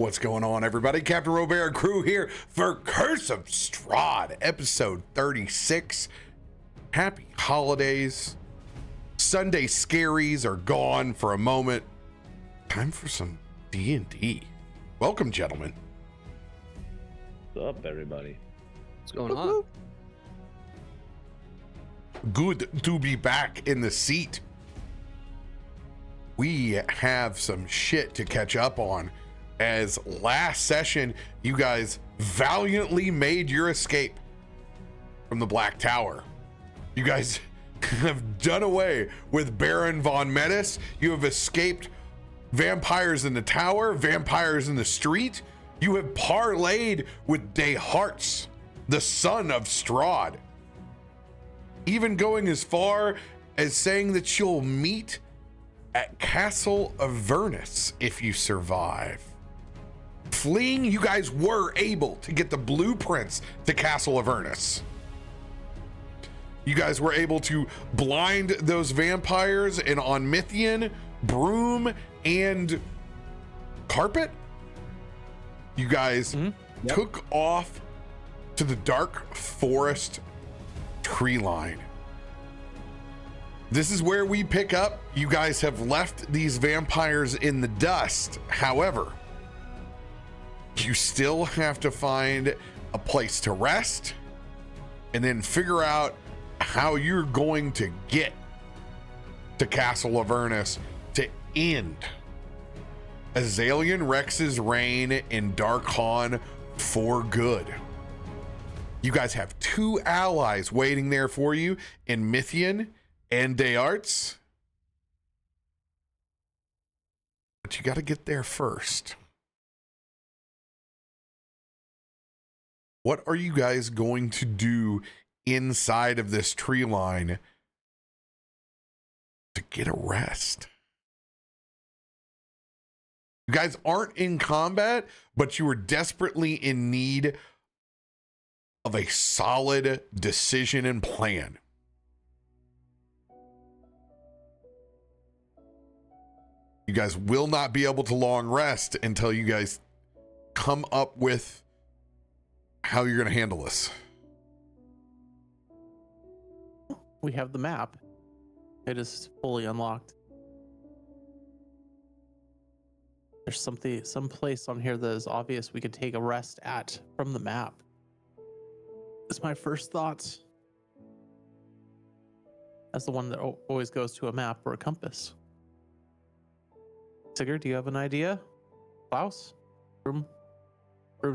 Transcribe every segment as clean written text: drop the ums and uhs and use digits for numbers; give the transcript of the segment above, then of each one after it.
What's going on, everybody? CaptainRoBear crew here for Curse of Strahd, episode 36. Happy holidays. Sunday scaries are gone for a moment. Time for some D&D. Welcome, gentlemen. What's up, everybody? What's going on? Good to be back in the seat. We have some shit to catch up on, as last session you guys valiantly made your escape from the Black Tower. You guys have done away with Baron von Metis. You have escaped vampires in the tower, vampires in the street. You have parlayed with Desharts, the son of Strahd, even going as far as saying that you'll meet at Castle Avernus if you survive. Fleeing, you guys were able to get the blueprints to Castle Avernus. You guys were able to blind those vampires in on Mythian, Broom, and Carpet. You guys took off to the dark forest tree line. This is where we pick up. You guys have left these vampires in the dust. However, you still have to find a place to rest and then figure out how you're going to get to Castle Avernus to end Azalian Rex's reign in Darkhan for good. You guys have two allies waiting there for you in Mythian and Desharts, but you got to get there first. What are you guys going to do inside of this tree line to get a rest? You guys aren't in combat, but you are desperately in need of a solid decision and plan. You guys will not be able to long rest until you guys come up with how you're going to handle this. We have the map. It is fully unlocked. There's some place on here that is obvious we could take a rest at from the map. It's my first thoughts. That's the one that always goes to a map or a compass. Sigurd, do you have an idea? Klaus? Room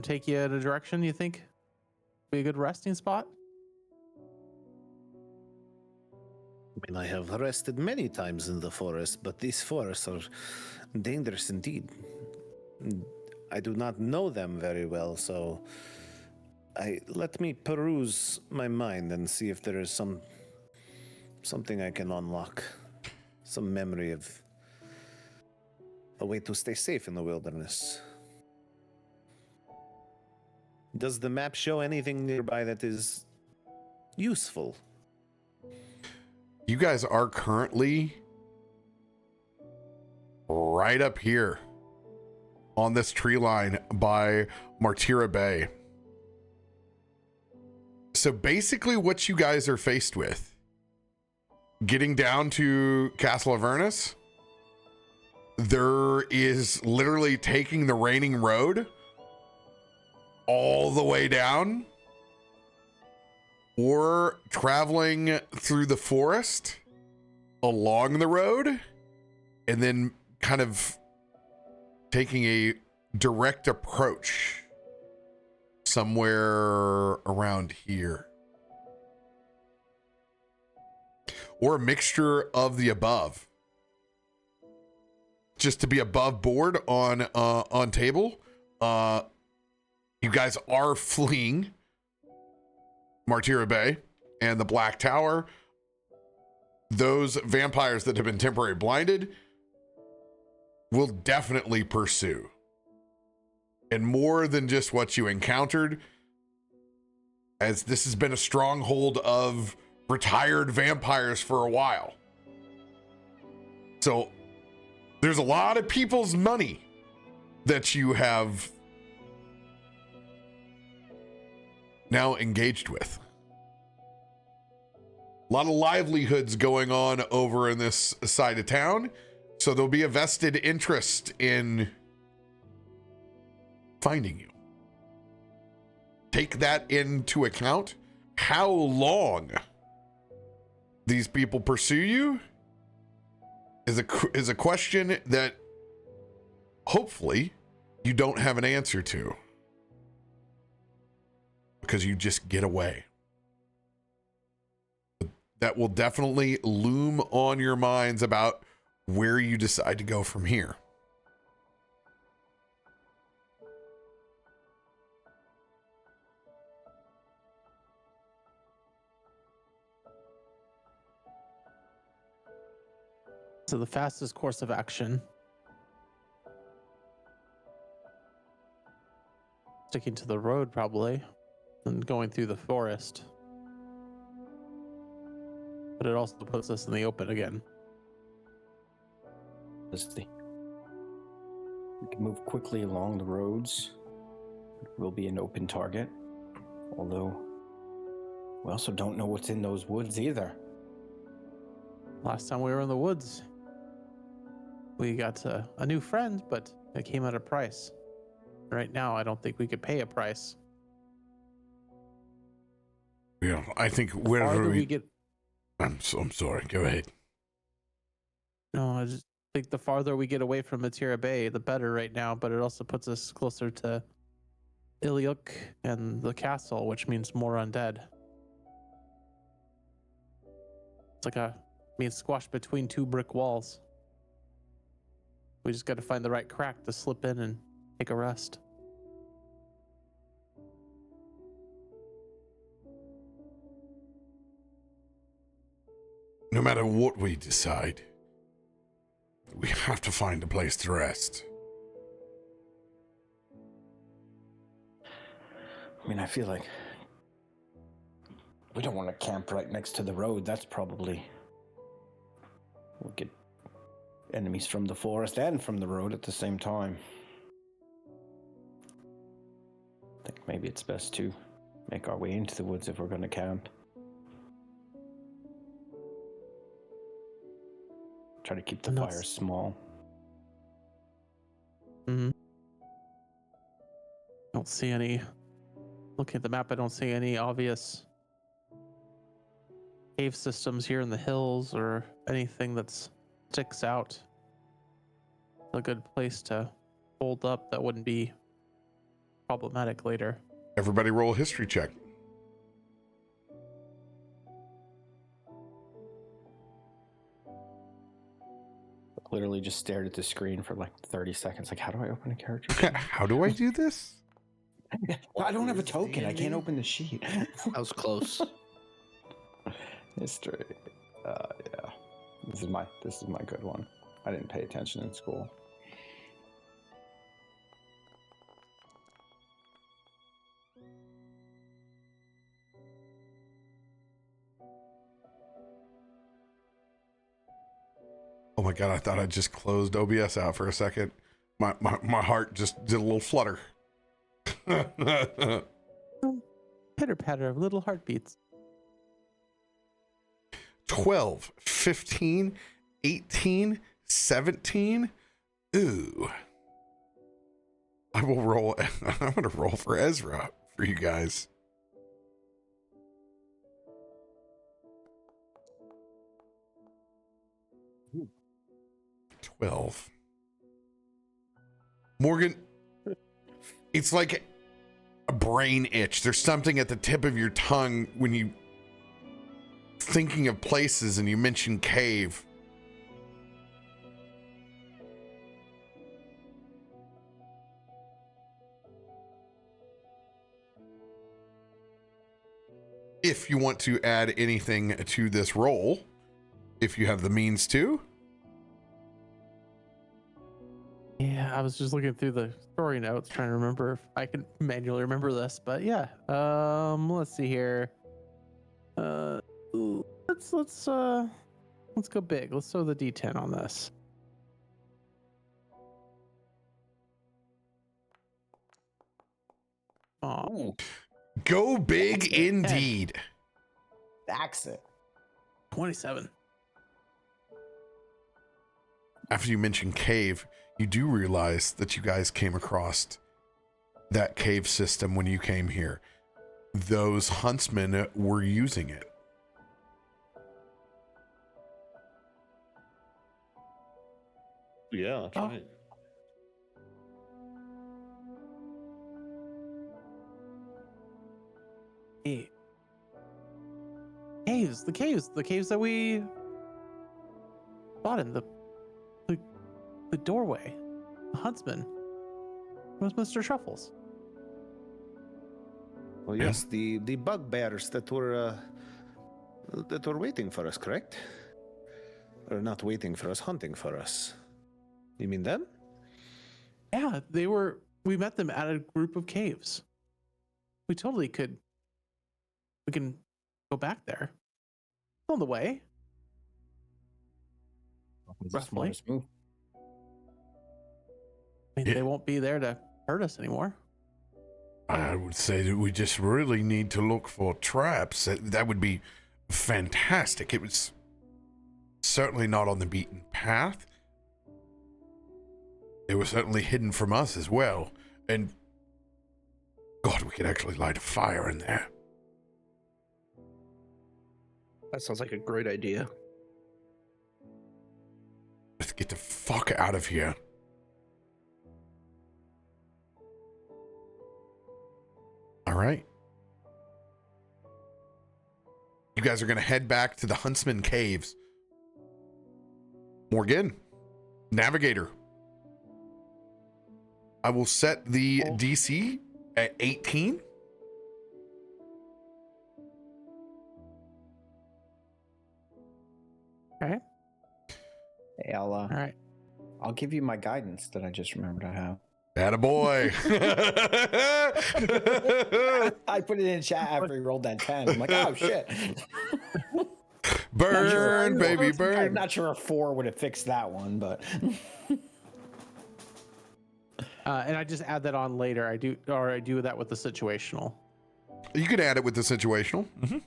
take you in a direction you think be a good resting spot? I mean, I have rested many times in the forest, but these forests are dangerous indeed. I do not know them very well, so let me peruse my mind and see if there is something I can unlock, some memory of a way to stay safe in the wilderness. Does the map show anything nearby that is useful? You guys are currently right up here on this tree line by Martira Bay. So basically what you guys are faced with, getting down to Castle Avernus, there is literally taking the Raining Road all the way down, or traveling through the forest along the road and then kind of taking a direct approach somewhere around here, or a mixture of the above, just to be above board on table. You guys are fleeing Martira Bay and the Black Tower. Those vampires that have been temporarily blinded will definitely pursue. And more than just what you encountered, as this has been a stronghold of retired vampires for a while. So there's a lot of people's money that you have now engaged with. A lot of livelihoods going on over in this side of town, so there'll be a vested interest in finding you. Take that into account. How long these people pursue you is a question that hopefully you don't have an answer to, because you just get away. That will definitely loom on your minds about where you decide to go from here. So the fastest course of action, sticking to the road probably, and going through the forest. But it also puts us in the open again. We can move quickly along the roads. We'll be an open target. Although, we also don't know what's in those woods either. Last time we were in the woods, we got a new friend, but it came at a price. Right now, I don't think we could pay a price. Yeah, I think The farther we get, I'm sorry. Go ahead. no, I just think the farther we get away from Matira Bay, the better right now. But it also puts us closer to Iliuk and the castle, which means more undead. It's like being squashed between two brick walls. We just got to find the right crack to slip in and take a rest. No matter what we decide, we have to find a place to rest. I mean, I feel like we don't want to camp right next to the road. That's probably... We'll get enemies from the forest and from the road at the same time. I think maybe it's best to make our way into the woods if we're going to camp. Try to keep the fire small. Mm-hmm. Don't see any. Looking at the map, I don't see any obvious cave systems here in the hills or anything that sticks out. A good place to hold up that wouldn't be problematic later. Everybody roll a history check. Literally just stared at the screen for like 30 seconds. Like, how do I open a character sheet? How do I do this? Well, I don't have a token. I can't open the sheet. I was close. History. Yeah. This is my good one. I didn't pay attention in school. Oh my God, I thought I just closed OBS out for a second. My heart just did a little flutter. Pitter patter of little heartbeats. 12, 15, 18, 17. Ooh. I will roll. I'm going to roll for Ezra for you guys. Ooh. 12. Morgan, it's like a brain itch. There's something at the tip of your tongue when you thinking of places and you mention cave. If you want to add anything to this roll, if you have the means to. Yeah, I was just looking through the story notes trying to remember if I can manually remember this, but yeah. Let's see here. Let's go big. Let's throw the D10 on this. Oh, Go big indeed. That's it. 27. After you mention cave, you do realize that you guys came across that cave system when you came here. Those huntsmen were using it. Yeah, that's Oh. right. Hey. The caves that we fought in, the doorway, the huntsman. Where's Mr. Truffles? Well, yes, the bugbears that were waiting for us, correct? Or not waiting for us, hunting for us. You mean them? Yeah, we met them at a group of caves. We totally could. We can go back there. On the way. It's the Roughly. smartest move. I mean, Yeah. they won't be there to hurt us anymore. I would say that we just really need to look for traps. That would be fantastic. It was certainly not on the beaten path. It was certainly hidden from us as well. And God, we could actually light a fire in there. That sounds like a great idea. Let's get the fuck out of here. All right. You guys are going to head back to the Huntsman Caves. Morgan, Navigator. I will set the DC at 18. Okay. Hey, All right. I'll give you my guidance that I just remembered I have. Attaboy. I put it in chat after he rolled that 10. I'm like, oh shit. Burn, baby, I'm burn. not sure a 4 would have fixed that one, but And I just add that on later. I do that with the situational. You can add it with the situational. Mm-hmm.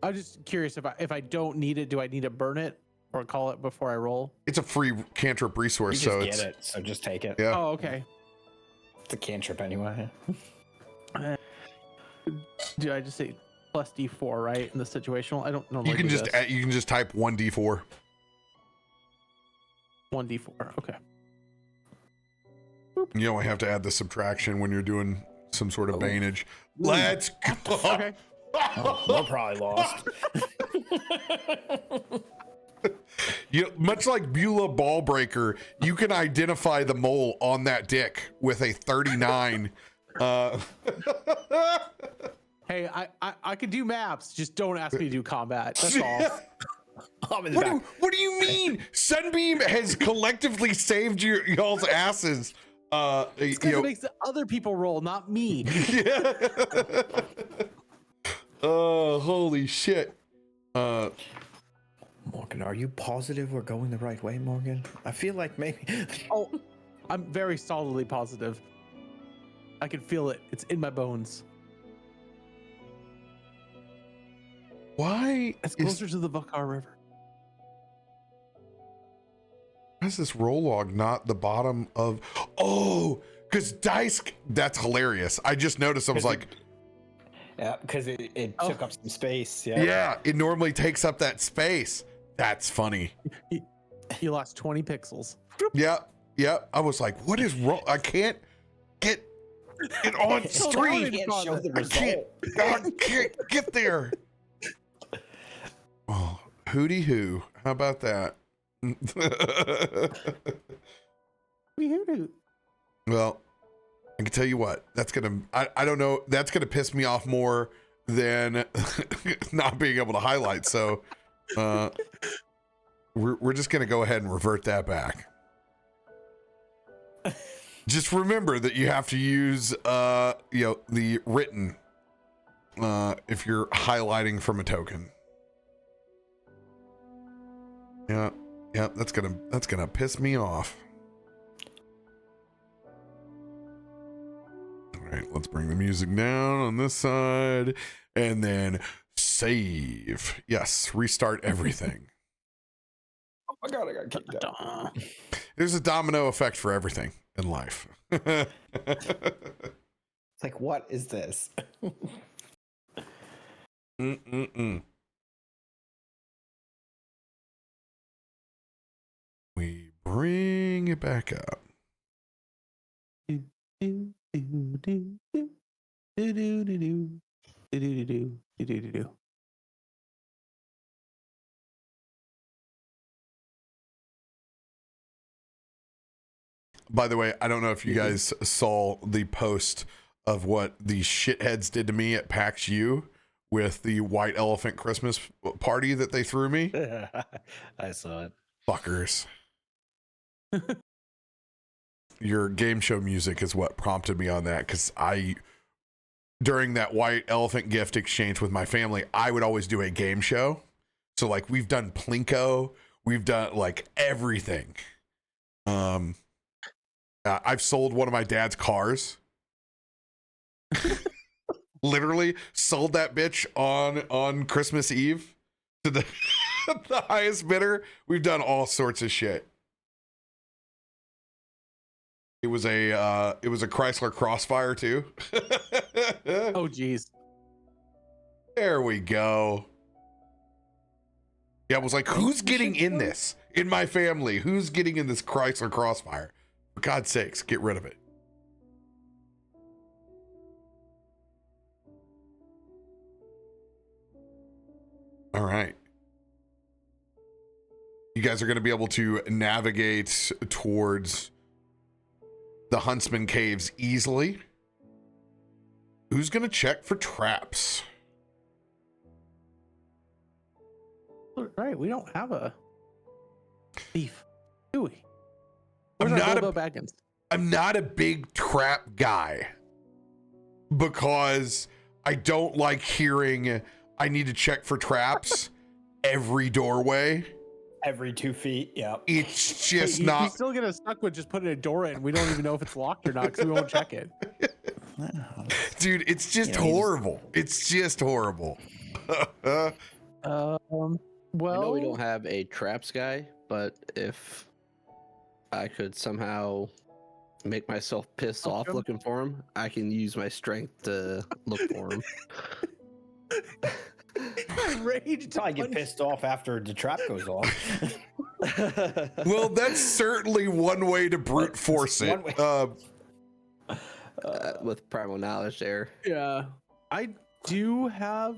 I'm just curious if I don't need it, do I need to burn it or call it before I roll? It's a free cantrip you resource, just so get it's it. So just take it. yeah. Oh, okay. It's a cantrip anyway. Do I just say plus D4, right? In the situational? I don't normally You can do just this. you can just type 1d4. 1D4. Okay. You only have to add the subtraction when you're doing some sort of baneage. Let's go. Okay. Oh, we're probably lost. Much like Beulah Ballbreaker, you can identify the mole on that dick with a 39. Hey, I could do maps. Just don't ask me to do combat. That's all. I'm in the back. What do you mean? Sunbeam has collectively saved y'all's asses. It's because it makes the other people roll, not me. Yeah. Oh, holy shit. Morgan, are you positive we're going the right way, Morgan? I feel like maybe. Oh, I'm very solidly positive. I can feel it. It's in my bones. Why It's is closer to the Vakar River. why is this roll log not the bottom of? Oh, because dice. That's hilarious. I just noticed. I was like, Yeah, because it took up some space. yeah, it normally takes up that space. That's funny. You lost 20 pixels. Yeah, yeah. I was like, what is wrong? I can't get it on stream. Can't show the I can't. result. I can't get there. Oh, hooty hoo. How about that? Well, I can tell you what, that's gonna, I don't know, that's gonna piss me off more than not being able to highlight. So we're just gonna go ahead and revert that back. Just remember that you have to use the written if you're highlighting from a token. Yeah, that's gonna piss me off. All right, let's bring the music down on this side and then save. Yes, restart everything. Oh my god, I got kicked out. There's a domino effect for everything in life. It's like, what is this? We bring it back up. By the way, I don't know if you guys saw the post of what the shitheads did to me at PAX U with the white elephant Christmas party that they threw me. I saw it. Fuckers. Your game show music is what prompted me on that, because during that white elephant gift exchange with my family, I would always do a game show. So like we've done Plinko, we've done like everything. I've sold one of my dad's cars. Literally sold that bitch on Christmas Eve to the the highest bidder. We've done all sorts of shit. It was a Chrysler Crossfire too. Oh geez. There we go. Yeah, I was like, who's getting in this in my family? Who's getting in this Chrysler Crossfire? For God's sakes, get rid of it. All right. You guys are going to be able to navigate towards the Huntsman Caves easily. Who's going to check for traps? Right, we don't have a thief, do we? I'm Where's our not Bilbo Baggins? I'm not a big trap guy because I don't like hearing I need to check for traps every doorway. Every 2 feet, yeah. It's just You not. still get us stuck with just putting a door in. We don't even know if it's locked or not because we won't check it. Dude, it's just horrible. It's just horrible. Well, I know we don't have a traps guy, but if I could somehow make myself pissed off him? looking for him, I can use my strength to look for him. rage. Probably get pissed off after the trap goes off. Well, that's certainly one way to brute force it. With primal knowledge there. Yeah, I do have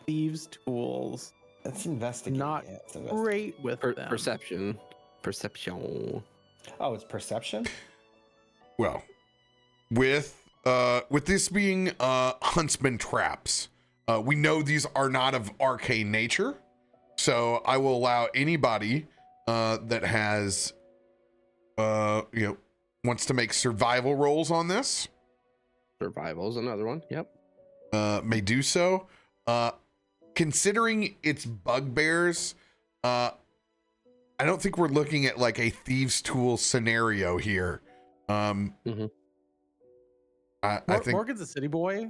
thieves' tools. That's investigating. Not yeah, it's investigating. Great with them. Perception. Oh, it's perception? Well, with this being huntsman traps, we know these are not of arcane nature, so I will allow anybody that has wants to make survival rolls on this. Survival's another one. Yep. May do so. Considering its bugbears, I don't think we're looking at like a thieves' tool scenario here. I think Morgan's a city boy.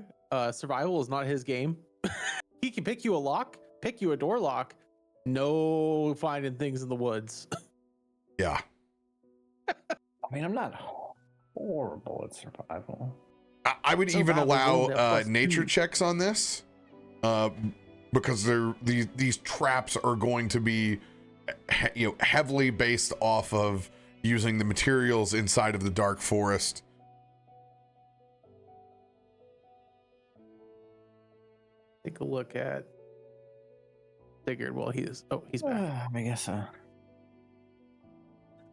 Survival is not his game. He can pick you a lock, pick you a door lock. No finding things in the woods. yeah. I mean, I'm not horrible at survival. I would even Survival rolled at allow +2. nature checks on this, because these traps are going to be heavily based off of using the materials inside of the dark forest. Take a look at Sigurd. Well, he's back. I guess I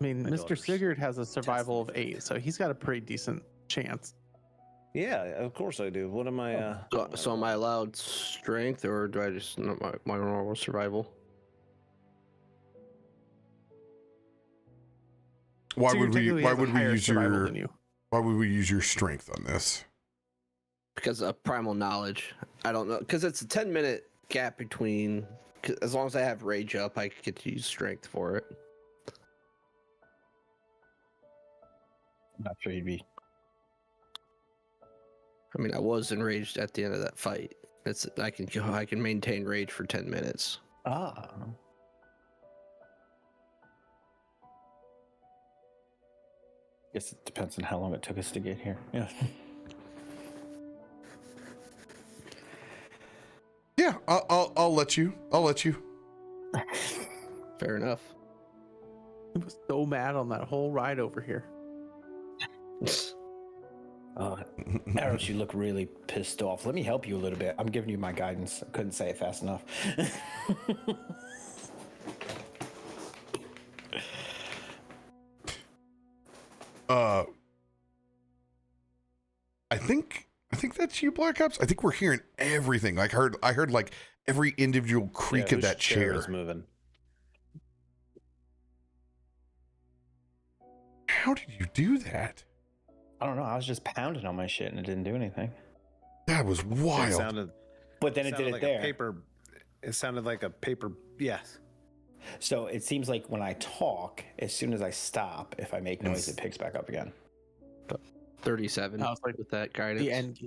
mean, My Mr. daughter's Sigurd has a survival of 8, so he's got a pretty decent chance. Yeah, of course I do. What am I? So am I allowed strength, or do I just not my normal survival? Why Sigurd would we technically has a higher use survival your than you? why would we use your strength on this? Because of primal knowledge. I don't know. Because it's a 10-minute gap between. 'Cause as long as I have rage up, I get to use strength for it. I'm not sure he'd be. I mean, I was enraged at the end of that fight. I can maintain rage for 10 minutes. Ah. Guess it depends on how long it took us to get here. Yeah. Yeah, I'll let you. I'll let you. Fair enough. I was so mad on that whole ride over here. Eros, you look really pissed off. Let me help you a little bit. I'm giving you my guidance. I couldn't say it fast enough. I think that's you, Black Ops. I think we're hearing everything. Like I heard like every individual creak of that chair. Is moving. How did you do that? I don't know. I was just pounding on my shit and it didn't do anything. That was wild. But then it did it like there. It sounded like a paper. Yes. So it seems like when I talk, as soon as I stop, if I make noise, it picks back up again. 37 I was like, with that guidance. The end.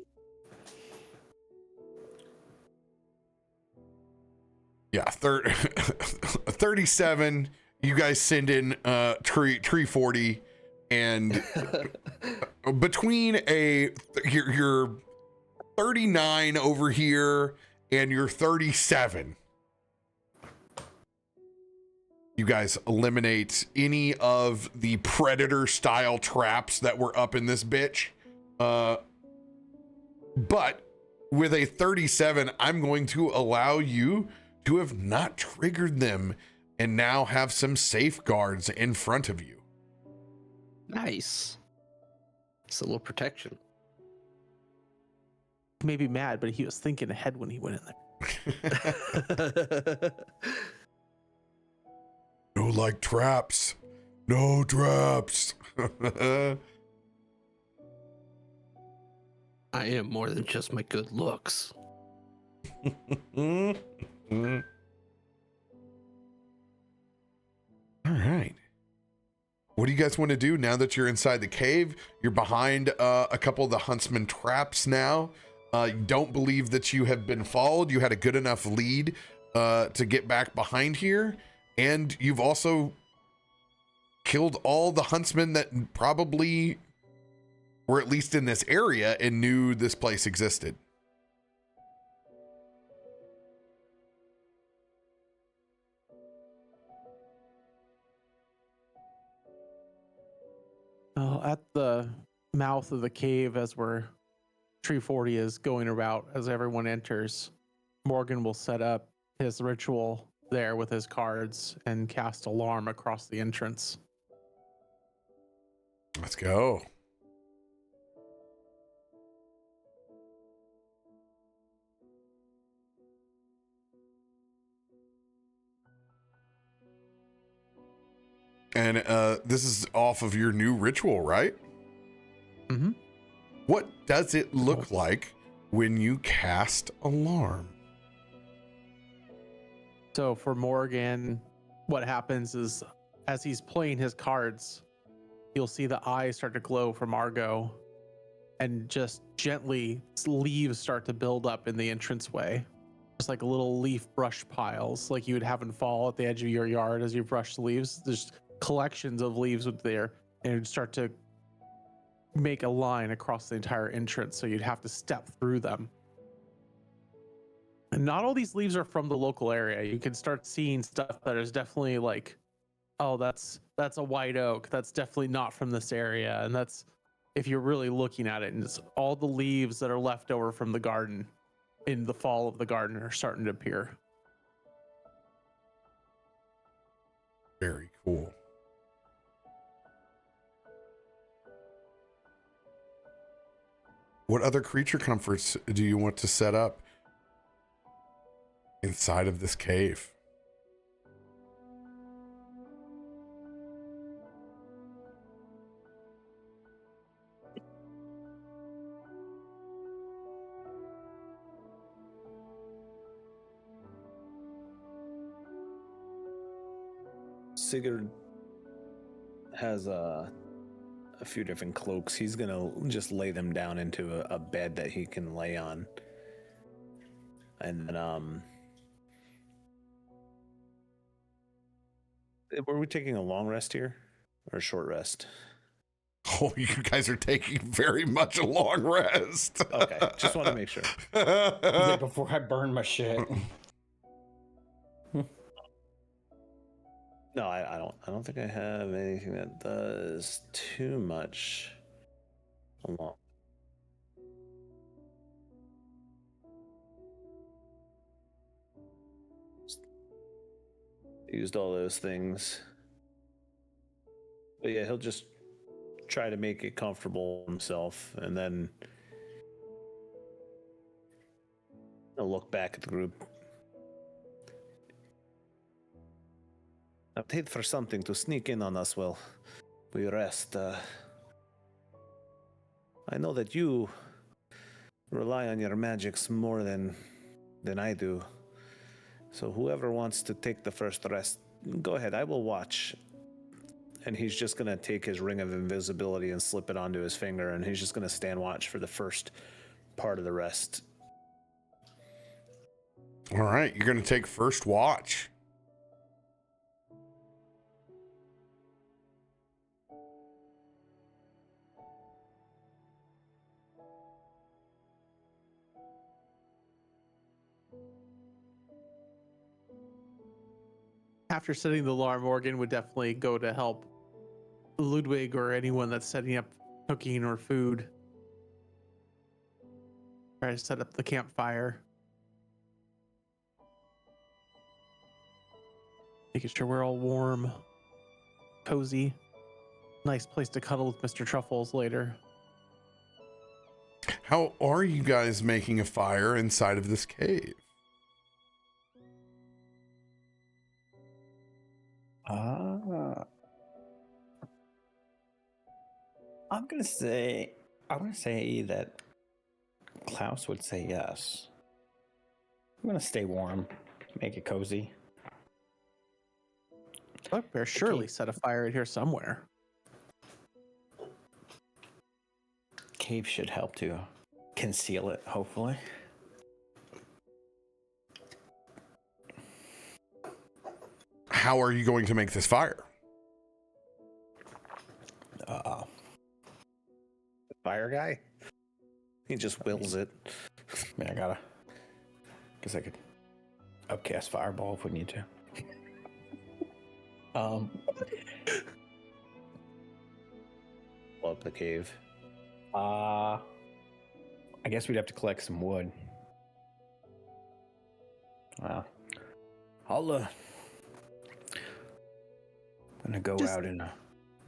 Yeah, 37. You guys send in tree 40, and between your 39 over here and your 37, you guys eliminate any of the predator style traps that were up in this bitch. But with a 37, I'm going to allow you to have not triggered them and now have some safeguards in front of you. Nice. It's a little protection. He may be mad, but he was thinking ahead when he went in there. No, like traps. No traps. I am more than just my good looks. All right. What do you guys want to do now that you're inside the cave? You're behind a couple of the huntsman traps now. You don't believe that you have been followed. You had a good enough lead to get back behind here. And you've also killed all the huntsmen that probably were at least in this area and knew this place existed. At the mouth of the cave, as Tree 40 is going about, as everyone enters, Morgan will set up his ritual there with his cards and cast alarm across the entrance. Let's go. And this is off of your new ritual, right? Mm-hmm. What does it look like when you cast alarm? So for Morgan, what happens is as he's playing his cards, you'll see the eyes start to glow from Argo, and just gently leaves start to build up in the entranceway. Just like little leaf brush piles, like you would have in fall at the edge of your yard as you brush the leaves. There's collections of leaves with there, and it'd start to make a line across the entire entrance, so you'd have to step through them. And not all these leaves are from the local area. You can start seeing stuff that is definitely like, oh, that's a white oak. That's definitely not from this area. And that's, if you're really looking at it, and it's all the leaves that are left over from the garden in the fall of the garden are starting to appear. Very cool. What other creature comforts do you want to set up inside of this cave? Sigurd has a a few different cloaks. He's gonna just lay them down into a bed that he can lay on, and then were we taking a long rest here or a short rest? Oh, you guys are taking very much a long rest. Okay, just want to make sure. Like before I burn my shit. No, I don't think I have anything that does too much along. Used all those things. But yeah, he'll just try to make it comfortable himself, and then he'll look back at the group. I paid for something to sneak in on us while we rest. I know that you rely on your magics more than I do. So whoever wants to take the first rest, go ahead. I will watch. And he's just going to take his ring of invisibility and slip it onto his finger, and he's just going to stand watch for the first part of the rest. All right, you're going to take first watch. After setting the alarm, Morgan would definitely go to help Ludwig or anyone that's setting up cooking or food. Try to set up the campfire. Making sure we're all warm, cozy. Nice place to cuddle with Mr. Truffles later. How are you guys making a fire inside of this cave? I'm gonna say that Klaus would say yes. I'm gonna stay warm, make it cozy. RoBear surely set a fire in here somewhere. Cave should help to conceal it, hopefully. How are you going to make this fire? Fire guy? He just wills it. I mean, guess I could upcast fireball if we need to. Blow up the cave. I guess we'd have to collect some wood. I'll I'm gonna go out and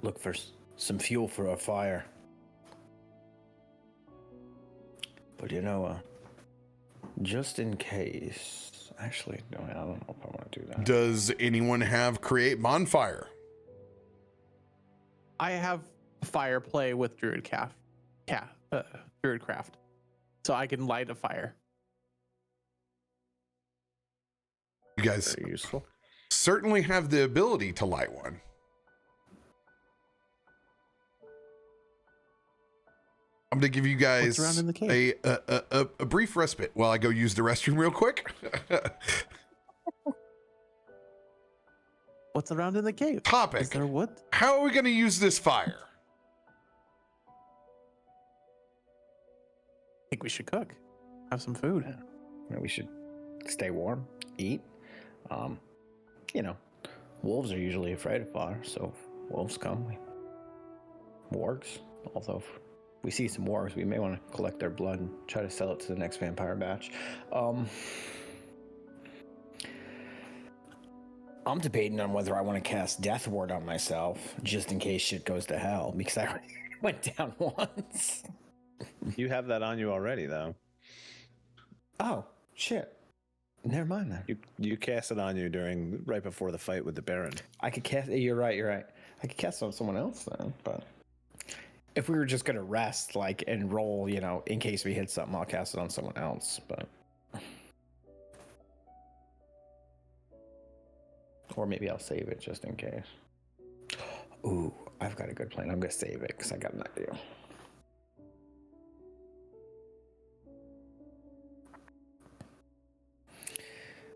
look for some fuel for our fire. But just in case, actually, no, I don't know if I want to do that. Does anyone have create bonfire? I have fire play with Druidcraft, so I can light a fire. You guys Very useful. certainly have the ability to light one. I'm going to give you guys What's around in the cave? a brief respite while I go use the restroom real quick. What's around in the cave? Is Topic. there wood? How are we going to use this fire? I think we should cook. Have some food. We should stay warm, eat. Wolves are usually afraid of fire, so if wolves come, wargs. Although if we see some wargs, we may want to collect their blood and try to sell it to the next vampire batch. I'm debating on whether I want to cast Death Ward on myself, just in case shit goes to hell, because I went down once. You have that on you already, though. Oh, shit. Never mind then. You cast it on you right before the fight with the Baron. I could cast. You're right. I could cast it on someone else then, but if we were just gonna rest, and roll, in case we hit something, I'll cast it on someone else. But or maybe I'll save it just in case. Ooh, I've got a good plan. I'm gonna save it because I got an idea.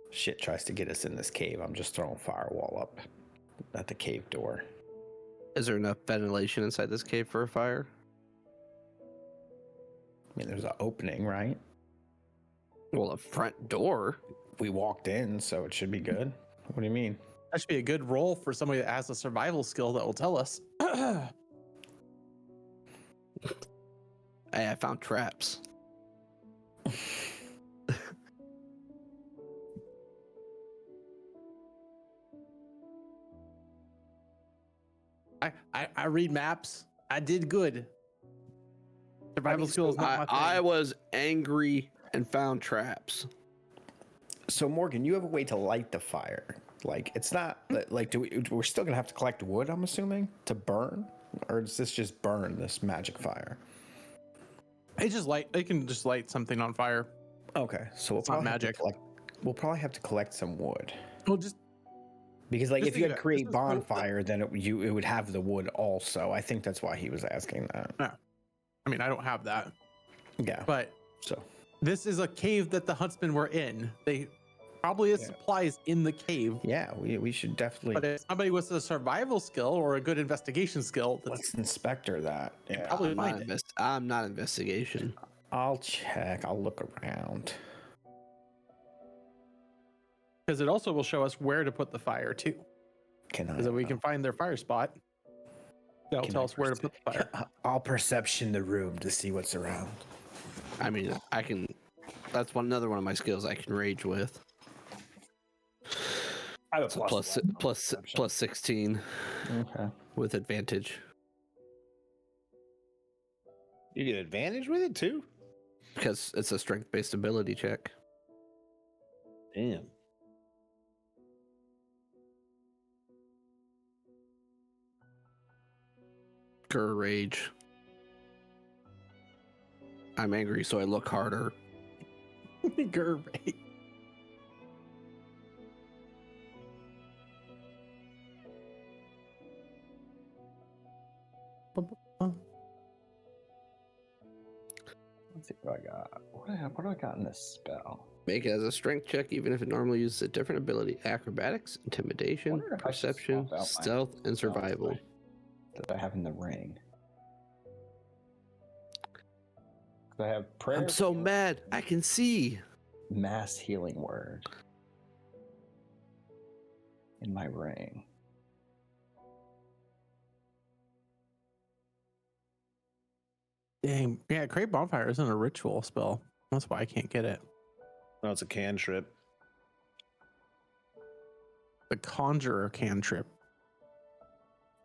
Shit tries to get us in this cave. I'm just throwing firewall up at the cave door. Is there enough ventilation inside this cave for a fire? I mean, there's an opening, right? Well, a front door. We walked in, so it should be good. What do you mean? That should be a good role for somebody that has a survival skill that will tell us. Hey, I found traps. I read maps. I did good. Survival skills not my thing. I was angry and found traps. So Morgan, you have a way to light the fire. Like it's not like we're still gonna have to collect wood, I'm assuming, to burn, or does this just burn this magic fire? It can just light something on fire. Okay, so It's not magic. We'll probably have to collect some wood. Well, just Because like Just if you think had of it. create This is cool. bonfire, then it would have the wood also. I think that's why he was asking that. I mean, I don't have that, Yeah. but So this is a cave that the huntsmen were in. They probably have Yeah. supplies in the cave. yeah, we should definitely But if somebody with a survival skill or a good investigation skill, that's let's inspector that. Yeah. probably find it. I'm not investigation. I'll check. I'll look around. Because it also will show us where to put the fire too. Can I? Because if we can find their fire spot, that'll Can tell I us where to put the fire. I'll perception the room to see what's around. I mean, I can. That's another one of my skills I can rage with. I have So plus 16 Okay. with advantage You get advantage with it too? because it's a strength-based ability check. Damn. Grr rage. I'm angry, so I look harder. Great. Let's see what I got. What do I got in this spell? Make it as a strength check, even if it normally uses a different ability: acrobatics, intimidation, Wonder if I should perception, swap out my stealth, and spells survival. that I have in the ring. 'Cause I have prayer. I'm so mad. I can see. Mass healing word in my ring. Dang. Yeah, Create Bonfire isn't a ritual spell. That's why I can't get it. No, it's a cantrip. The Conjurer cantrip.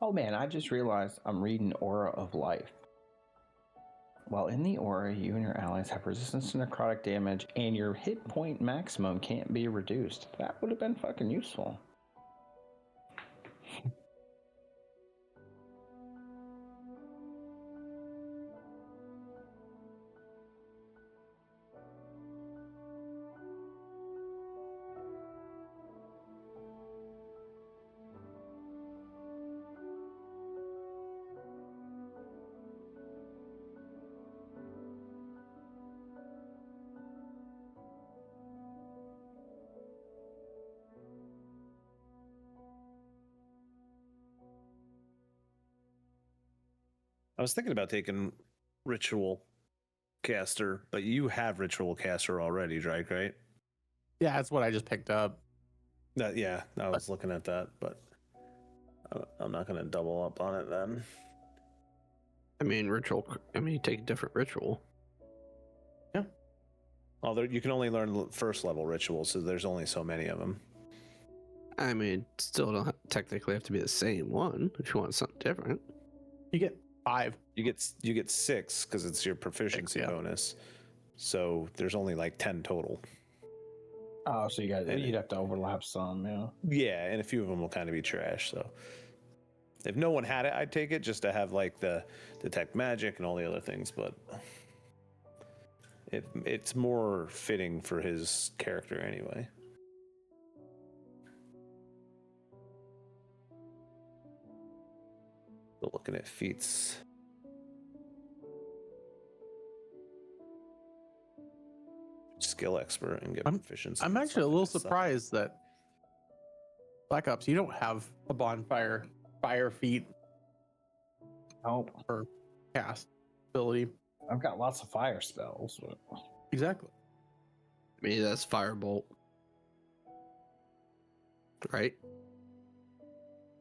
Oh man, I just realized I'm reading Aura of Life. While in the aura, you and your allies have resistance to necrotic damage, and your hit point maximum can't be reduced. That would have been fucking useful. I was thinking about taking ritual caster, but you have ritual caster already, Drake, right? Yeah, that's what I just picked up. Yeah, I was looking at that, but I'm not going to double up on it then. I mean, you take a different ritual. Although you can only learn first level rituals, so there's only so many of them. I mean, still don't technically have to be the same one if you want something different. You get 5. You get 6 because it's your proficiency 6, yeah. bonus. So there's only like 10 total. Oh, so you'd have to overlap some, yeah. Yeah, and a few of them will kind of be trash. So if no one had it, I'd take it just to have like the detect magic and all the other things. But it's more fitting for his character anyway. Still looking at feats. Skill expert and get proficiency. I'm in actually a something little I suck at. surprised that Black Ops, you don't have a bonfire fire feat Oh, or cast ability. I've got lots of fire spells. But... Exactly. Maybe that's firebolt. Right?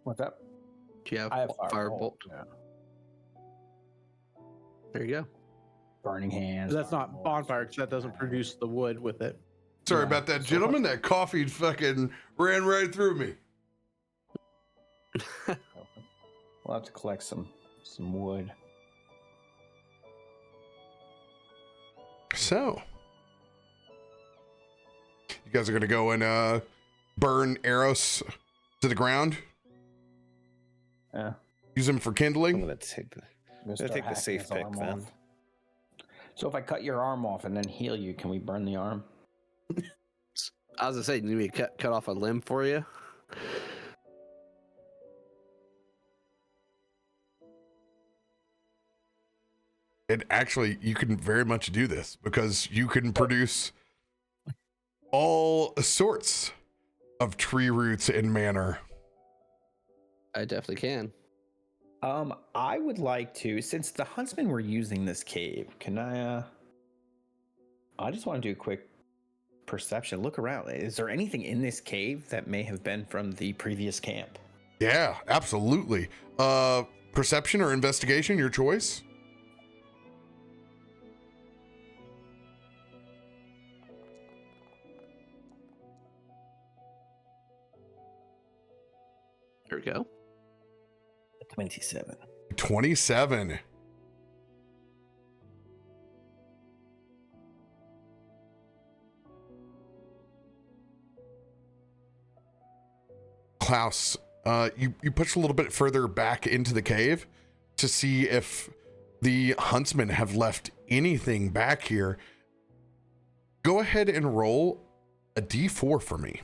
What's up? Do you have, I have firebolt? Yeah. There you go. Burning hands. But that's not firebolt, bonfire because that doesn't produce the wood with it. Sorry Yeah. about that, gentlemen. That coffee fucking ran right through me. We'll have to collect some wood. So, you guys are gonna go and burn arrows to the ground. Yeah. Use them for I'm kindling. gonna take the. Gonna take the hacking safe his pick, arm then. off. So if I cut your arm off and then heal you, can we burn the arm? I was gonna say, need me to cut off a limb for you? And actually, you can very much do this because you can produce all sorts of tree roots in manner. I definitely can. I would like to, since the huntsmen were using this cave, can I just want to do a quick perception. Look around. Is there anything in this cave that may have been from the previous camp? Yeah, absolutely. Perception or investigation, your choice. There we go. 27. 27. Klaus, you push a little bit further back into the cave to see if the huntsmen have left anything back here. Go ahead and roll a d4 for me.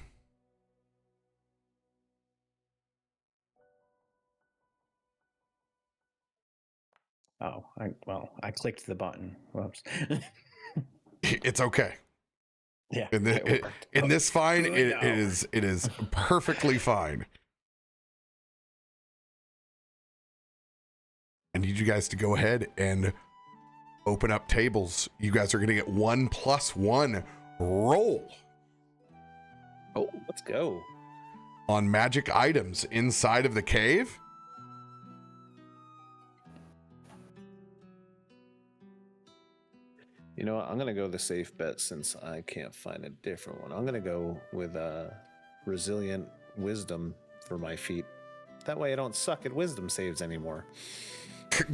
Oh, I clicked the button. Whoops. It's okay. Yeah. In this fine, it is perfectly fine. I need you guys to go ahead and open up tables. You guys are going to get 1+1 roll Oh, let's go. on magic items inside of the cave. You know what? I'm gonna go the safe bet since I can't find a different one. I'm gonna go with resilient wisdom for my feet. That way I don't suck at wisdom saves anymore.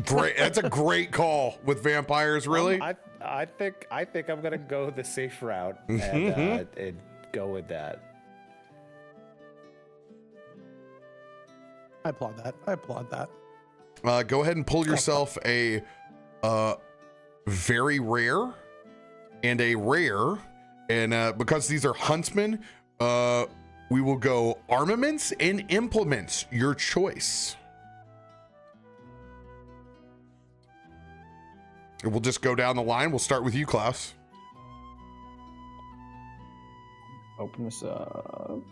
Great. That's a great call with vampires, really. I think I'm gonna go the safe route and go with that. I applaud that. Go ahead and pull yourself a very rare and a rare. And because these are huntsmen, we will go armaments and implements, your choice. And we'll just go down the line. We'll start with you, Klaus. Open this up.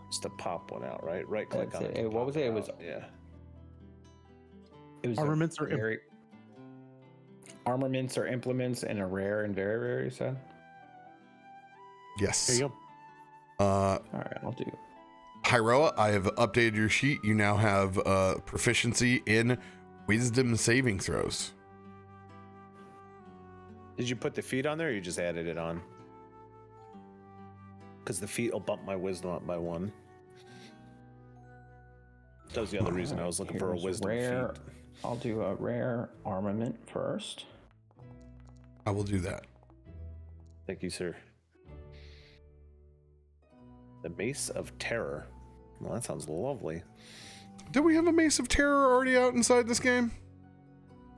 Just to pop one out, right? Right click That's on it. it. to What pop was it? It was- out. Yeah. It was Armaments or armaments or implements and a rare and very rare, you said? Yes. There you go. All right, I'll do. Hyroa, I have updated your sheet. You now have proficiency in wisdom saving throws. Did you put the feet on there or you just added it on? Because the feet will bump my wisdom up by 1. That was the other reason I was looking for a Here's wisdom rare. feat. I'll do a rare armament first. I will do that. Thank you, sir. The Mace of Terror. Well, that sounds lovely. Did we have a Mace of Terror already out inside this game?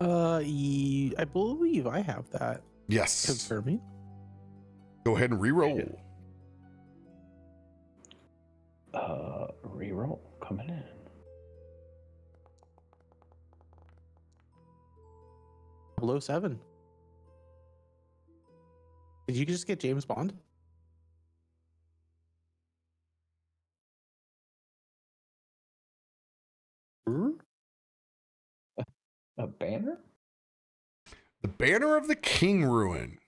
I believe I have that. Yes. Confirming. Go ahead and re-roll. Reroll coming in. Below 7. Did you just get James Bond? A banner? The Banner of the King Ruin.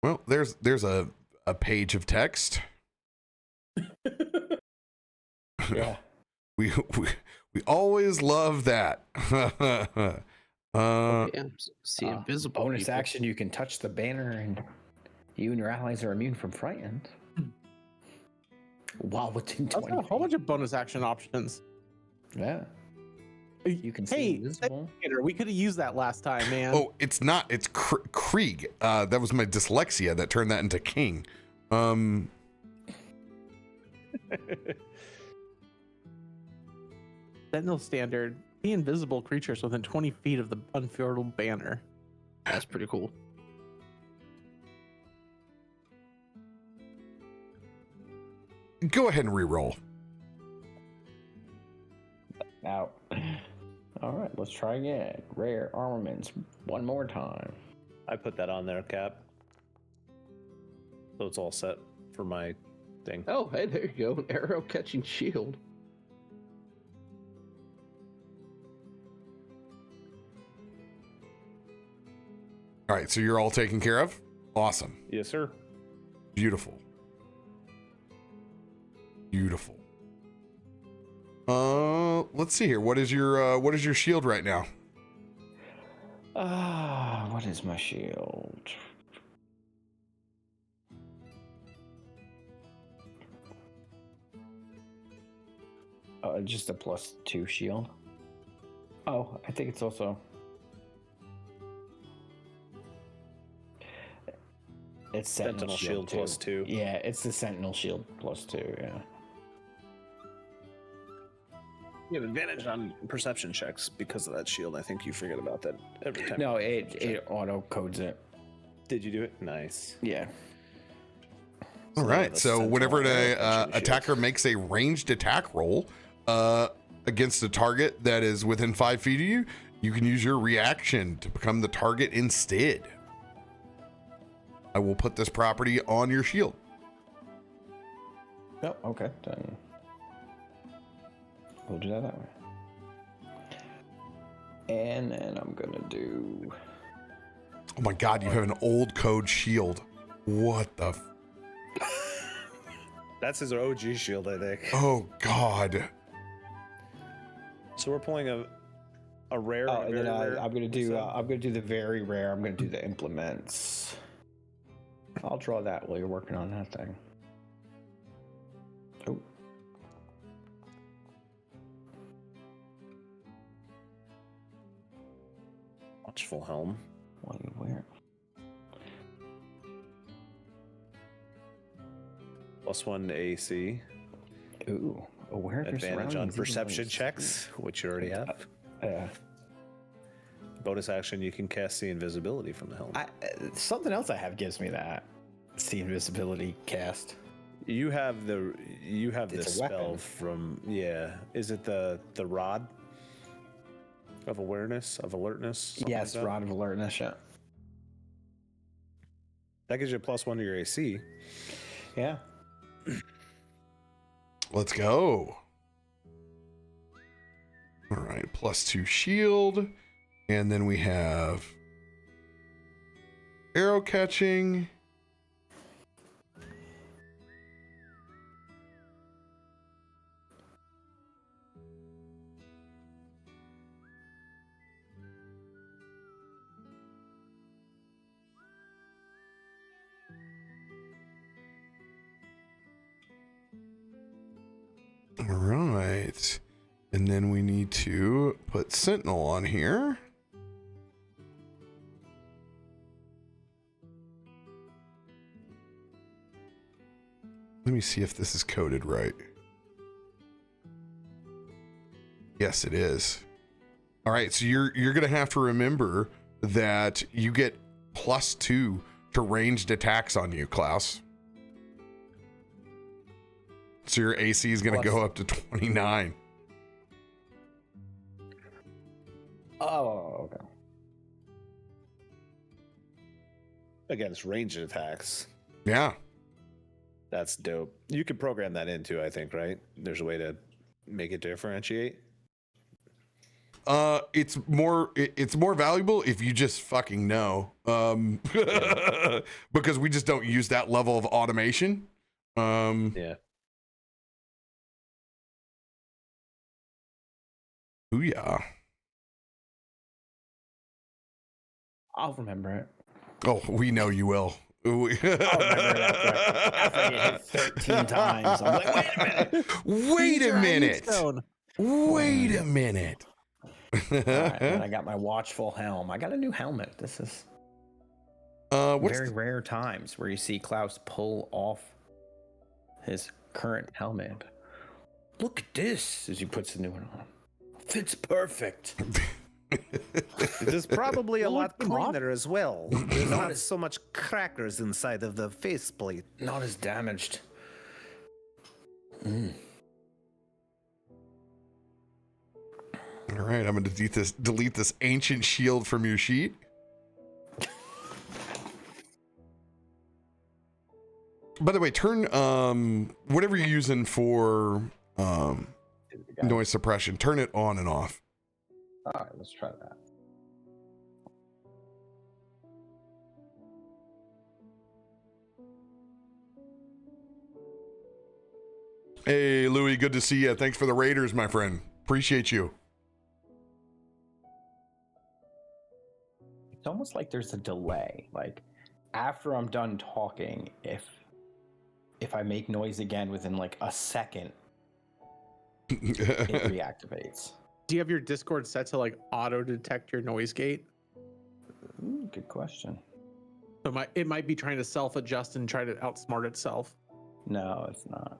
Well, there's a page of text. Yeah. We always love that. Yeah, see invisible. Bonus people. action, you can touch the banner and you and your allies are immune from frightened. Wow, within I've 20 got a whole bunch of bonus action options. Yeah. You can see Hey, invisible. we could have used that last time, man. Oh, it's not. It's Krieg. That was my dyslexia that turned that into King. Sentinel standard. Be invisible creatures within 20 feet of the unfurled banner. That's pretty cool. Go ahead and re-roll. Now, all right, let's try again. Rare armaments, one more time. I put that on there, Cap. So it's all set for my thing. Oh, hey, there you go. An arrow catching shield. All right, so you're all taken care of. Awesome. Yes, sir. Beautiful. Beautiful. Let's see here. What is your shield right now? What is my shield? Just a +2 shield. Oh, I think it's also. It's Sentinel shield too. +2. Yeah, it's the Sentinel shield +2. Yeah. You have advantage on perception checks because of that shield. I think you forget about that every time. No, it auto codes it. Did you do it? Nice. Yeah. All right. the So Sentinel whenever arrow an catching shield. attacker makes a ranged attack roll against a target that is within 5 feet of you, you can use your reaction to become the target instead. I will put this property on your shield. Yep. Okay. Then we'll do that way. And then I'm gonna do. Oh my God, you have an old code shield. What the? That's his OG shield, I think. Oh God. So we're pulling a rare. Oh, and a and very then rare. I'm gonna do. So- I'm gonna do the very rare. I'm gonna do the implements. I'll draw that while you're working on that thing. Oh. Watchful helm. While you wear it. +1 to AC. Ooh, awareness. Advantage on surroundings, perception even checks, which you already have. Yeah. Bonus action, you can cast see invisibility from the helm. Something else I have gives me that. See invisibility cast. You have the It's a spell weapon. from Is it the rod of awareness of alertness? Something like Yes, that? Rod of Alertness. Yeah. That gives you a +1 to your AC. Yeah. Let's go. All right, +2 shield. And then we have arrow catching. All right. And then we need to put Sentinel on here. Let me see if this is coded right. Yes, it is. All right, so you're gonna have to remember that you get +2 to ranged attacks on you, Klaus. So your AC is gonna go up to 29. Oh, okay. against ranged attacks. Yeah. That's dope. You could program that into, I think, right? There's a way to make it differentiate. It's more valuable if you just fucking know. Because we just don't use that level of automation. Yeah. Ooh, yeah. I'll remember it. Oh, we know you will. I'll remember it after I get hit 13 times. I'm like, wait a minute. Wait a minute. Wait a minute. All right, and I got my watchful helm. I got a new helmet. This is What's very rare times where you see Klaus pull off his current helmet. Look at this as he puts the new one on. Fits perfect. It is probably a lot came off? cleaner as well. There's not so much crackers inside of the faceplate. Not as damaged. All right, I'm going to delete this ancient shield from your sheet. By the way, turn whatever you're using for noise suppression, turn it on and off. All right, let's try that. Hey, Louie, good to see you. Thanks for the Raiders, my friend. Appreciate you. It's almost like there's a delay. Like after I'm done talking, if I make noise again within like a second, it reactivates. Do you have your Discord set to like auto detect your noise gate? Ooh, good question. So it might be trying to self adjust and try to outsmart itself. No, it's not.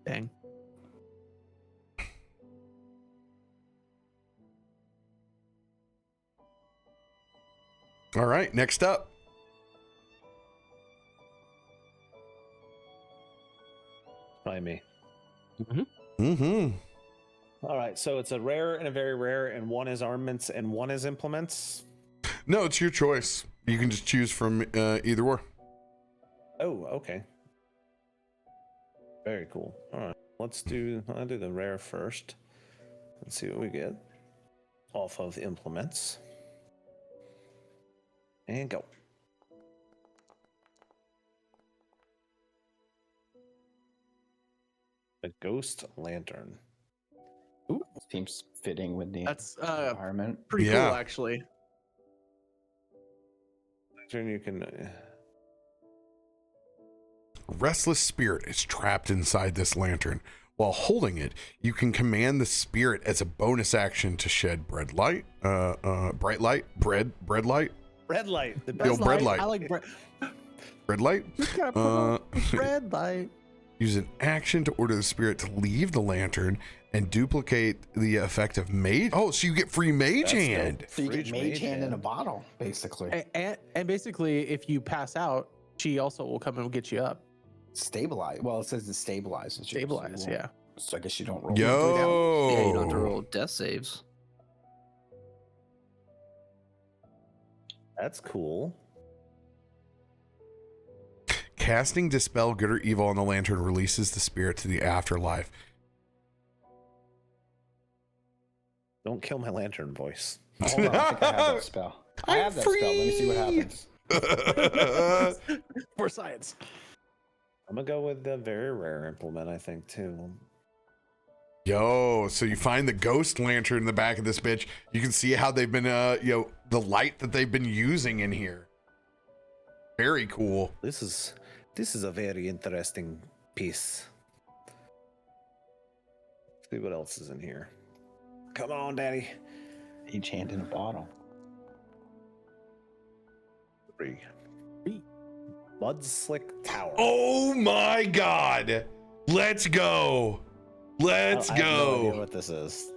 Dang. All right, next up. By me. Mm-hmm. All right, so it's a rare and a very rare, and one is armaments and one is implements. No, it's your choice. You can just choose from either or. Oh, okay. Very cool. All right, I'll do the rare first. Let's see what we get off of implements. And go. A ghost lantern. Ooh, seems fitting with the That's environment. pretty Yeah. cool, actually. Lantern you can. Restless spirit is trapped inside this lantern. While holding it, you can command the spirit as a bonus action to shed bread light. Bread light. Red light. The Yo, best bread light. I like bread. Bread light. You gotta put on bread light. Use an action to order the spirit to leave the lantern and duplicate the effect of mage. Oh, so you get free mage That's hand. dope. So you get Fridge mage hand in a hand. bottle, basically. And basically, if you pass out, she also will come and get you up. Stabilize. Well, it says it stabilizes you. Stabilize, yeah. So I guess you don't roll. Yo. Yeah, you don't have to roll death saves. That's cool. Casting Dispel Good or Evil on the lantern releases the spirit to the afterlife. Don't kill my lantern voice. Hold on, I think I have that spell. I have that spell. Let me see what happens. For science. I'm gonna go with the very rare implement, I think, too. Yo, so you find the ghost lantern in the back of this bitch. You can see how they've been, the light that they've been using in here. Very cool. This is a very interesting piece. Let's see what else is in here. Come on, Daddy. Each hand in a bottle. 3. Mud Slick Tower. Oh my God. Let's go. Let's I have no idea go. what this is.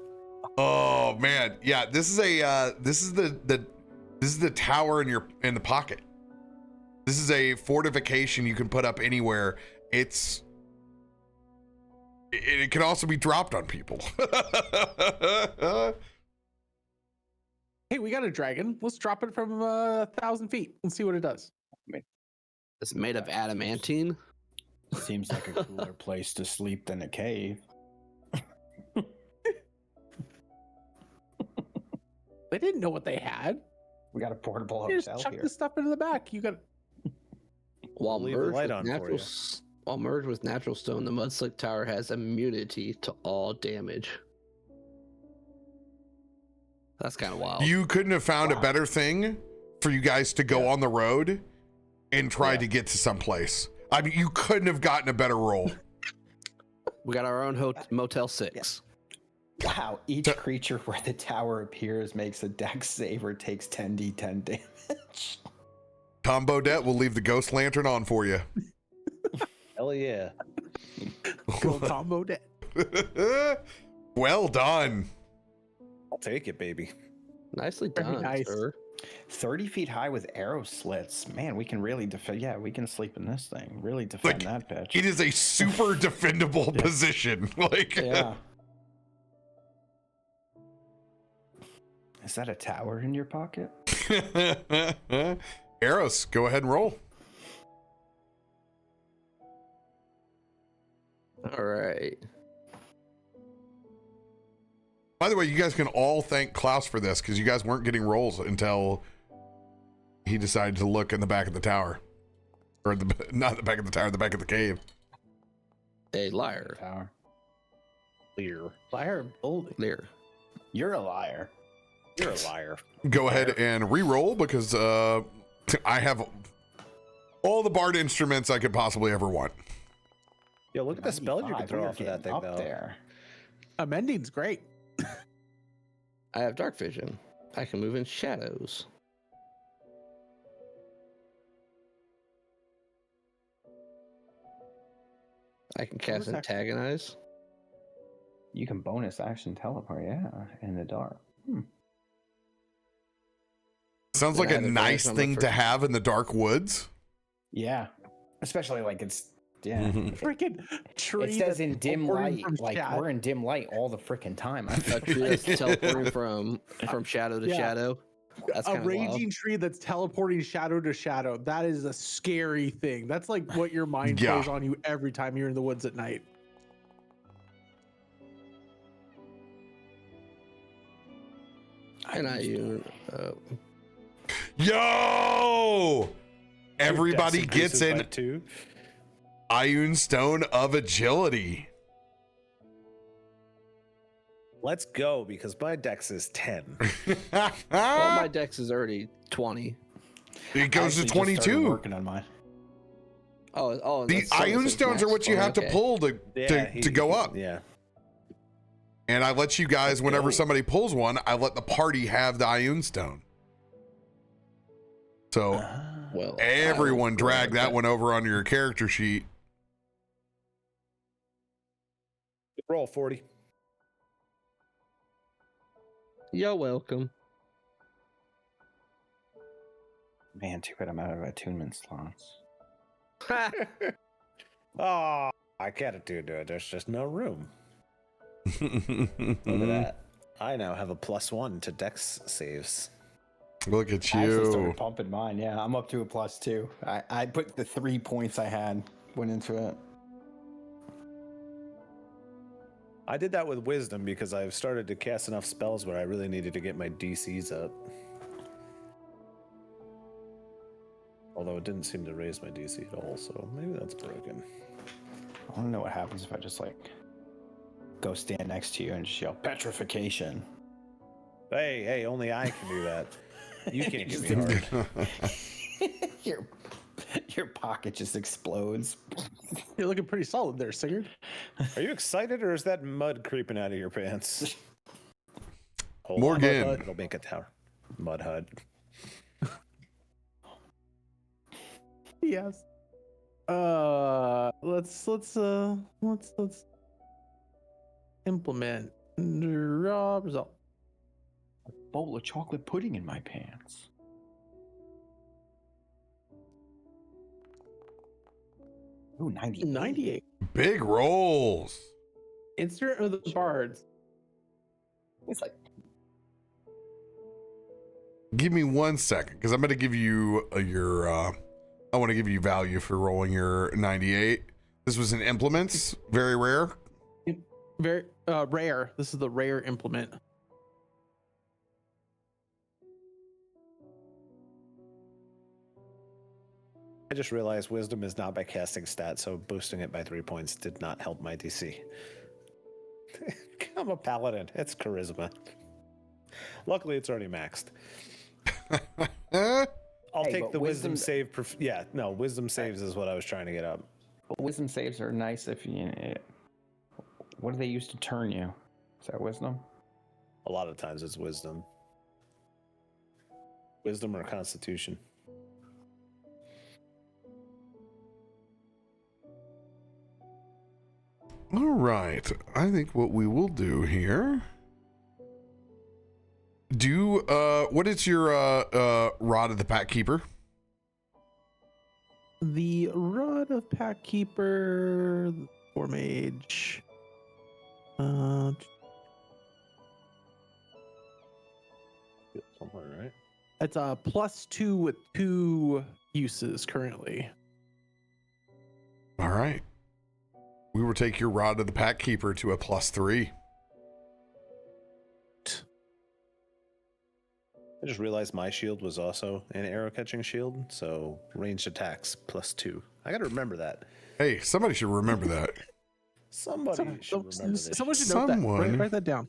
Oh man. Yeah, this is the tower in the pocket. This is a fortification you can put up anywhere. It can also be dropped on people. hey, we got a dragon. Let's drop it from 1,000 feet and see what it does. It's made of adamantine. Seems like a cooler place to sleep than a cave. They didn't know what they had. We got a portable You just hotel chuck here. the stuff into the back. You got. While Leave the merged, light with on for natural, you. while merged with natural stone, the Mudslick Tower has immunity to all damage. That's kind of wild. You couldn't have found a better thing for you guys to go on the road and try to get to someplace. I mean, you couldn't have gotten a better roll. We got our own Motel 6. Wow, each creature where the tower appears makes a dex save or takes 10d10 damage. Tom Bodette will leave the ghost lantern on for you. Hell yeah. Go combo dead. Well done. I'll take it, baby. Nicely Very done, nice. sir. 30 feet high with arrow slits. Man, we can really defend. Yeah, we can sleep in this thing. Really defend that bitch. It is a super defendable position. Like, Yeah. Is that a tower in your pocket? Eros, go ahead and roll. All right. By the way, you guys can all thank Klaus for this because you guys weren't getting rolls until he decided to look in the back of the tower. Or not the back of the tower, the back of the cave. A liar. Tower. Clear. Fire boldly. Liar. You're a liar. You're a liar. Go ahead and re-roll because I have all the bard instruments I could possibly ever want. Yo, look at the spells you can 95, throw we are off of that getting thing, up though. there. Amending's great. I have dark vision. I can move in shadows. I can cast was that? antagonize. You can bonus action teleport, yeah, in the dark. Sounds Then like I a have nice advantage on the thing to first- have in the dark woods. Yeah. Especially like it's, yeah. Freaking tree. It says that's in dim teleporting light, from like shadow. we're in dim light all the freaking time. I A feel tree that's teleporting from shadow to Yeah. shadow. That's A kind of wild. raging tree that's teleporting shadow to shadow. That is a scary thing. That's like what your mind Yeah. plays on you every time you're in the woods at night. And Yo! Everybody Dex gets increases by an 2. Ioun Stone of Agility. Let's go, because my dex is 10. well, my dex is already 20. It goes to actually just started 22. Working on mine. Oh, The that's- so Ioun it's Stones are max- what you oh, have to okay. pull to go up. Yeah. And I let you guys, whenever go. somebody pulls one, I let the party have the Ioun Stone. So Well, everyone drag that one over onto your character sheet. Roll 40. You're welcome. Man, too bad I'm out of attunement slots. Oh, I can't do it. There's just no room. Look at Look that. I now have a +1 to dex saves. at I actually started you. pumping mine. Yeah, I'm up to a +2. I put the 3 points I had, went into it. I did that with wisdom because I've started to cast enough spells where I really needed to get my DCs up. Although it didn't seem to raise my DC at all, so maybe that's broken. I want to know what happens if I just like go stand next to you and just yell petrification. Hey, only I can do that. You can't Just get me hard. your pocket just explodes. You're looking pretty solid there, Sigurd. Are you excited or is that mud creeping out of your pants? Hold Morgan. On. It'll make a tower. Mud hut. Yes. Let's implement raw result. Bowl of chocolate pudding in my pants. Ooh, 98. 98. Big rolls. Insert of the bards. It's like Give me 1 second, because I'm going to give you your. I want to give you value for rolling your 98. This was an implements, very rare. Very rare. This is the rare implement. I just realized wisdom is not by casting stat, so boosting it by 3 points did not help my DC. I'm a paladin. It's charisma. Luckily, it's already maxed. I'll take but the wisdom wisdom- save. Wisdom saves is what I was trying to get up. But wisdom saves are nice if you. What do they use to turn you? Is that wisdom? A lot of times it's wisdom. Wisdom or constitution. All right. I think what we will do here. What is your Rod of the Pack Keeper? The Rod of Pack Keeper, for mage. Somewhere, right? It's a +2 with 2 uses currently. All right. We will take your Rod of the Pack Keeper to a +3. I just realized my shield was also an arrow catching shield, so ranged attacks +2. I gotta remember that. Hey, somebody should remember that. Somebody should remember this. Someone should note that. Someone. Write that down.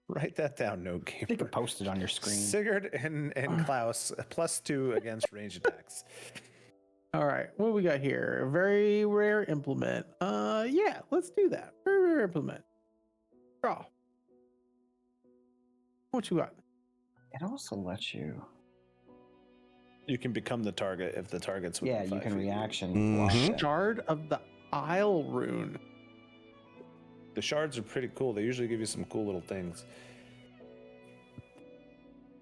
Write that down, note game. You could post it on your screen. Sigurd and Klaus +2 against ranged attacks. All right, what we got here? Very rare implement. Yeah, let's do that. Very rare implement. Draw. What you got? It also lets you. You can become the target if the target's within Yeah, you 5 can feet. reaction. Mhm. block it. Shard of the Isle rune. The shards are pretty cool. They usually give you some cool little things.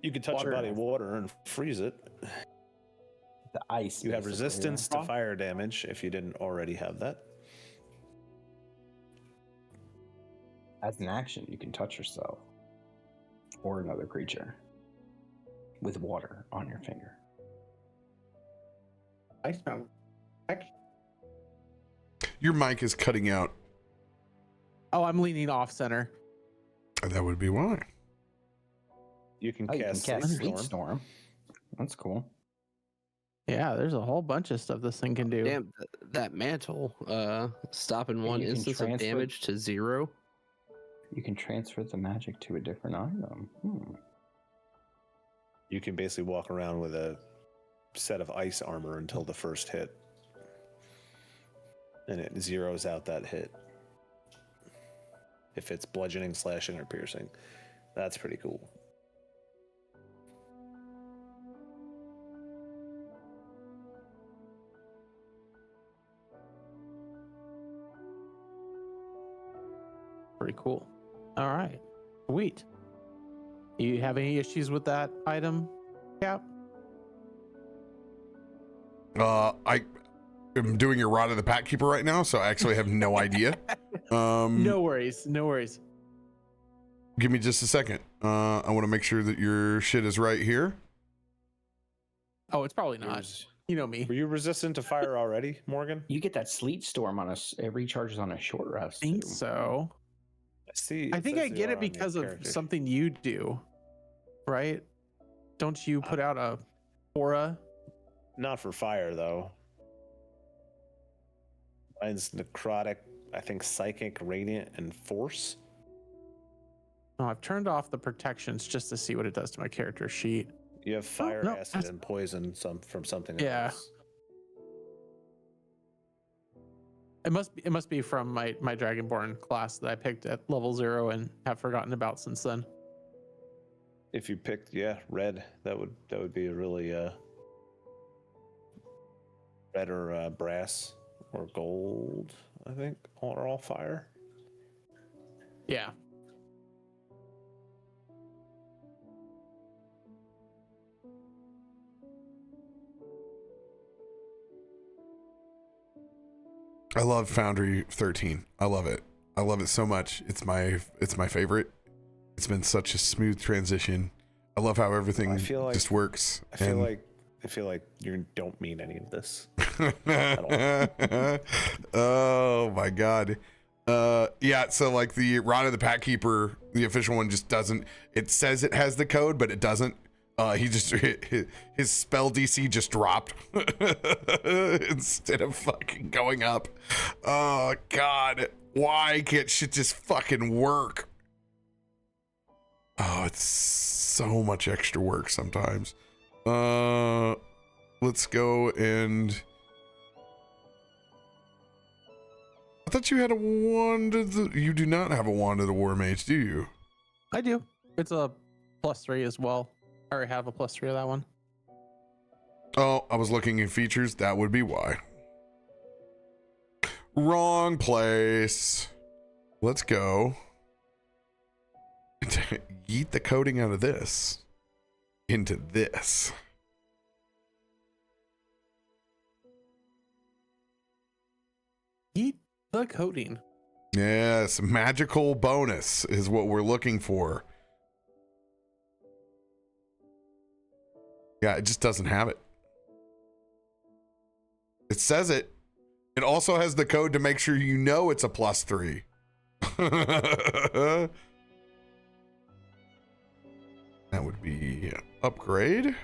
You can touch Water. a body of water and freeze it. The ice. You have basically, resistance yeah. to fire damage if you didn't already have that. As an action, you can touch yourself or another creature with water on your finger. Ice mountain. Your mic is cutting out. Oh, I'm leaning off center. That would be why. You can Oh, you can cast cast Sleet Sleet Storm. Storm. That's cool. Yeah, there's a whole bunch of stuff this thing can do. Damn, that mantle, stopping one you can instance of transfer- damage to 0. You can transfer the magic to a different item. You can basically walk around with a set of ice armor until the first hit. And it zeroes out that hit. If it's bludgeoning, slashing, or piercing. That's pretty cool. Pretty cool. All right. Sweet. You have any issues with that item, Cap? I am doing your Rod of the Pack Keeper right now, so I actually have no idea. No worries. No worries. Give me just a second. I want to make sure that your shit is right here. Oh, it's probably not. You know me. Were you resistant to fire already, Morgan? You get that Sleet Storm on us. It recharges on a short I rest. think too. so. See, I it think says I you get are it on your because of character. something you do, right? Don't you put out a aura? Not for fire, though. Mine's necrotic, I think psychic, radiant, and force. Oh, I've turned off the protections just to see what it does to my character sheet. You have fire, no, acid, that's- and poison from something Yeah. else. It must be from my Dragonborn class that I picked at level 0 and have forgotten about since then. If you picked, red, that would be a really red or brass or gold, I think, are all fire. Yeah. I love Foundry 13. I love it. I love it so much. It's my favorite. It's been such a smooth transition. I love how everything feel like- just works. I feel like you don't mean any of this. Oh my god. Yeah, so like the Rod of the Pack Keeper, the official one just doesn't, it says it has the code, but it doesn't. He just, his spell DC just dropped instead of fucking going up. Oh god, why can't shit just fucking work? Oh, it's so much extra work sometimes. Let's go and I thought you had a wand of the, you do not have a wand of the War Mage, do you? I do. It's a +3 as well. I already have a +3 of that one. Oh, I was looking in features. That would be why. Wrong place. Let's go. Yeet the coding out of this into this. Eat the coding. Yes, magical bonus is what we're looking for. Yeah, it just doesn't have it. It says it. It also has the code to make sure you know it's a +3. That would be upgrade.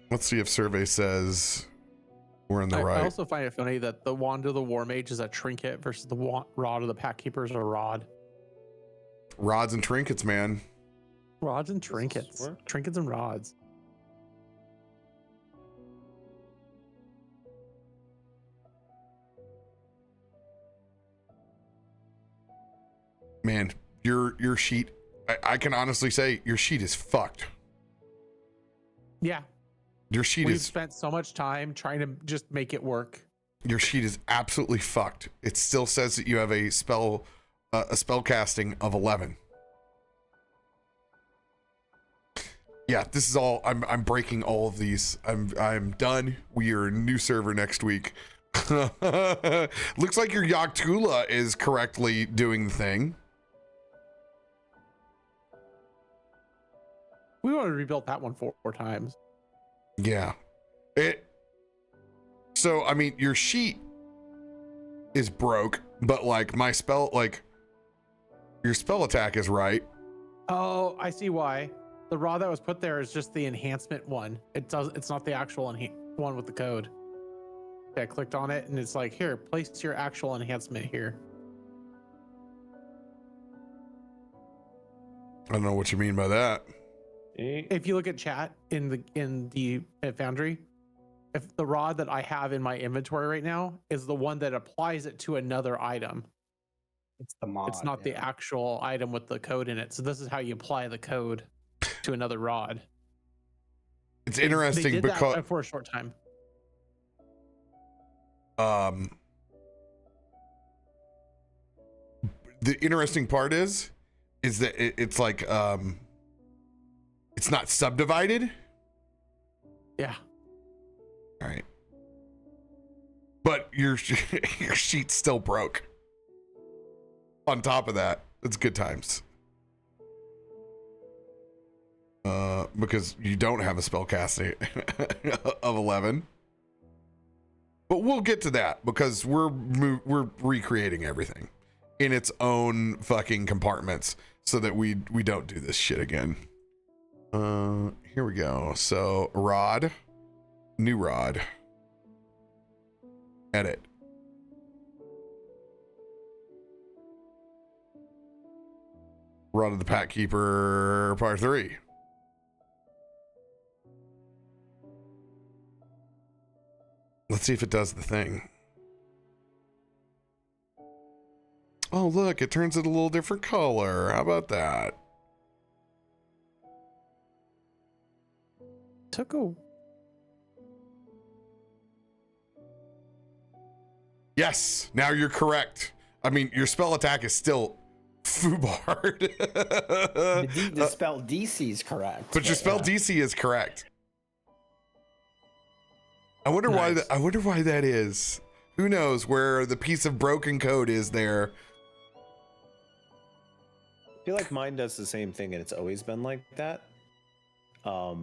Let's see if survey says we're in the right. I also find it funny that the Wand of the War Mage is a trinket versus the Rod of the Pack Keeper is a rod. Rods and trinkets, man. Rods and trinkets. work? Trinkets and rods. Man, your sheet, I can honestly say your sheet is fucked. Yeah. Your sheet We've is spent so much time trying to just make it work. your sheet is absolutely fucked. It still says that you have a spell casting of 11. Yeah, this is all I'm breaking all of these. I'm done. We are a new server next week. Looks like your Yaktula is correctly doing the thing. We want to rebuild that one four times. Yeah. So I mean your sheet is broke, but like my spell, like your spell attack is right. Oh, I see why. The rod that was put there is just the enhancement one. It's not the actual one with the code. I clicked on it and it's like, here, place your actual enhancement here. I don't know what you mean by that. If you look at chat in the Foundry, if the rod that I have in my inventory right now is the one that applies it to another item. It's the mod. It's not the actual item with the code in it. So this is how you apply the code to another rod. It's They interesting did because that for a short time. the interesting part is that it's like it's not subdivided. Yeah. All right. But your sheet's still broke. On top of that, it's good times. Because you don't have a spell casting of 11. But we'll get to that because we're recreating everything in its own fucking compartments so that we don't do this shit again. Here we go. So rod, new rod, edit. Rod of the Pack Keeper, part 3. Let's see if it does the thing. Oh, look, it turns it a little different color. How about that? Took a Yes, now you're correct. I mean, your spell attack is still foobarred. The spell DC is correct. But your spell DC is correct. I wonder why Nice. I wonder why that is. Who knows where the piece of broken code is there? feel like mine does the same thing, and it's always been like that. Well,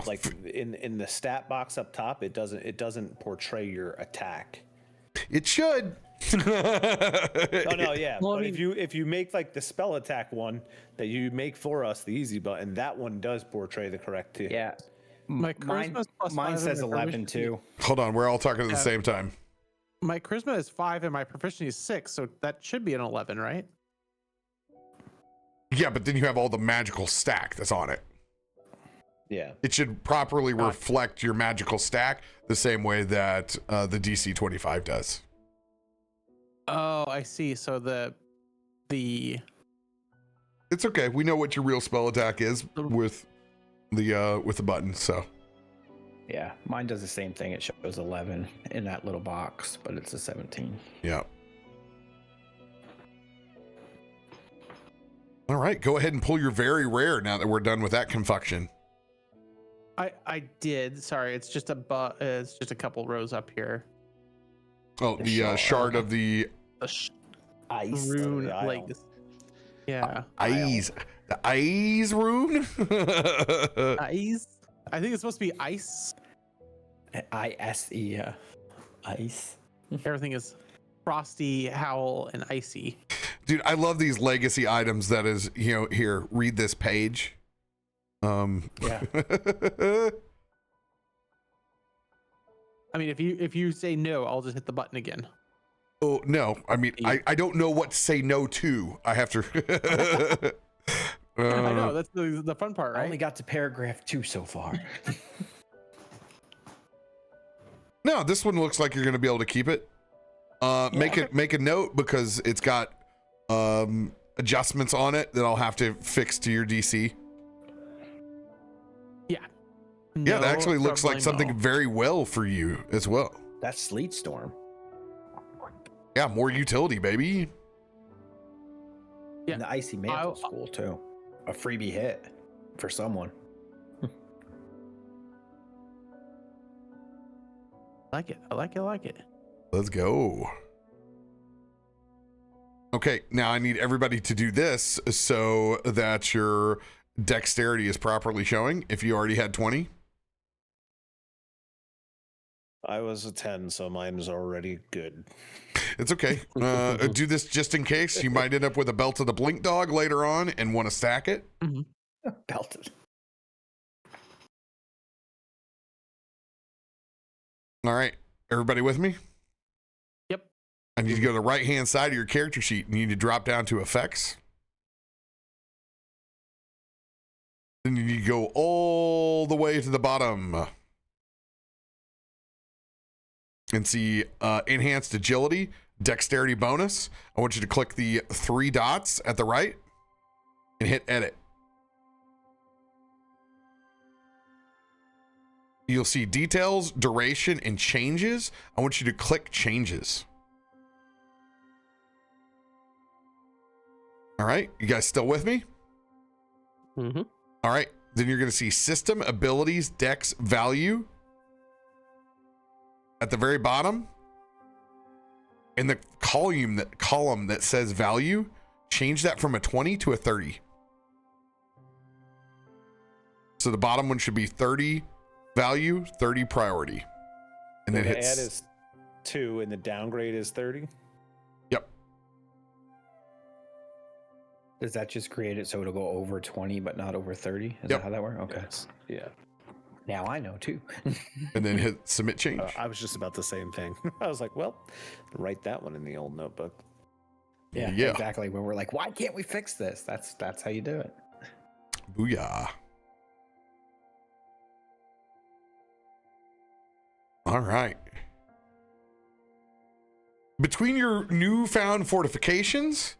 Like in the stat box up top, it doesn't portray your attack. it should. Oh no, yeah. Well, I but mean- if you make like the spell attack one that you make for us, the easy button, that one does portray the correct. Yeah. My Mine, charisma's plus mine 5 and says my 11 proficiency- too. Hold on, we're all talking at the Yeah. same time. My charisma is 5 and my proficiency is 6, so that should be an 11, right? Yeah, but then you have all the magical stack that's on it. Yeah. It should properly reflect your magical stack the same way that the DC 25 does. Oh, I see. So the It's okay. We know what your real spell attack is with the button. So Yeah, mine does the same thing. It shows 11 in that little box, but it's a 17. yeah. All right, go ahead and pull your very rare now that we're done with that confuction. I did. Sorry, it's just it's just a couple rows up here. Oh, the shard of the The Ice. rune, the isle. like, yeah, eyes. The eyes rune? ice. I think it's supposed to be ice. ISE, yeah. Ice. Everything is frosty, howl, and icy. Dude, I love these legacy items that is, here, read this page. Yeah. I mean, if you say no, I'll just hit the button again. Oh, no. I mean, I don't know what to say no to. I have to. I know, that's the fun part, I right? only got to paragraph 2 so far. No, this one looks like you're going to be able to keep it. Make a note because it's got adjustments on it that I'll have to fix to your DC. Yeah. Yeah, that No actually looks like problemo. something very well for you as well. That's Sleet Storm. Yeah, more utility, baby. Yeah. And the Icy Mantle's cool too. A freebie hit for someone. I like it. Let's go. Okay, now I need everybody to do this so that your dexterity is properly showing. If you already had 20. I was a 10, so mine is already good. It's okay. Do this just in case. You might end up with a belt of the blink dog later on and want to stack it. Belted. All right. Everybody with me? Yep. I need to go to the right-hand side of your character sheet. You need to drop down to effects. Then you need to go all the way to the bottom. And see enhanced agility, dexterity bonus. I want you to click the 3 dots at the right and hit edit. You'll see details, duration, and changes. I want you to click changes. All right, you guys still with me? Mm-hmm. All right, then you're going to see system, abilities, dex, value. At the very bottom, in the column that says value, change that from a 20 to a 30. So the bottom one should be 30 value, 30 priority. And So then the hit add is 2 and the downgrade is 30. Yep. Does that just create it so it'll go over 20 but not over 30? Is Yep. that how that works? Okay. Yes. Yeah. Now I know too. And then hit submit change. I was just about the same thing. I was like, well, write that one in the old notebook. Yeah, Yeah. exactly. When we're like, why can't we fix this? That's how you do it. Booyah. All right. Between your newfound fortifications,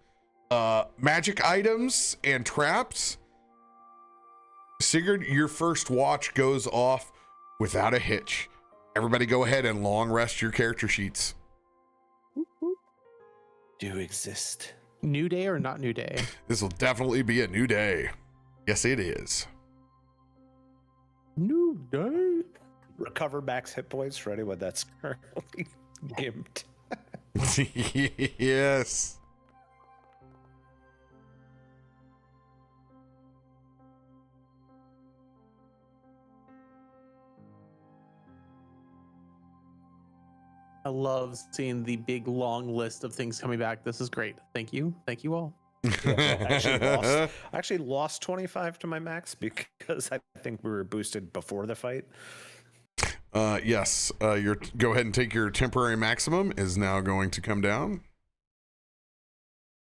magic items, and traps, Sigurd, your first watch goes off without a hitch. Everybody go ahead and long rest your character sheets. Do exist. New day or not new day? This will definitely be a new day. Yes, it is. New day. Recover max hit points for anyone that's currently gimped. Yes. I love seeing the big long list of things coming back. This is great. Thank you. Thank you all. I actually lost 25 to my max because I think we were boosted before the fight. Yes. Go ahead and take your temporary maximum is now going to come down.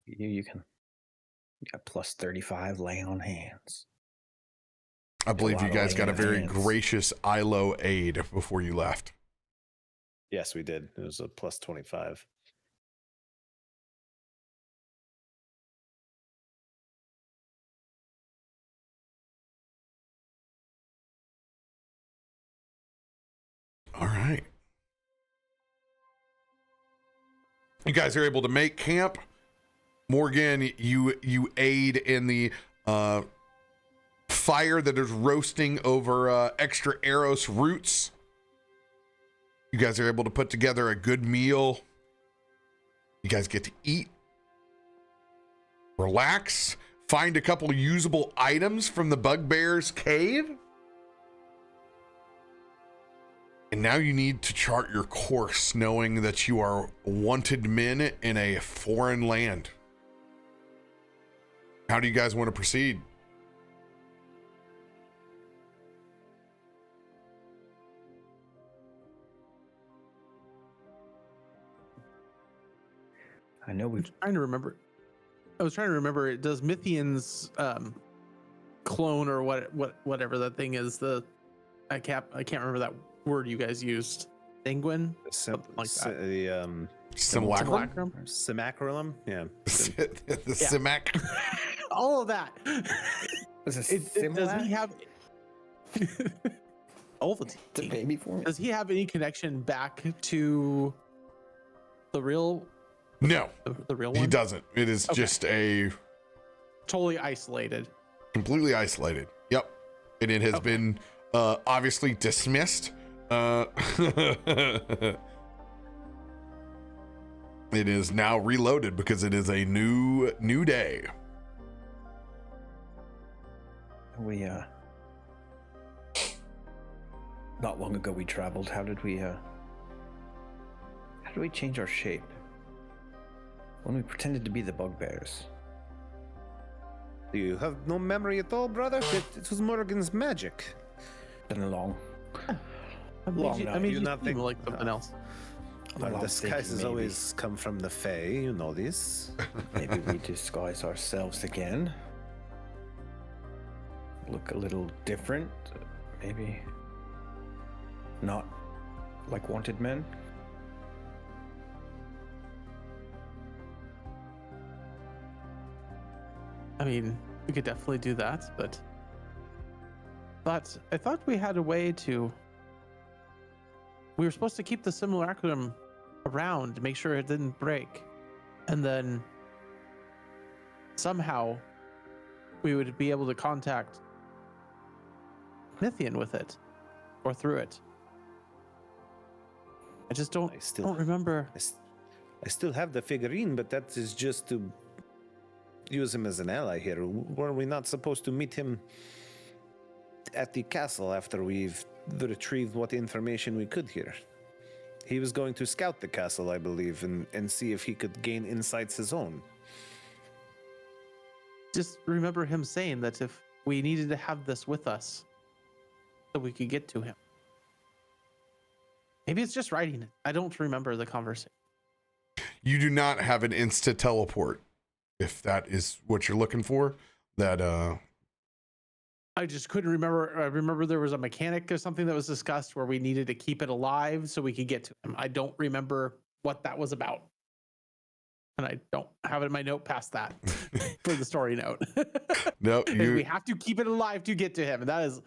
You can. You got plus 35 lay on hands. I believe you lot of guys got a laying very hands. gracious ILO aid before you left. Yes, we did. It was a plus 25. All right. You guys are able to make camp. Morgan, you aid in the fire that is roasting over extra Eros roots. You guys are able to put together a good meal. You guys get to eat, relax, find a couple usable items from the Bugbear's cave. And now you need to chart your course, knowing that you are wanted men in a foreign land. How do you guys want to proceed? I know we've. I was trying to remember. Does Mythian's clone or whatever that thing is? I can't remember that word you guys used. Sanguine, something like that. The Simulacrum? simacrolum? Yeah. The Simac. All of that. Was Does he have all the the baby form? Does he have any connection back to the real? No, The real one? he doesn't. It is Okay. just a Totally isolated. completely isolated. Yep. And it has been obviously dismissed. It is now reloaded because it is a new day. We not long ago we traveled. How did we change our shape? When we pretended to be the bugbears. Do you have no memory at all, brother? It was Morgan's magic. Been a long. I Long made night. you You seem not think- like something else. Our I'm disguises thinking always come from the Fae, you know this. maybe we disguise ourselves again. Look a little different. Maybe not like wanted men. I mean, we could definitely do that, but I thought we had a way to. We were supposed to keep the simulacrum around to make sure it didn't break, and then somehow we would be able to contact Mythian with it or through it. I just don't remember. I still have the figurine, but that is just to use him as an ally here. Were we not supposed to meet him at the castle after we've retrieved what information we could here? He was going to scout the castle, I believe, and see if he could gain insights his own. Just remember him saying that if we needed to have this with us so we could get to him. Maybe it's just writing it. I don't remember the conversation. You do not have an insta teleport, if that is what you're looking for. That I just couldn't remember. I remember there was a mechanic or something that was discussed where we needed to keep it alive so we could get to him. I don't remember what that was about. And I don't have it in my note past that for the story note. no, We have to keep it alive to get to him. And that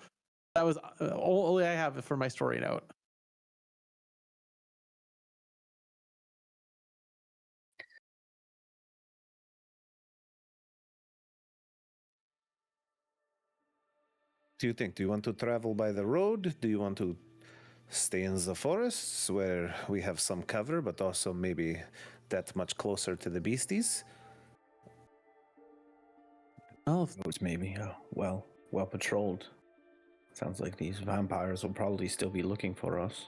was only I have for my story note. Do you think? Do you want to travel by the road? Do you want to stay in the forests where we have some cover, but also maybe that much closer to the beasties? Well, Roads maybe well patrolled. Sounds like these vampires will probably still be looking for us.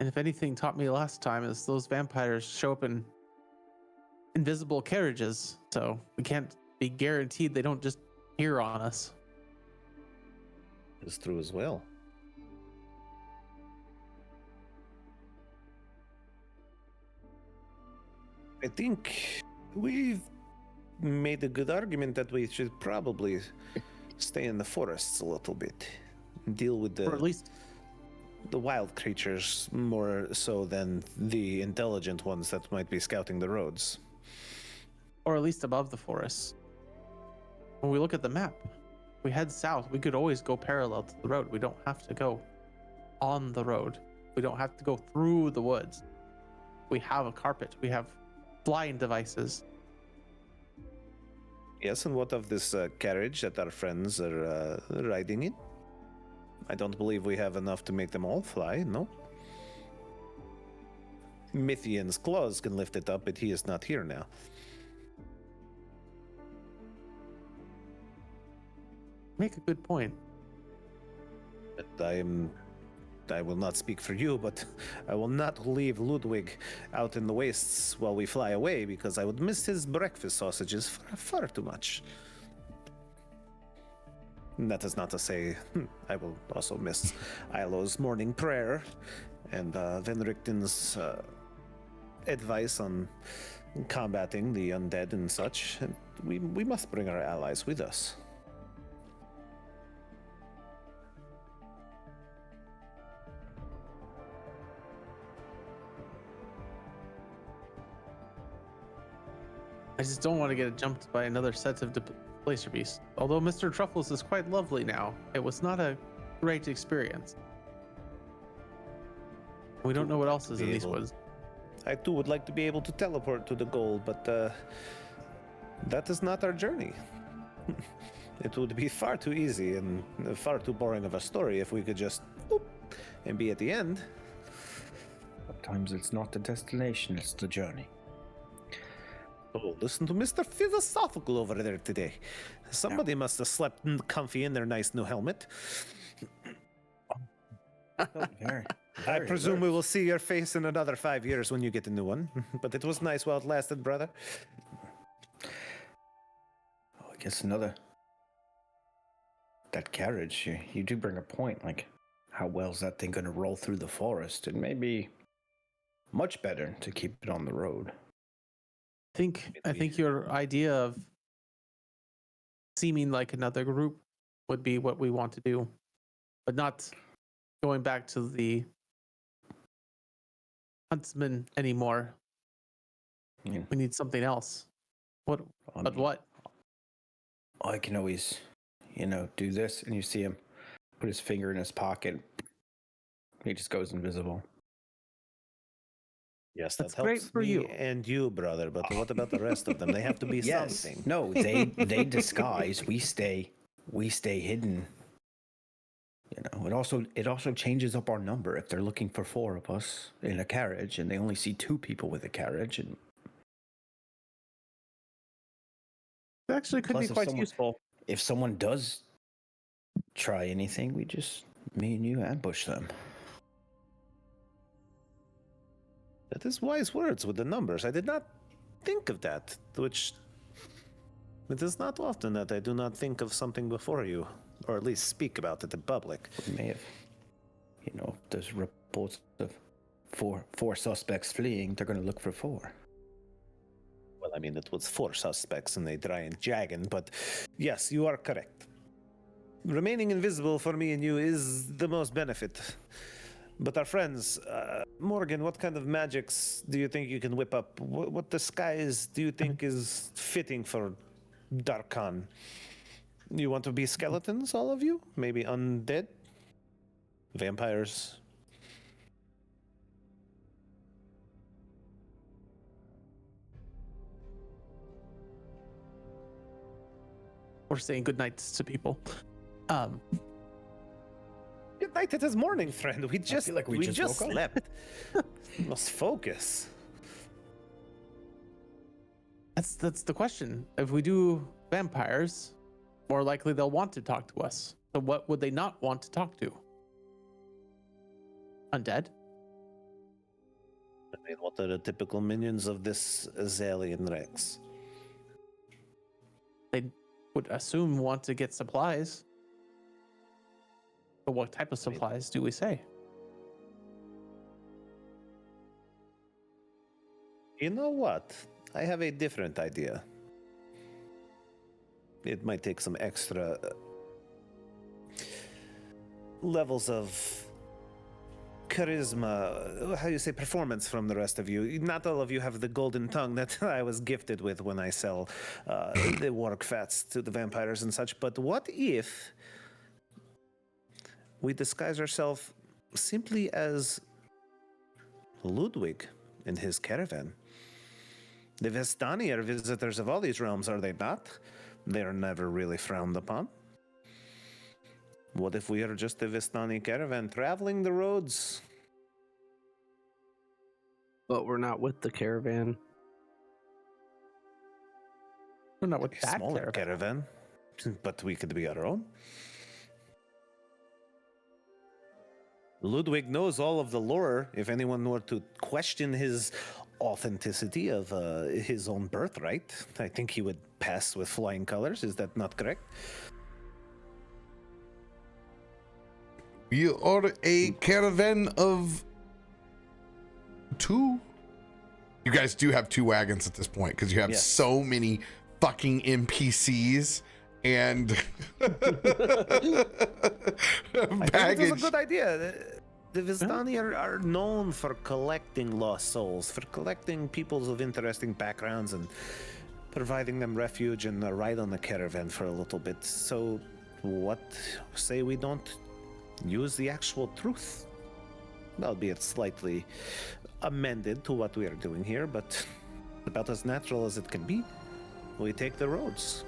And if anything taught me last time is those vampires show up in invisible carriages, so we can't be guaranteed they don't just appear on us. It's true as well. I think we've made a good argument that we should probably stay in the forests a little bit. Deal with Or at least the wild creatures more so than the intelligent ones that might be scouting the roads. above the forests. When we look at the map, we head south, we could always go parallel to the road. We don't have to go on the road. We don't have to go through the woods. We have a carpet. We have flying devices. Yes, and what of this carriage that our friends are riding in? I don't believe we have enough to make them all fly, no? Mythian's claws can lift it up, but he is not here now. Make a good point. But I will not speak for you, but I will not leave Ludwig out in the wastes while we fly away, because I would miss his breakfast sausages far too much. And that is not to say I will also miss Ilo's morning prayer and Venrikten's advice on combating the undead and such. And we must bring our allies with us. I just don't want to get jumped by another set of displacer beasts. Although Mr. Truffles is quite lovely now, it was not a great experience. We don't know what else is in these woods. I too would like to be able to teleport to the goal, but that is not our journey. It would be far too easy and far too boring of a story if we could just boop, and be at the end. Sometimes it's not the destination, it's the journey. Oh, listen to Mr. Philosophical over there today. Somebody must have slept comfy in their nice new helmet. I presume we will see your face in another 5 years when you get a new one. But it was nice while it lasted, brother. Oh, I guess another. That carriage, you do bring a point. Like, how well is that thing going to roll through the forest? It may be much better to keep it on the road. I think your idea of seeming like another group would be what we want to do, but not going back to the huntsman anymore. Yeah. We need something else. What? But what? I can always, do this, and you see him put his finger in his pocket. He just goes invisible. Yes, That's that great helps for me you. and you, brother. But what about the rest of them? They have to be something. No, they disguise. We stay hidden. It also changes up our number if they're looking for 4 of us in a carriage and they only see 2 people with a carriage. And It actually could be Plus, if quite someone- useful. if someone does try anything, me and you ambush them. That is wise words with the numbers. I did not think of that, which it is not often that I do not think of something before you, or at least speak about it in public. We may have, if there's reports of four suspects fleeing, they're going to look for 4. Well, I mean, it was 4 suspects in a giant dragon, but yes, you are correct. Remaining invisible for me and you is the most benefit. But our friends, Morgan, what kind of magics do you think you can whip up? What disguise do you think is fitting for Darkhan? You want to be skeletons, all of you? Maybe undead? Vampires? Or saying good nights to people. Good night, it is morning, friend. We just feel like we just woke up. slept. Must focus. That's the question. If we do vampires, more likely they'll want to talk to us. So what would they not want to talk to? Undead? I mean, what are the typical minions of this Azalian Rex? They would assume want to get supplies. But what type of supplies do we say? You know what? I have a different idea. It might take some extra levels of charisma, how you say, performance from the rest of you. Not all of you have the golden tongue that I was gifted with when I sell the work fats to the vampires and such. But what if we disguise ourselves simply as Ludwig in his caravan? The Vestani are visitors of all these realms, are they not? They are never really frowned upon. What if we are just a Vestani caravan traveling the roads? But we're not with the caravan. We're not with A that smaller caravan. caravan, but we could be our own. Ludwig knows all of the lore. If anyone were to question his authenticity of his own birthright, I think he would pass with flying colors. Is that not correct? We are a caravan of 2. You guys do have 2 wagons at this point because you have Yes. so many fucking NPCs and I think baggage. it is a good idea. The Vistani are known for collecting lost souls, for collecting peoples of interesting backgrounds and providing them refuge and a ride on the caravan for a little bit. So, what say we don't use the actual truth? Albeit slightly amended to what we are doing here, but about as natural as it can be. We take the roads.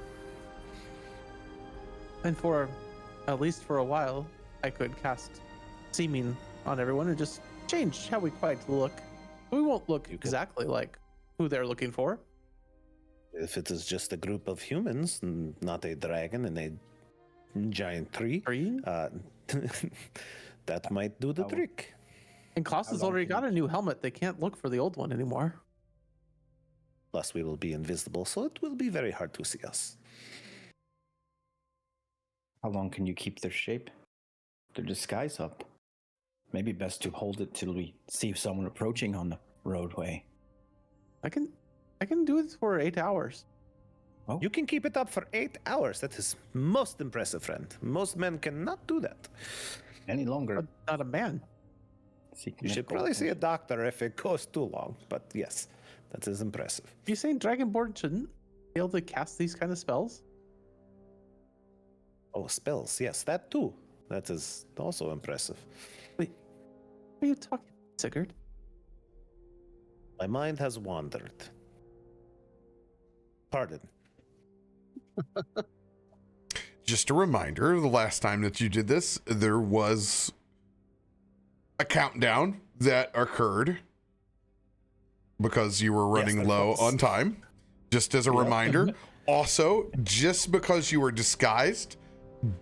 And for at least for a while, I could cast seeming on everyone and just change how we quite look. We won't look exactly like who they're looking for. If it is just a group of humans, not a dragon and a giant tree, Tree? that might do the I will- trick. And Klaus has long already can got a new helmet. They can't look for the old one anymore. Plus, we will be invisible, so it will be very hard to see us. How long can you keep their shape? Their disguise up? Maybe best to hold it till we see someone approaching on the roadway. I can do it for 8 hours. Oh, You can keep it up for 8 hours. That is most impressive, friend. Most men cannot do that. any longer? But not a man. You should probably see a doctor if it goes too long, but yes, that is impressive. You saying Dragonborn shouldn't be able to cast these kind of spells? Oh, spells. Yes, that too. That is also impressive. What are you talking about, Sigurd? My mind has wandered. Pardon. Just a reminder, the last time that you did this, there was a countdown that occurred because you were running there low was. on time. Just as a reminder. Also, just because you were disguised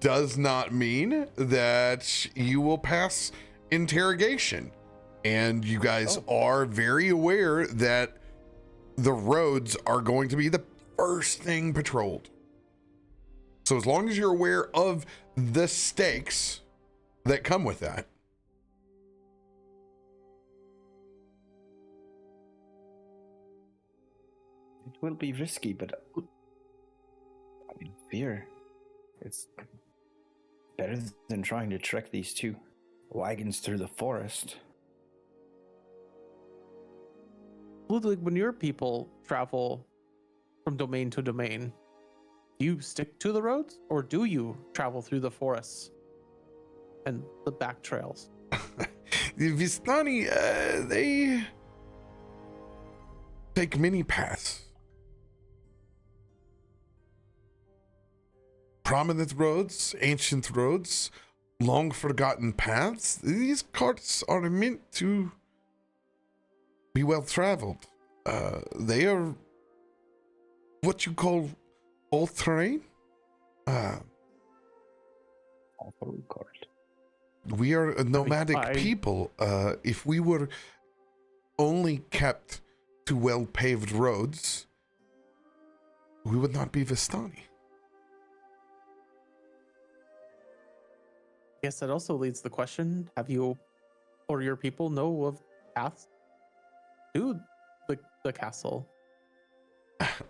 does not mean that you will pass interrogation. And you guys are very aware that the roads are going to be the first thing patrolled. So as long as you're aware of the stakes that come with that. It will be risky, but I mean, fear. It's better than trying to trek these 2 wagons through the forest. Ludwig, when your people travel from domain to domain, do you stick to the roads or do you travel through the forests and the back trails? The Vistani, they take many paths. Prominent roads, ancient roads, long forgotten paths. These carts are meant to be well traveled. They are what you call all terrain. We are a nomadic I- people. If we were only kept to well-paved roads, we would not be Vistani. I guess that also leads the question: have you or your people know of paths to the castle?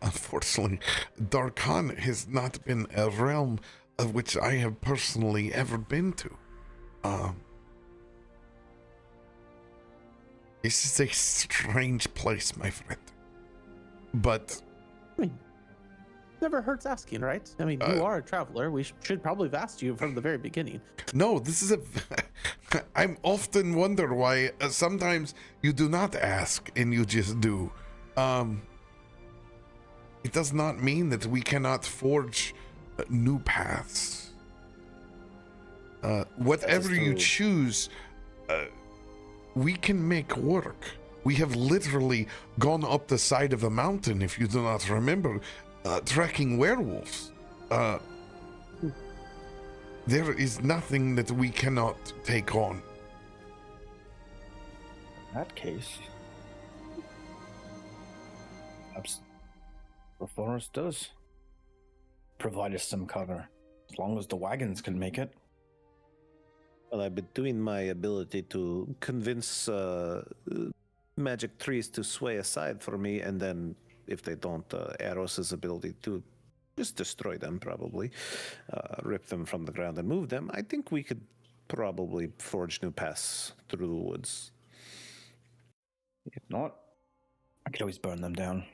Unfortunately, Darkhan has not been a realm of which I have personally ever been to. This is a strange place, my friend. But I mean, never hurts asking, right? I mean, you are a traveler. We should probably have asked you from the very beginning. no, this is I'm often wonder why sometimes you do not ask and you just do. It does not mean that we cannot forge new paths. Whatever you choose, we can make work. We have literally gone up the side of a mountain, if you do not remember, trekking werewolves. There is nothing that we cannot take on. In that case, perhaps the forest does provide us some cover, as long as the wagons can make it. Well, I've been doing my ability to convince magic trees to sway aside for me, and then if they don't, Eros's ability to just destroy them, probably rip them from the ground and move them. I think we could probably forge new paths through the woods. If not, I could always burn them down.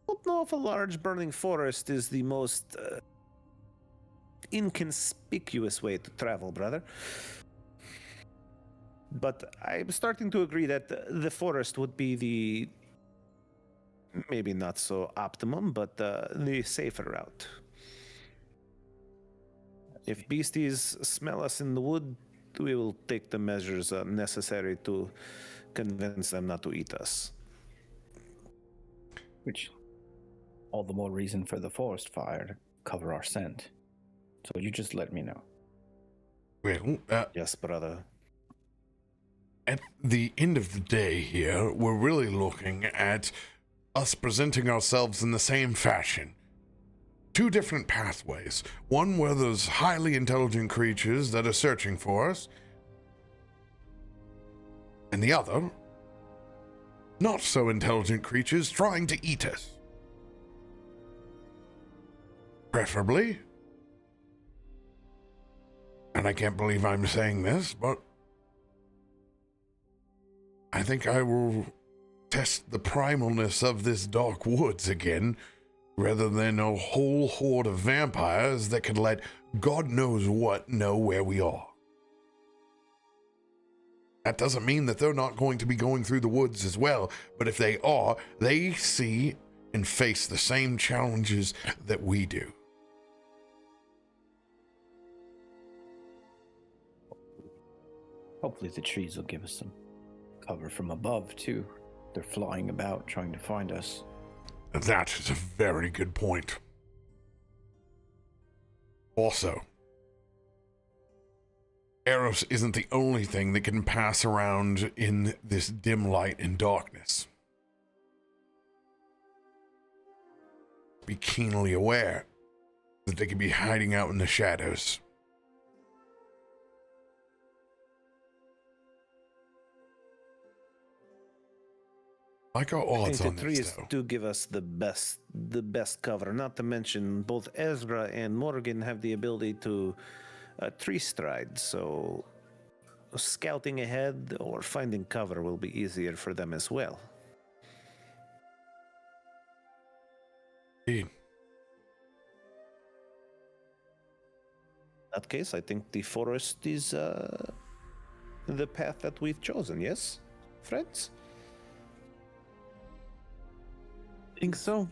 I don't know if a large burning forest is the most inconspicuous way to travel, brother. But I'm starting to agree that the forest would be the maybe not so optimum, but the safer route. If beasties smell us in the wood, we will take the measures necessary to convince them not to eat us. Which, all the more reason for the forest fire to cover our scent. So you just let me know. Well, Yes, brother. at the end of the day here, we're really looking at us presenting ourselves in the same fashion. Two different pathways. One where there's highly intelligent creatures that are searching for us, and the other, not so intelligent creatures trying to eat us. Preferably, and I can't believe I'm saying this, but I think I will test the primalness of this dark woods again, rather than a whole horde of vampires that could let God knows what know where we are. That doesn't mean that they're not going to be going through the woods as well, but if they are, they see and face the same challenges that we do. Hopefully the trees will give us some cover from above, too. They're flying about, trying to find us. That is a very good point. Also, Eros isn't the only thing that can pass around in this dim light and darkness. Be keenly aware that they could be hiding out in the shadows. Like our I odds think on the this, trees though. do give us the best cover. Not to mention, both Ezra and Morgan have the ability to tree stride, so scouting ahead or finding cover will be easier for them as well. Indeed. In that case, I think the forest is the path that we've chosen, yes, friends? I think so.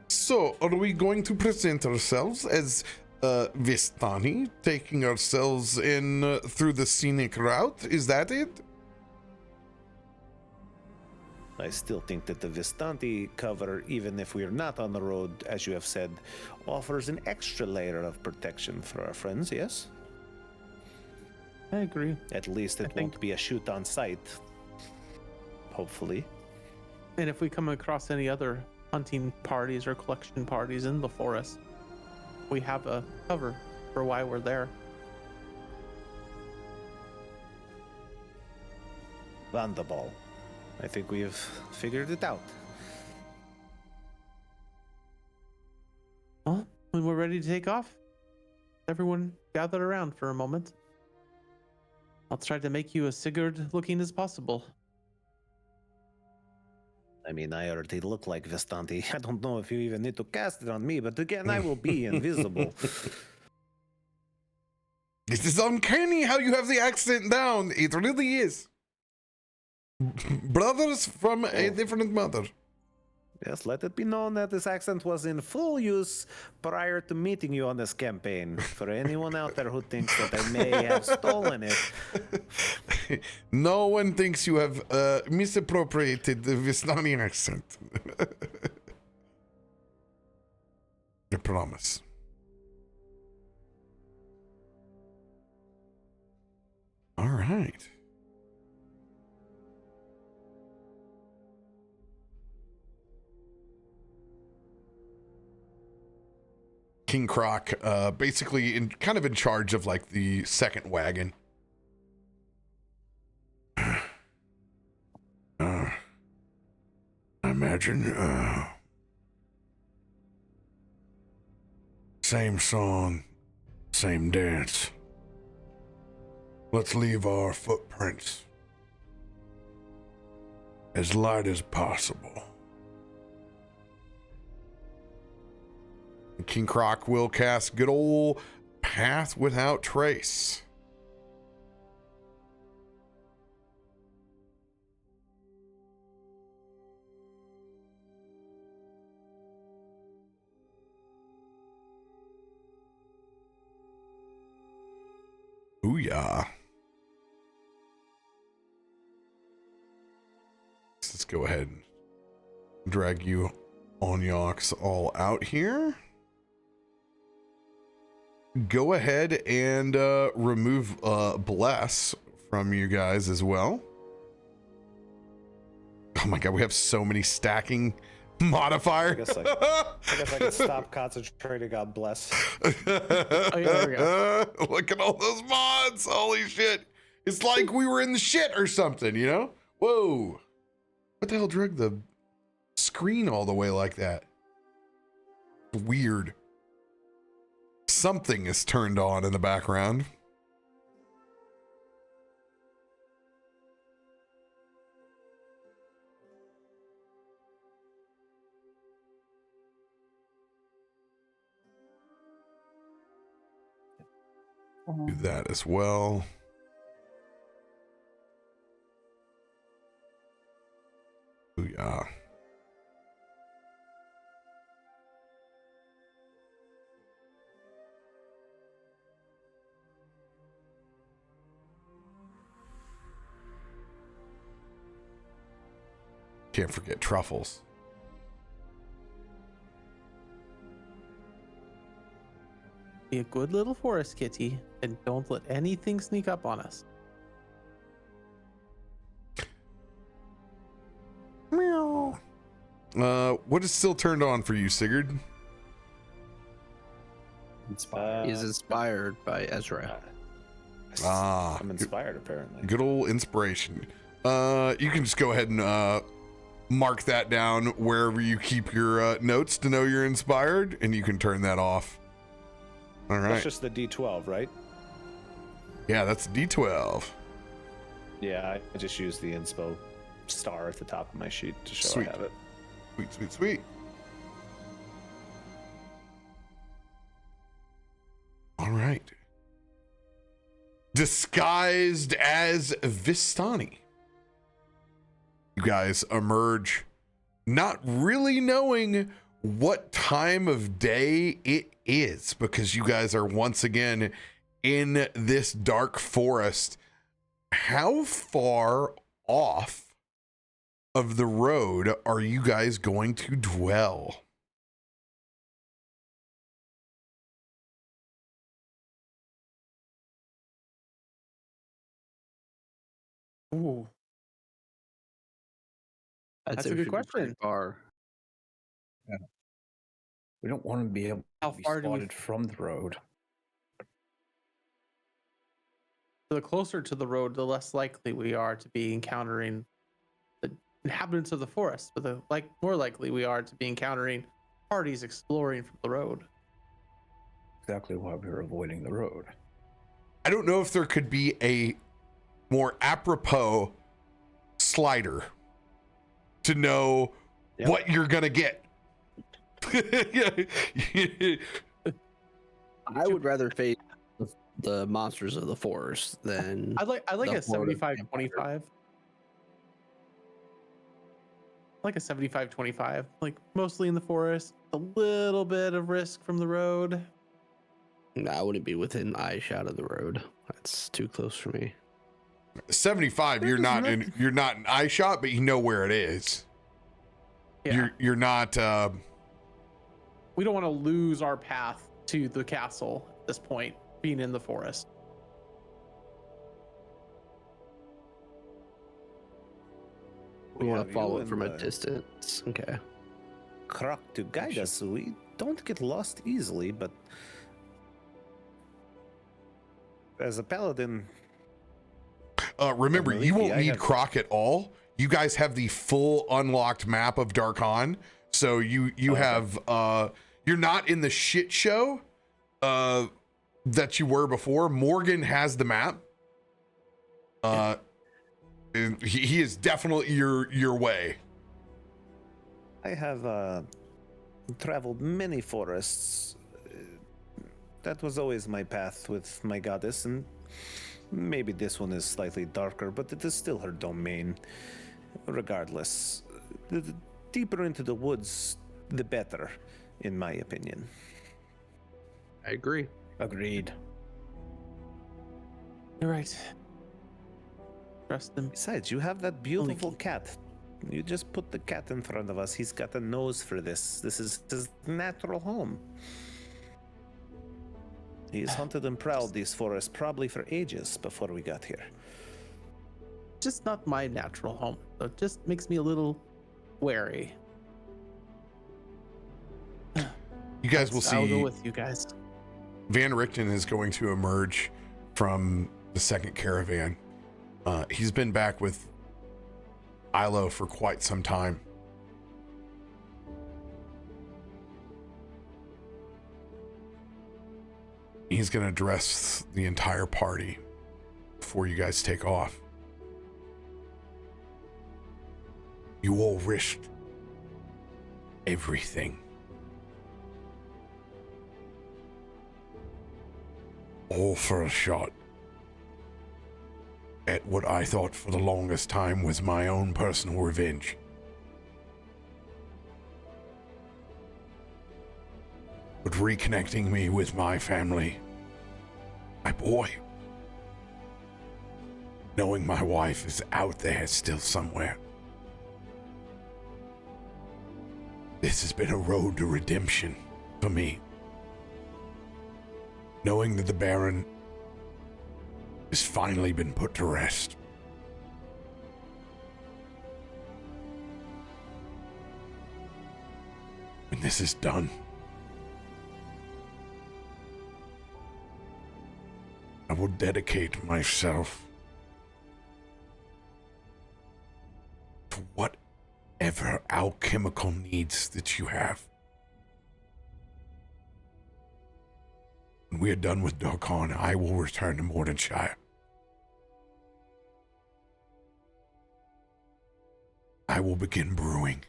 So, are we going to present ourselves as Vistani, taking ourselves in through the scenic route? Is that it? I still think that the Vistanti cover, even if we're not on the road, as you have said, offers an extra layer of protection for our friends, yes? I agree. At least it won't be a shoot on sight. Hopefully. And if we come across any other hunting parties or collection parties in the forest, we have a cover for why we're there. Wonderful. I think we've figured it out. Well, when we're ready to take off, everyone gather around for a moment. I'll try to make you as Sigurd looking as possible. I mean, I already look like Vestanti. I don't know if you even need to cast it on me, but again, I will be invisible. This is uncanny how you have the accent down. It really is. Brothers from a different mother. Yes, let it be known that this accent was in full use prior to meeting you on this campaign. For anyone out there who thinks that I may have stolen it. No one thinks you have misappropriated the Vistani accent. I promise. All right. King Croc, basically kind of in charge of like the second wagon. I imagine same song, same dance. Let's leave our footprints as light as possible. King Croc will cast good old Path Without Trace. Booyah. Let's go ahead and drag you on Yox all out here. Go ahead and remove Bless from you guys as well. Oh my god, we have so many stacking modifiers. I guess I can stop concentrating on Bless. Oh, yeah, there we go. Look at all those mods. Holy shit. It's like we were in the shit or something, you know? Whoa. What the hell dragged the screen all the way like that? Weird. Something is turned on in the background. Do that as well. Booyah. Can't forget truffles. Be a good little forest kitty and don't let anything sneak up on us. Meow. What is still turned on for you, Sigurd? He's inspired by Ezra. I'm inspired, apparently. Good old inspiration. You can just go ahead and mark that down wherever you keep your notes to know you're inspired, and you can turn that off. All right. That's just the D12, right? Yeah, that's D12. Yeah, I just use the inspo star at the top of my sheet to show Sweet. I have it. Sweet, sweet, sweet. All right. Disguised as Vistani. You guys emerge not really knowing what time of day it is, because you guys are once again in this dark forest. How far off of the road are you guys going to dwell? Ooh, I'd That's say a we good should be pretty question. far. We don't want to be able How to be far do we- spotted from the road. the closer to the road, the less likely we are to be encountering the inhabitants of the forest, but the more likely we are to be encountering parties exploring from the road. Exactly why we were avoiding the road. I don't know if there could be a more apropos slider to know what you're gonna get. I would rather face the monsters of the forest than I like the a horde of 75-25. Like a 75-25, like mostly in the forest, a little bit of risk from the road. No, I wouldn't be within eye shot of the road. That's too close for me. 75, you're not in eye shot, but you know where it is. Yeah. You're not We don't want to lose our path to the castle at this point, being in the forest. We want have to you follow it and, from a distance. Okay. Croc to guide us, so we don't get lost easily, but as a paladin, remember, you Maliki, won't I need have- Croc at all. You guys have the full unlocked map of Darkon, so you have you're not in the shit show that you were before. Morgan has the map. And he is definitely your way. I have traveled many forests. That was always my path with my goddess, and maybe this one is slightly darker, but it is still her domain. Regardless, the deeper into the woods, the better, in my opinion. I agree. Agreed. You're right. Trust them. Besides, you have that beautiful cat. You just put the cat in front of us. He's got a nose for this. This is his natural home. He has hunted and prowled these forests probably for ages before we got here. Just not my natural home. So it just makes me a little wary. You guys will I'll go see with you guys. Van Richten is going to emerge from the second caravan. He's been back with Ilo for quite some time. He's going to address the entire party before you guys take off. You all risked everything. All for a shot at what I thought for the longest time was my own personal revenge. But reconnecting me with my family, my boy, knowing my wife is out there still somewhere. This has been a road to redemption for me. Knowing that the Baron has finally been put to rest. When this is done, I will dedicate myself to whatever alchemical needs that you have. When we are done with Darkon, I will return to Mordenshire. I will begin brewing.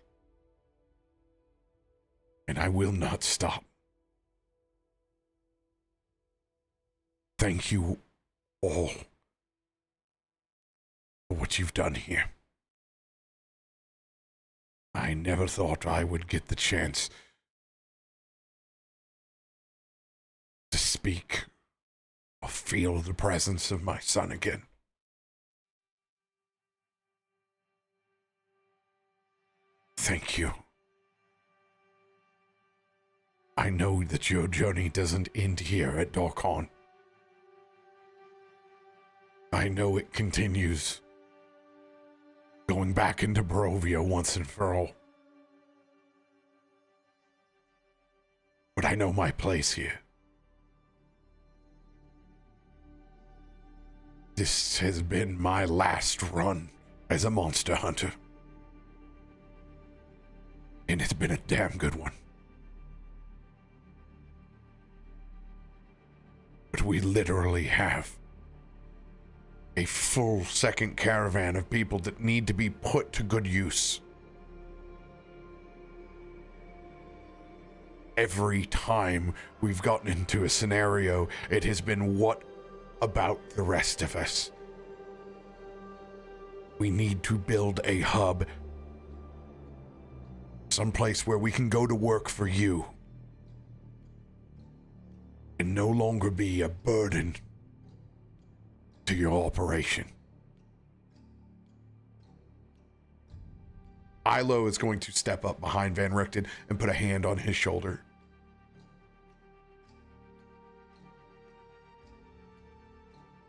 And I will not stop. Thank you all for what you've done here. I never thought I would get the chance to speak or feel the presence of my son again. Thank you. I know that your journey doesn't end here at Darkon. I know it continues going back into Barovia once and for all. But I know my place here. This has been my last run as a monster hunter. And it's been a damn good one. But we literally have a full second caravan of people that need to be put to good use. Every time we've gotten into a scenario, it has been what about the rest of us? We need to build a hub, someplace where we can go to work for you and no longer be a burden to your operation. Ilo is going to step up behind Van Richten and put a hand on his shoulder.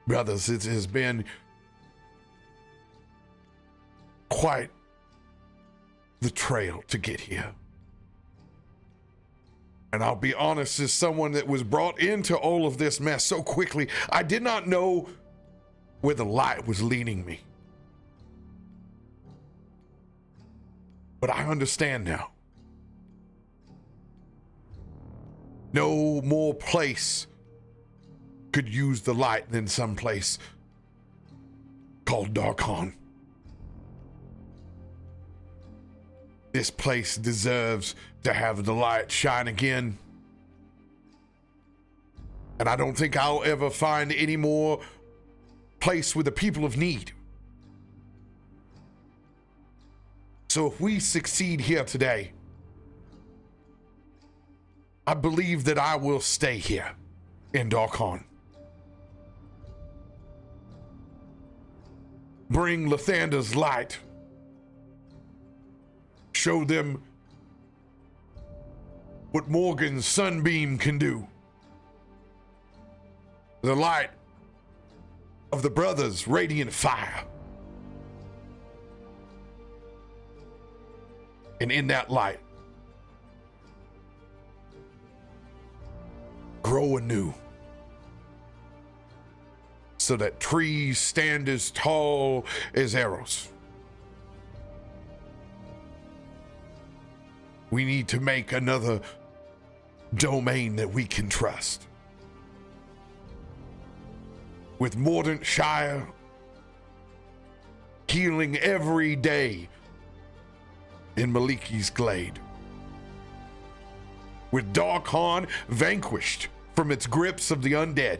Brothers, it has been quite the trail to get here. And I'll be honest, as someone that was brought into all of this mess so quickly, I did not know where the light was leading me. But I understand now. No more place could use the light than some place called Darkon. This place deserves to have the light shine again. And I don't think I'll ever find any more place with the people of need. So if we succeed here today, I believe that I will stay here in Darkon. Bring Lathander's light. Show them what Morgan's sunbeam can do. The light of the brothers' radiant fire. And in that light, grow anew. So that trees stand as tall as arrows. We need to make another domain that we can trust. With Mordant Shire healing every day in Maliki's Glade. With Darkon vanquished from its grips of the undead.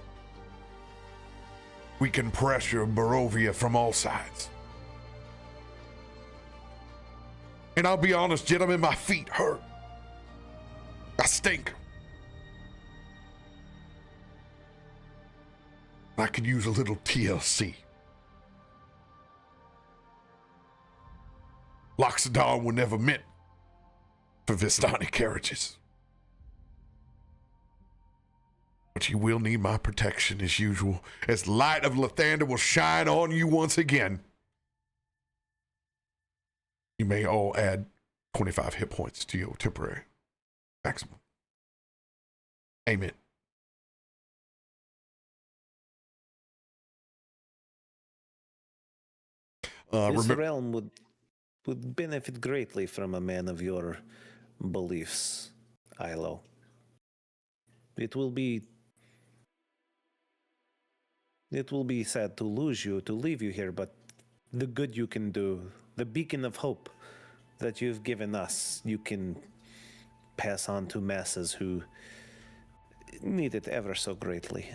We can pressure Barovia from all sides. And I'll be honest, gentlemen, my feet hurt. I stink. I could use a little TLC. Loxodon were never meant for Vistani carriages. But you will need my protection as usual, as light of Lathander will shine on you once again. You may all add 25 hit points to your temporary maximum. Amen. This realm would benefit greatly from a man of your beliefs, Ilo. It will be sad to lose you, to leave you here, but the good you can do, the beacon of hope that you've given us, you can pass on to masses who need it ever so greatly.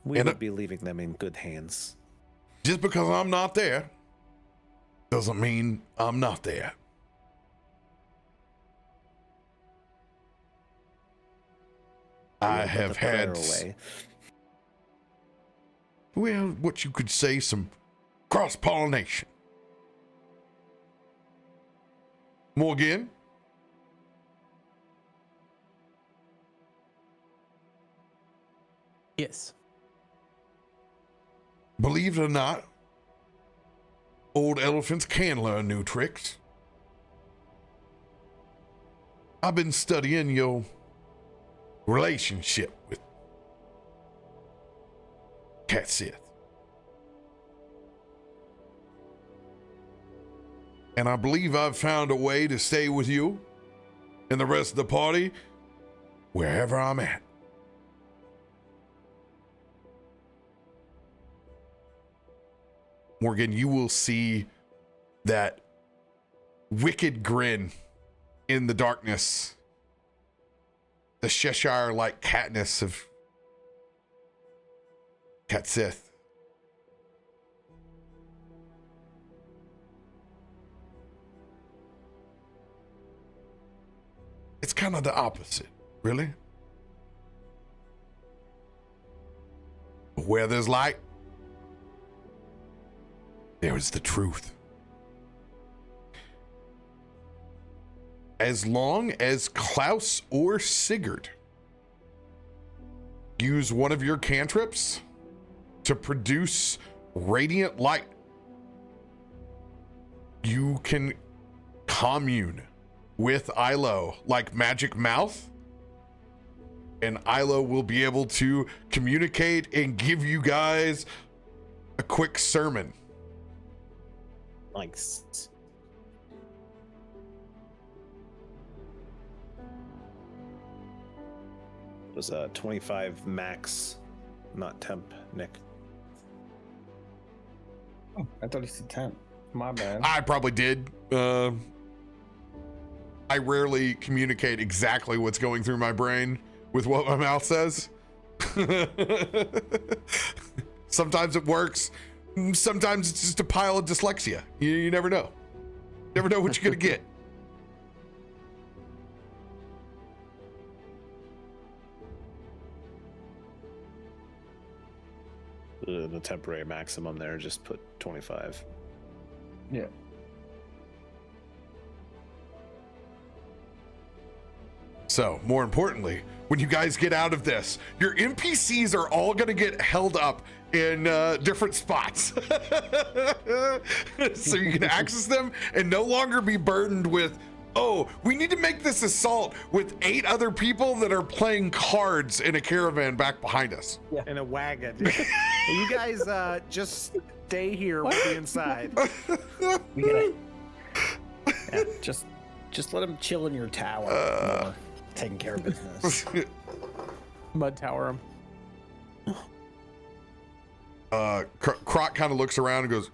We would be leaving them in good hands. Just because I'm not there doesn't mean I'm not there. I have had, well, what you could say, some cross-pollination. Morgan? Yes. Believe it or not, old elephants can learn new tricks. I've been studying your relationship with Cat Sith. And I believe I've found a way to stay with you and the rest of the party wherever I'm at. Morgan, you will see that wicked grin in the darkness, the Cheshire-like catness of Cat Sith. It's kind of the opposite, really. Where there's light, there is the truth. As long as Klaus or Sigurd use one of your cantrips to produce radiant light, you can commune with Ilo like Magic Mouth, and Ilo will be able to communicate and give you guys a quick sermon. Nice. It was 25 max, not temp, Nick. Oh, I thought he said 10. My bad. I probably did. I rarely communicate exactly what's going through my brain with what my mouth says. Sometimes it works. Sometimes it's just a pile of dyslexia. You never know. Never know what you're going to get. The temporary maximum there, just put 25. Yeah. So, more importantly, when you guys get out of this, your NPCs are all going to get held up in different spots. So you can access them and no longer be burdened with, oh, we need to make this assault with 8 other people that are playing cards in a caravan back behind us. In a wagon. You guys just stay here. We'll be inside. We gotta, yeah, just let him chill in your tower. More taking care of business. Mud tower him. Croc kind of looks around and goes,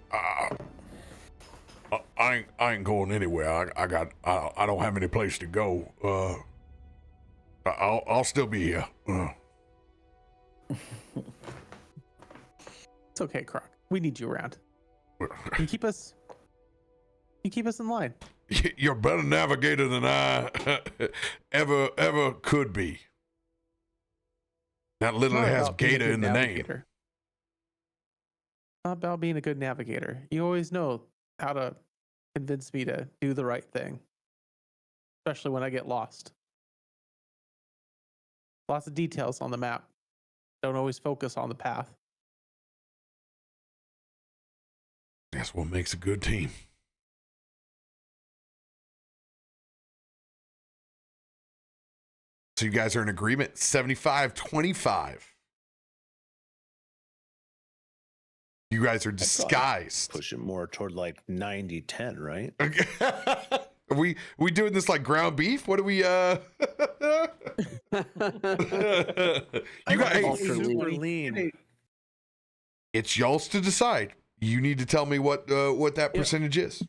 I ain't going anywhere. I don't have any place to go. I'll still be here. It's okay, Croc. We need you around. You keep us in line. You're a better navigator than I ever could be. That literally Not has about being a Gator good in the name. navigator. Not about being a good navigator. You always know how to convince me to do the right thing, especially when I get lost. Lots of details on the map. Don't always focus on the path. That's what makes a good team. So you guys are in agreement, 75-25. You guys are disguised. Push it more toward like 90-10, right? Okay. Are we doing this like ground beef? What are we you guys, super lean. it's y'all's to decide. You need to tell me what that percentage is.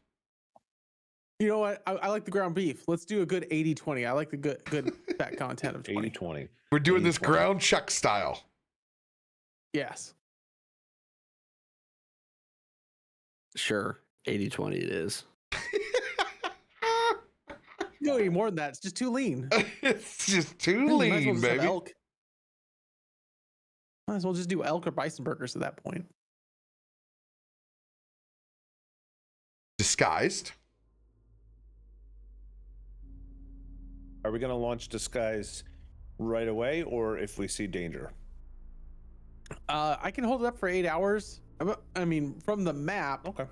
You know what? I like the ground beef. Let's do a good 80-20. I like the good fat content of 20. 80-20. We're doing this 80-20. ground chuck style. Yes. Sure, 80-20 it is. You don't need more than that. It's just too lean. It's just too Might as well lean, just have baby. elk. Might as well just do elk or bison burgers at that point. Disguised. Are we going to launch disguise right away, or if we see danger? I can hold it up for 8 hours. I mean, from the map, Okay.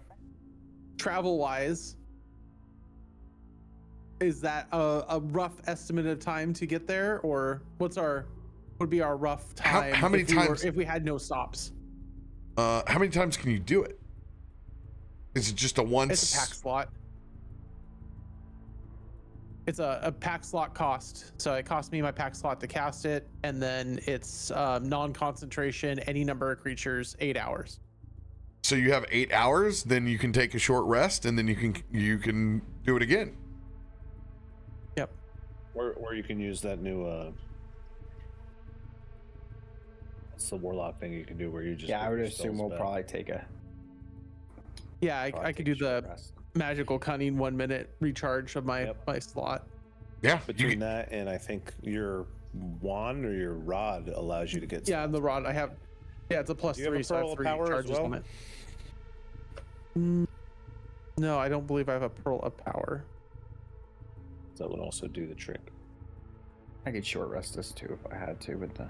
travel wise, is that a rough estimate of time to get there, or would be our rough time? How many times if we had no stops? How many times can you do it? Is it just a once? It's a pack slot. It's a pack slot cost. So it cost me my pack slot to cast it, and then it's non-concentration, any number of creatures, 8 hours. So you have 8 hours, then you can take a short rest, and then you can do it again. Yep. Or you can use that new it's the warlock thing you can do where you just I would assume we'll probably take a. Yeah, I could do the magical cunning 1 minute recharge of my slot. Yeah. Between that and I think your wand or your rod allows you to get. Yeah, and the rod I have. Yeah, it's a plus 3, so I have 3 charges on it. No, I don't believe I have a pearl of power. That would also do the trick. I could short rest this too if I had to with the.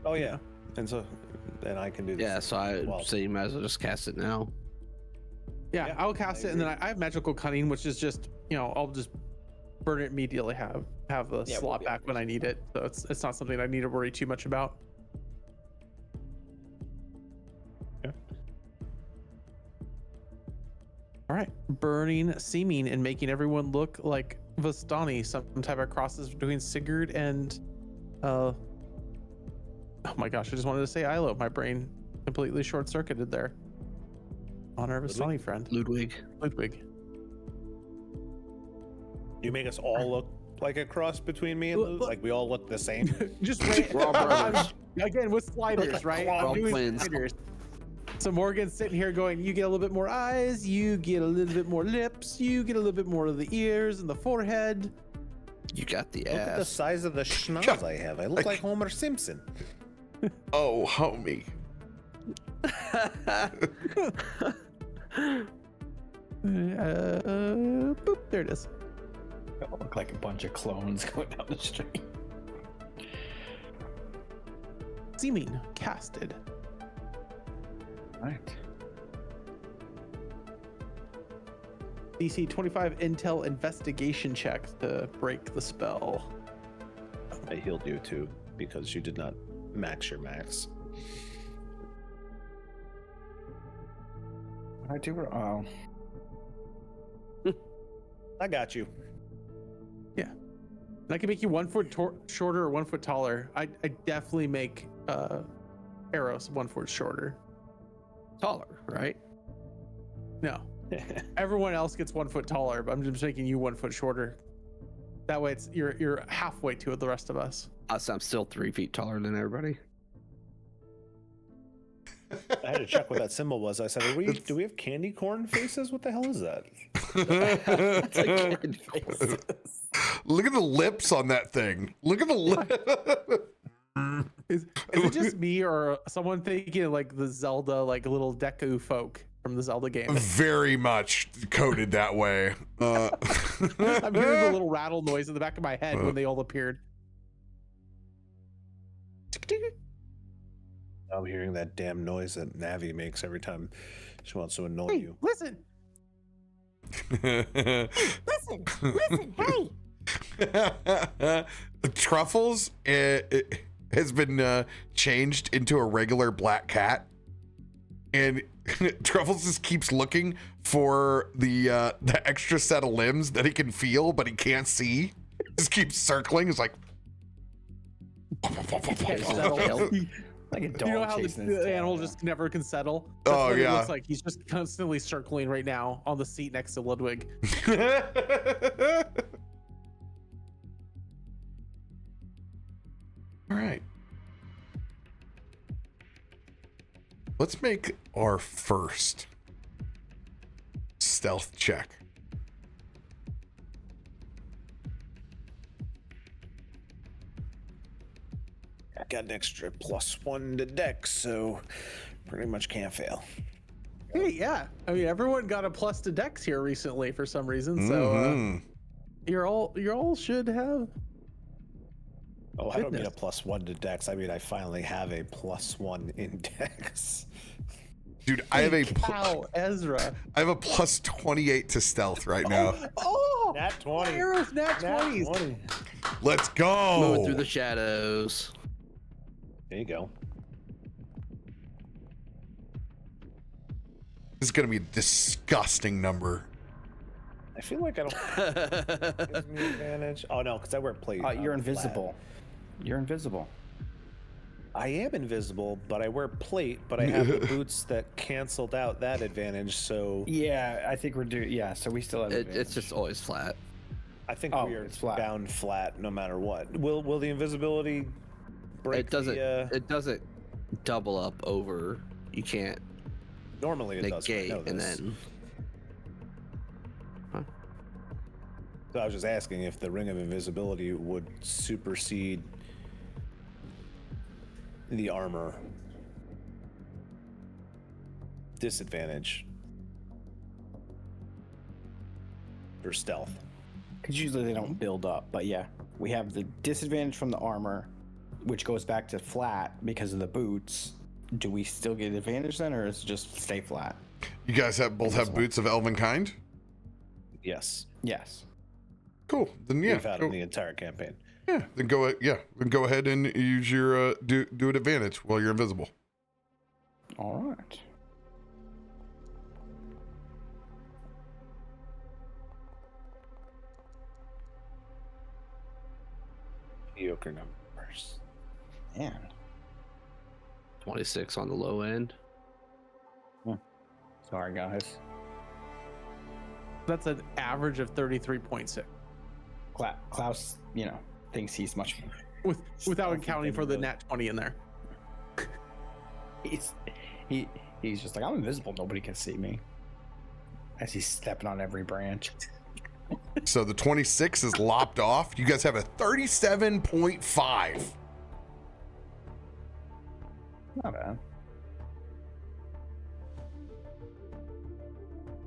Oh yeah, and so then I can do this. Yeah, so I would say you might as well just cast it now. Yeah, I'll cast it, and then I have magical cunning, which is just I'll just burn it immediately. Have the slot back when I need it, so it's not something I need to worry too much about. Yeah. All right, burning, seeming, and making everyone look like Vistani. Some type of crosses between Sigurd and oh my gosh, I just wanted to say Ilo. My brain completely short-circuited there. Honor of Vistani friend. Ludwig. You make us all look like a cross between me and Luz? Like we all look the same? Just We're all brothers. again with sliders, right? We're all I'm doing twins. sliders. So Morgan's sitting here going, you get a little bit more eyes, you get a little bit more lips, you get a little bit more of the ears and the forehead. You got the Look at the ass. size of the schnoz I have. I look like Homer Simpson. Oh, homie. Boop, there it is. It'll look like a bunch of clones going down the street. Seeming casted. Right. DC 25 intel investigation check to break the spell. I healed you too because you did not max your max. What I do? Oh. I got you. Yeah. And I can make you 1 foot shorter or 1 foot taller. I definitely make Eros 1 foot shorter. Taller, right? No. Everyone else gets 1 foot taller, but I'm just making you 1 foot shorter. That way you're halfway to the rest of us. So I'm still 3 feet taller than everybody. I had to check what that symbol was. I said, do we have candy corn faces? What the hell is that? Look at the lips on that thing. Look at the lip. Is it just me or someone thinking like the Zelda, like little Deku folk from the Zelda game? Very much coded that way. I'm hearing the little rattle noise in the back of my head when they all appeared. I'm hearing that damn noise that Navi makes every time she wants to annoy Hey, you. listen. Listen, hey. Truffles it has been changed into a regular black cat, and Truffles just keeps looking for the extra set of limbs that he can feel but he can't see. Just keeps circling. It's like Like a dog You know how chasing its the tail, animal yeah. just never can settle? Oh, what yeah. It looks like he's just constantly circling right now on the seat next to Ludwig. All right. Let's make our first stealth check. I got an extra +1 to dex, so pretty much can't fail. Hey, yeah. I mean, everyone got a plus to Dex here recently for some reason, so Mhm. you're all should have. Oh, I don't mean a Goodness. +1 to dex. I mean, I finally have a +1 in dex. Dude, I have a Cow, Ezra. I have a plus 28 to stealth right now. Oh, Nat 20. arrows, nat 20s. 20. Let's go. Moving through the shadows. There you go. This is gonna be a disgusting number. I feel like I don't gives me advantage. Oh no, because I wear plate. You're flat. invisible. You're invisible. I am invisible, but I wear plate, but I have the boots that canceled out that advantage, so Yeah, I think we're due. Yeah, so we still have. It's advantage. just always flat. I think Oh, we are it's flat. bound flat no matter what. Will the invisibility break It doesn't. the, It doesn't double up over. You can't normally it does. negate and then. So I was just asking if the ring of invisibility would supersede the armor disadvantage for stealth. Because usually they don't build up, but yeah, we have the disadvantage from the armor, which goes back to flat because of the boots. Do we still get advantage then, or is it just stay flat? You guys both have boots of elven kind? Yes. Yes. Cool. Then yeah. We've had Go, in the entire campaign. then go ahead and use your do an advantage while you're invisible. All right. Mediocre numbers. Man. 26 on the low end. Sorry, guys. That's an average of 33.6 Klaus, thinks he's much more. without accounting for the nat 20 in there. He's just like, I'm invisible. Nobody can see me. As he's stepping on every branch. So the 26 is lopped off. You guys have a 37.5. Not bad.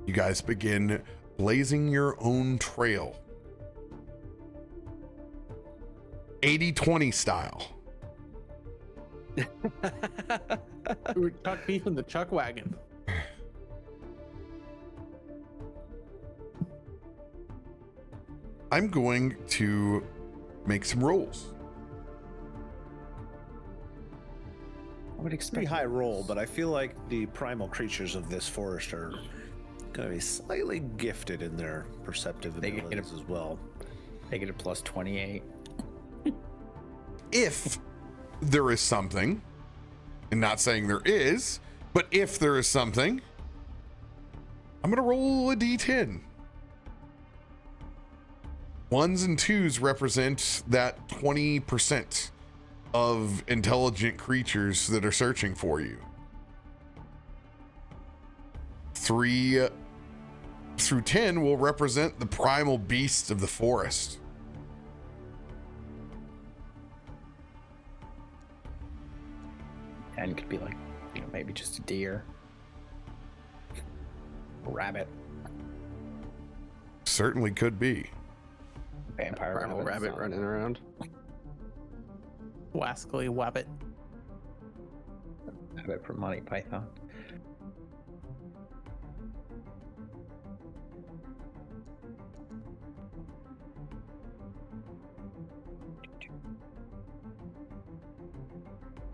You guys begin blazing your own trail. 80-20 style. We're Chuck Beef in the Chuck Wagon. I'm going to make some rolls. I would expect Pretty high roll, but I feel like the primal creatures of this forest are going to be slightly gifted in their perceptive They get a- abilities as well. they get a plus 28. If there is something, and not saying there is, but if there is something, I'm going to roll a d10. Ones and twos represent that 20% of intelligent creatures that are searching for you. 3 through 10 will represent the primal beasts of the forest. And could be like, maybe just a deer. A rabbit. Certainly could be. Vampire Primal rabbit so- running around. Wascally Wabbit. Rabbit from Monty Python.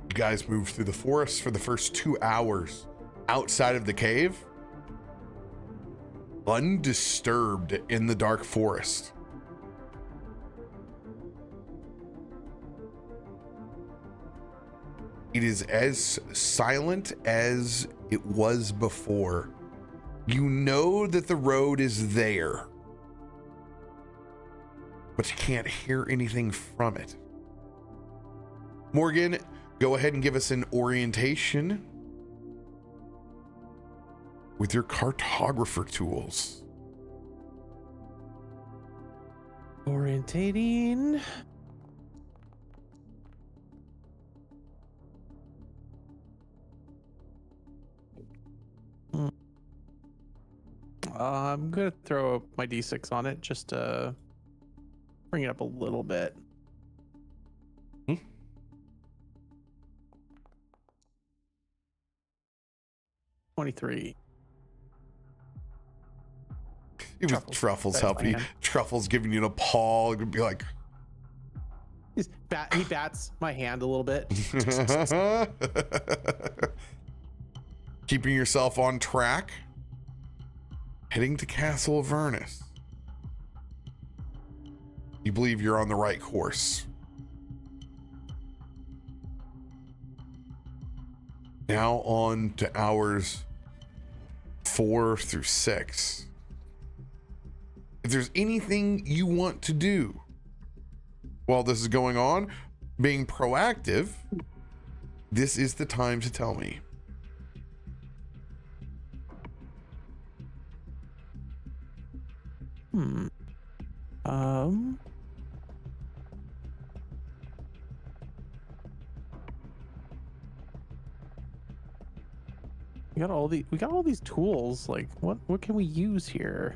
You guys move through the forest for the first 2 hours outside of the cave, undisturbed in the dark forest. It is as silent as it was before. You know that the road is there, but you can't hear anything from it. Morgan, go ahead and give us an orientation with your cartographer tools. Orientating. I'm gonna throw my d6 on it just to bring it up a little bit. 23. Even Truffle's That's helping my you. hand. Truffle's giving you a paw. It'd be like, He bats my hand a little bit. keeping yourself on track. Heading to Castle Avernus. You believe you're on the right course. Now on to hours 4 through 6. If there's anything you want to do while this is going on, being proactive, this is the time to tell me. We got all these tools. Like, what can we use here?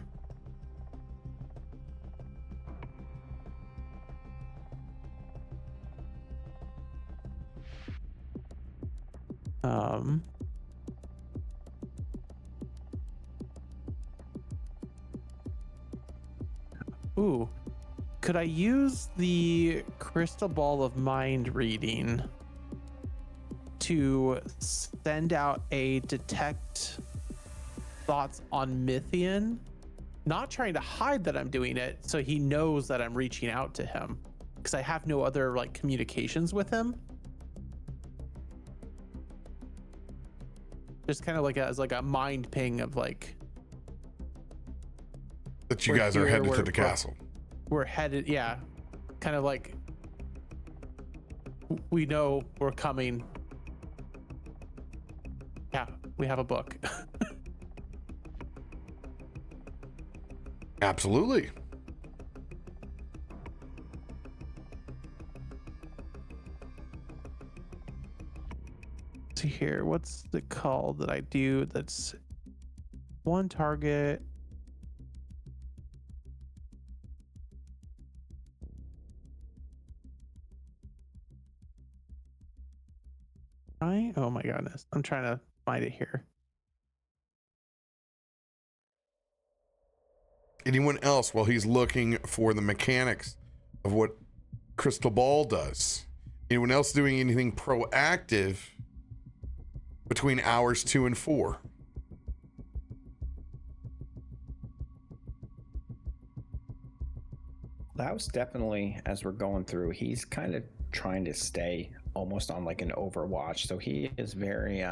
Ooh, could I use the crystal ball of mind reading to send out a detect thoughts on Mythian? Not trying to hide that I'm doing it, so he knows that I'm reaching out to him, because I have no other like communications with him. Just kind of like as like a mind ping of like That you we're guys are here, headed to we're- the castle. we're headed, yeah, kind of like we know we're coming. Yeah, we have a book. Absolutely. See here, what's the call that I do that's one target? Oh my goodness, I'm trying to find it here. Anyone else, while he's looking for the mechanics of what Crystal Ball does? Anyone else doing anything proactive between hours 2 and 4? That was definitely, as we're going through, he's kind of trying to stay almost on like an overwatch. So he is very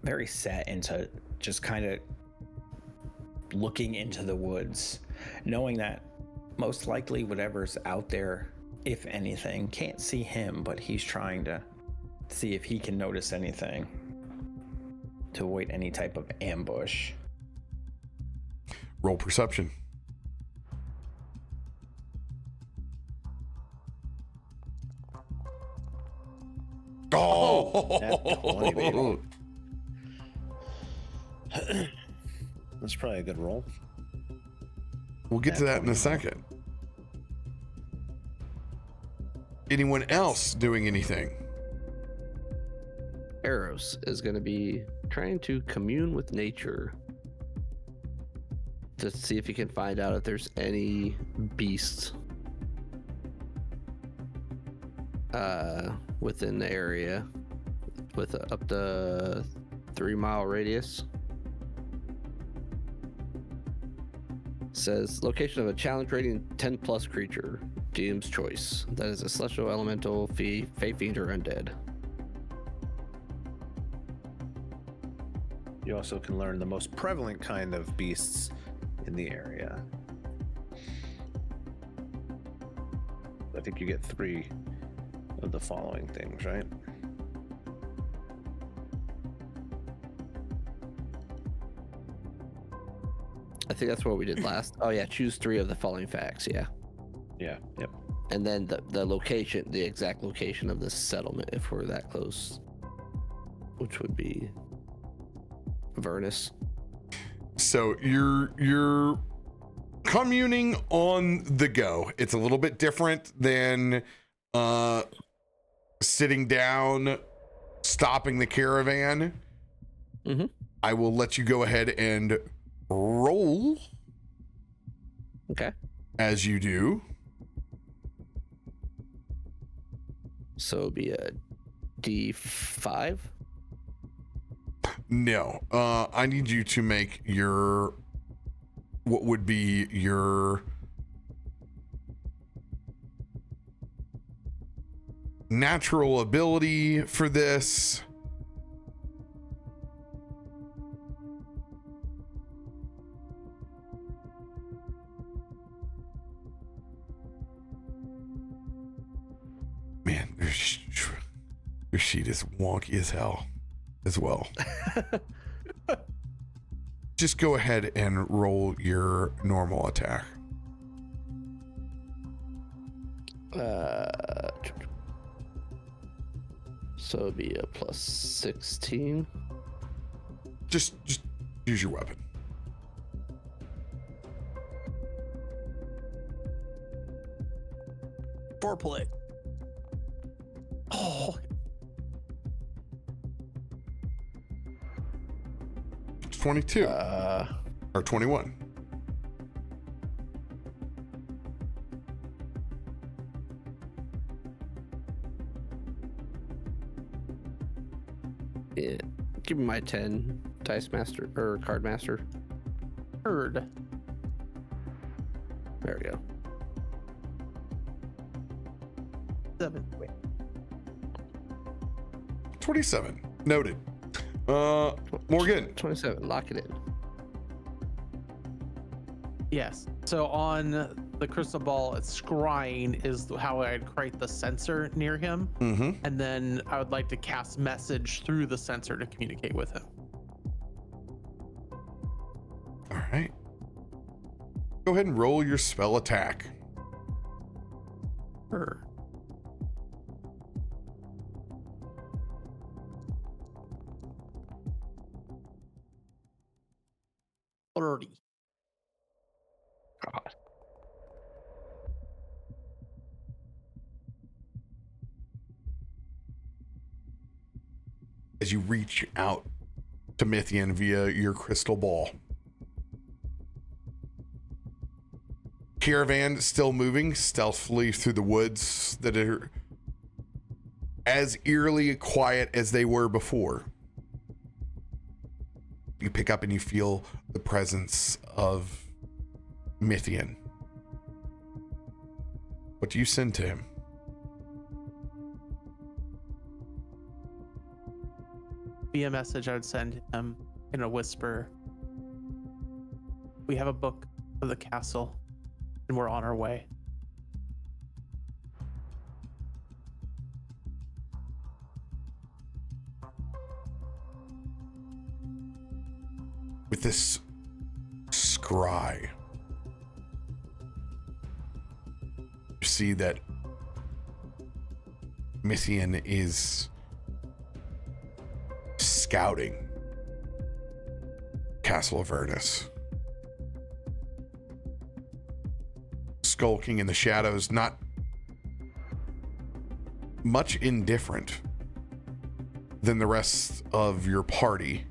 very set into just kind of looking into the woods, knowing that most likely whatever's out there, if anything, can't see him, but he's trying to see if he can notice anything to avoid any type of ambush. Roll perception. Nat 20, baby. Oh, That's probably a good roll. we'll get to that in a second. Anyone else doing anything? Eros is going to be trying to commune with nature to see if he can find out if there's any beasts within the area with up to 3-mile radius. Says location of a challenge rating 10 plus creature, GM's choice. That is a celestial, elemental, fey fiend, or undead. You also can learn the most prevalent kind of beasts in the area. I think you get 3 of the following things, right? I think that's what we did last. Oh yeah, choose 3 of the following facts. Yeah, Yeah. Yep. and then the location, the exact location of this settlement, if we're that close, which would be Avernus. So you're communing on the go. It's a little bit different than sitting down stopping the caravan. Mm-hmm. I will let you go ahead and roll Okay. as you do. So it'll be a D5. No, I need you to make your what would be your natural ability for this. Man, your sheet is wonky as hell as well. Just go ahead and roll your normal attack. So it'll be a plus 16. Just use your weapon. Foreplay. Oh, 22 or 21. Yeah. Give me my 10 dice master or card master. heard. There we go. 7. Wait. 27. Noted. Morgan. 27. Lock it in. Yes. So on the crystal ball, it's scrying is how I'd create the sensor near him. Mm-hmm. And then I would like to cast message through the sensor to communicate with him. All right. Go ahead and roll your spell attack. Her. $30. God. As you reach out to Mythian via your crystal ball. Caravan still moving stealthily through the woods that are as eerily quiet as they were before. You pick up and you feel the presence of Mythian. What do you send to him? Via message, I would send him in a whisper. We have a book of the castle, and we're on our way. With this scry, you see that Mythian is scouting Castle Avernus, skulking in the shadows, not much indifferent than the rest of your party.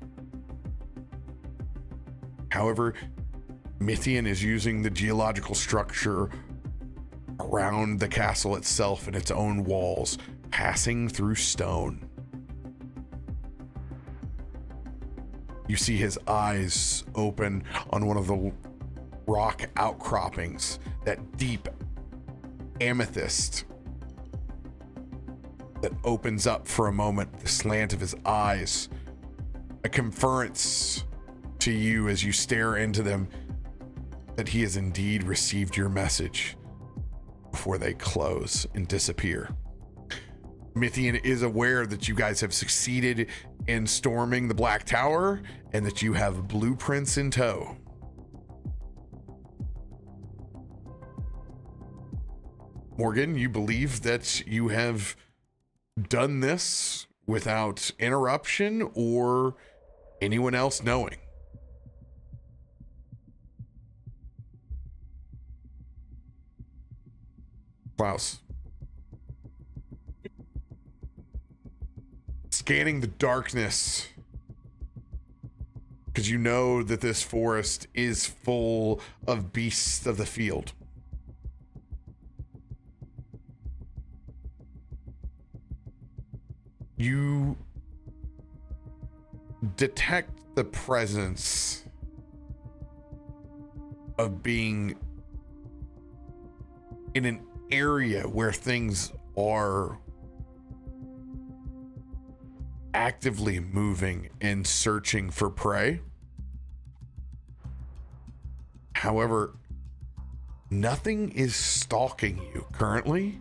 However, Mythian is using the geological structure around the castle itself and its own walls, passing through stone. You see his eyes open on one of the rock outcroppings, that deep amethyst that opens up for a moment, the slant of his eyes, a conference to you as you stare into them that he has indeed received your message before they close and disappear. Mythian is aware that you guys have succeeded in storming the Black Tower and that you have blueprints in tow. Morgan, you believe that you have done this without interruption or anyone else knowing? Klaus. scanning the darkness, because you know that this forest is full of beasts of the field. You detect the presence of being in an area where things are actively moving and searching for prey. However, nothing is stalking you currently.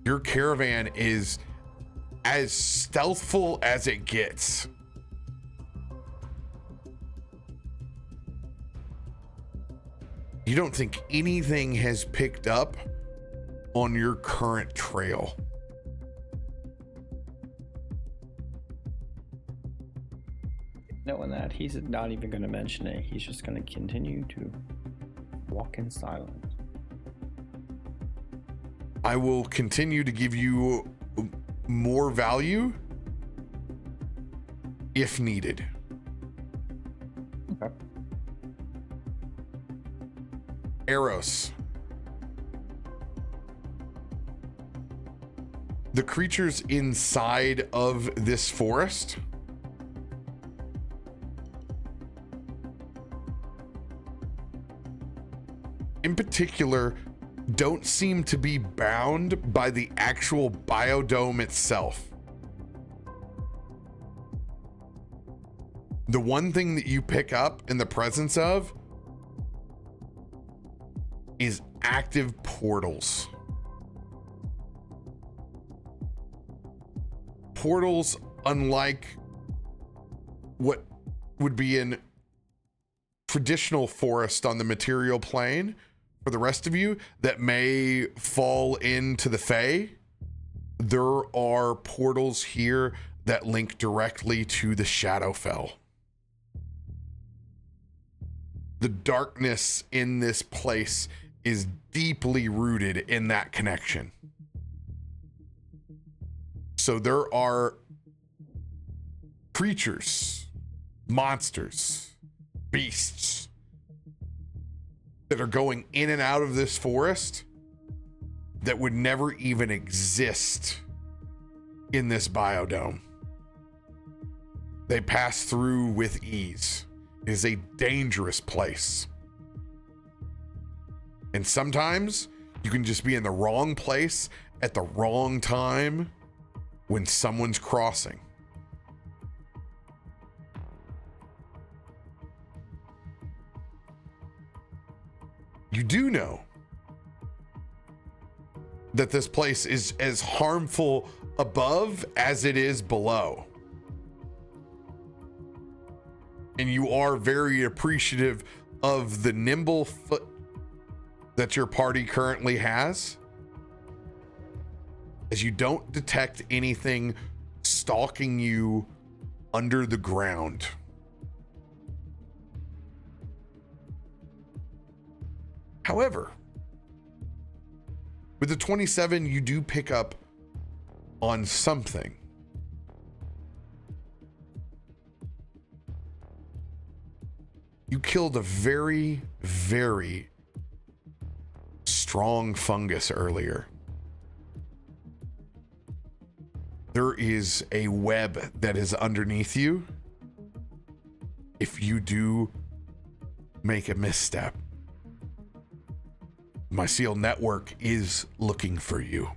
Your caravan is as stealthful as it gets. You don't think anything has picked up on your current trail. Knowing that, he's not even going to mention it. He's just going to continue to walk in silence. I will continue to give you more value if needed. Okay. Eros. The creatures inside of this forest in particular don't seem to be bound by the actual biodome itself. The one thing that you pick up in the presence of is active portals. Portals, unlike what would be in traditional forest on the material plane, for the rest of you that may fall into the Fae, there are portals here that link directly to the Shadowfell. The darkness in this place is deeply rooted in that connection. So there are creatures, monsters, beasts that are going in and out of this forest that would never even exist in this biodome. They pass through with ease. It is a dangerous place. And sometimes you can just be in the wrong place at the wrong time when someone's crossing. You do know that this place is as harmful above as it is below. And you are very appreciative of the nimble foot that your party currently has, as you don't detect anything stalking you under the ground. However, with the 27, you do pick up on something. You killed a very, very strong fungus earlier. There is a web that is underneath you if you do make a misstep. My SEAL network is looking for you.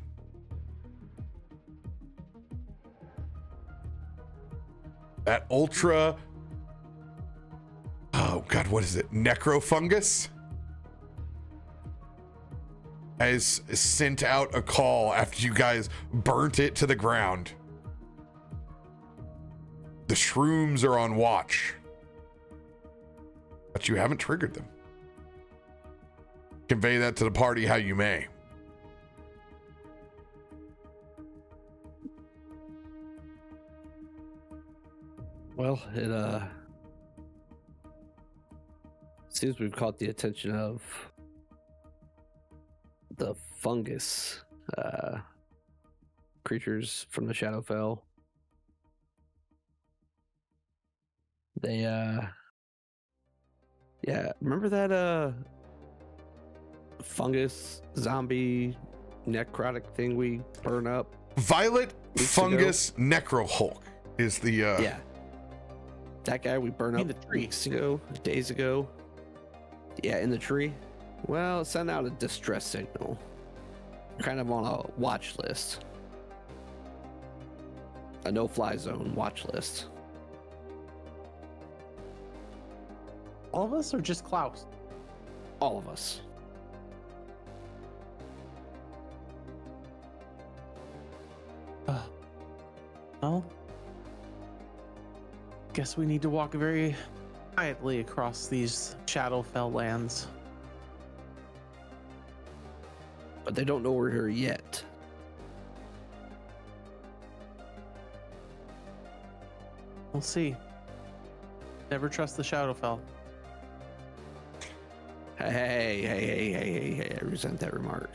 That ultra, oh God, what is it? Necrofungus has sent out a call after you guys burnt it to the ground. The shrooms are on watch, but you haven't triggered them. Convey that to the party how you may. Well, it seems we've caught the attention of the fungus. creatures from the Shadowfell. They yeah, remember that fungus zombie necrotic thing we burn up? Violet Weeks fungus necro Hulk is the Yeah. That guy we burned In up the tree. weeks ago, days ago. Yeah, in the tree. Well, it sent out a distress signal. Kind of on a watch list. A no-fly zone watch list. All of us or just Klaus? All of us. Well, guess we need to walk very quietly across these Shadowfell lands. But they don't know we're here yet. We'll see. Never trust the Shadowfell. Hey, I resent that remark.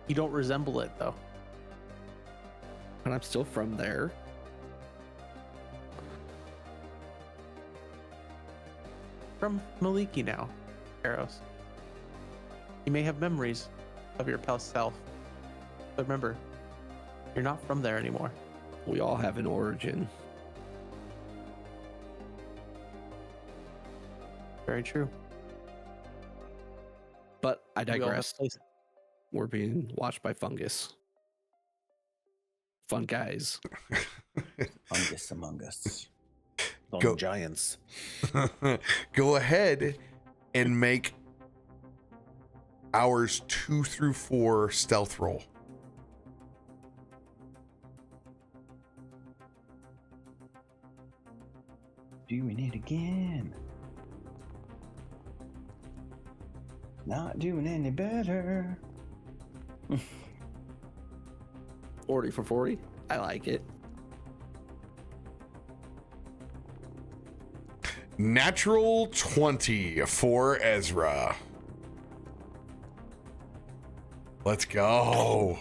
You don't resemble it, though. But I'm still from there. From Maliki now, Eros. You may have memories of your past self, but remember, you're not from there anymore. We all have an origin. Very true. But I We all have digress. places. We're being watched by fungus. Fun guys. Fungus among us. Go. Giants. Go ahead and make hours 2 through 4 stealth roll. Doing it again. Not doing any better. 40 for 40. I like it. Natural 20 for Ezra. Let's go.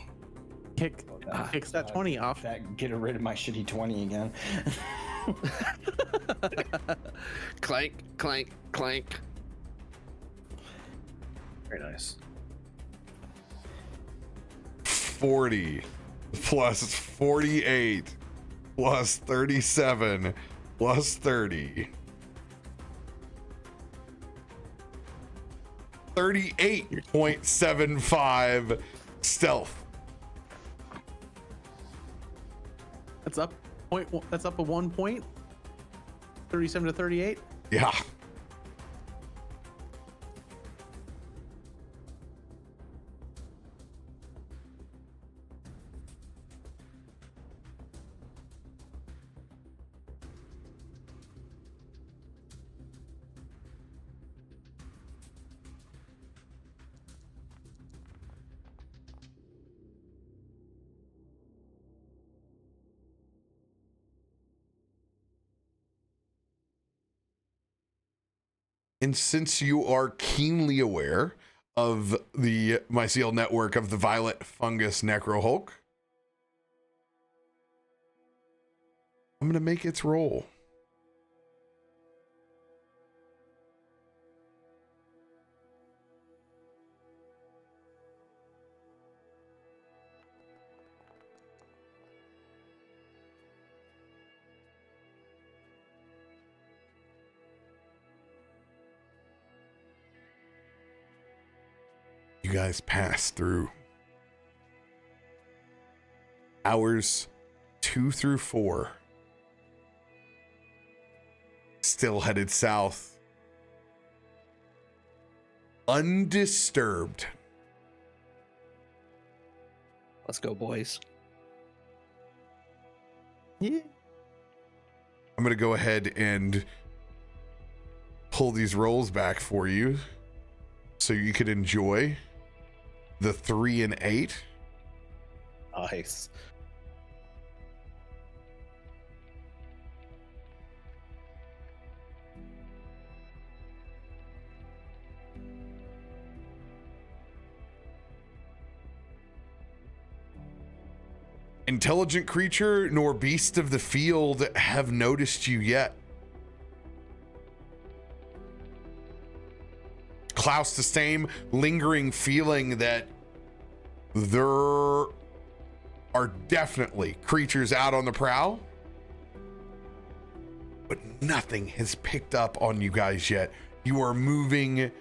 Kicks that 20 off. Get rid of my shitty 20 again. Clank, clank, clank. Very nice. 40 plus 48 plus 37 plus 30. 38.75 stealth. That's up that's up a 1 point. 37 to 38. Yeah. And since you are keenly aware of the mycelial network of the violet fungus necro Hulk, I'm going to make its roll. You guys pass through hours 2 through 4. Still headed south. Undisturbed. Let's go, boys. Yeah. I'm going to go ahead and pull these rolls back for you so you could enjoy the 3 and 8. Nice. intelligent creature nor beast of the field have noticed you yet. Klaus, the same lingering feeling that there are definitely creatures out on the prowl, but nothing has picked up on you guys yet. You are moving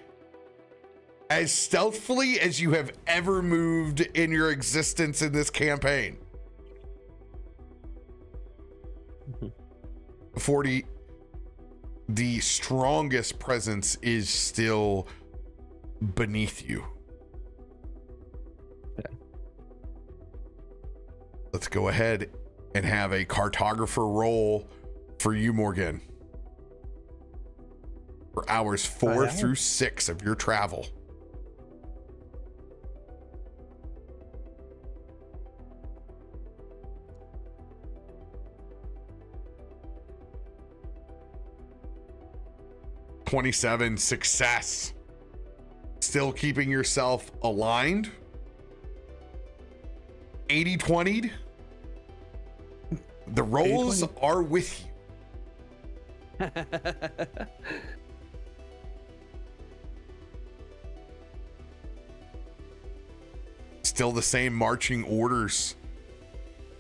as stealthily as you have ever moved in your existence in this campaign. 40, the strongest presence is still beneath you. Okay. Let's go ahead and have a cartographer roll for you, Morgan, for hours 4 through 6 of your travel. '27 success. Still keeping yourself aligned. 80-20'd. The rolls are with you. Still the same marching orders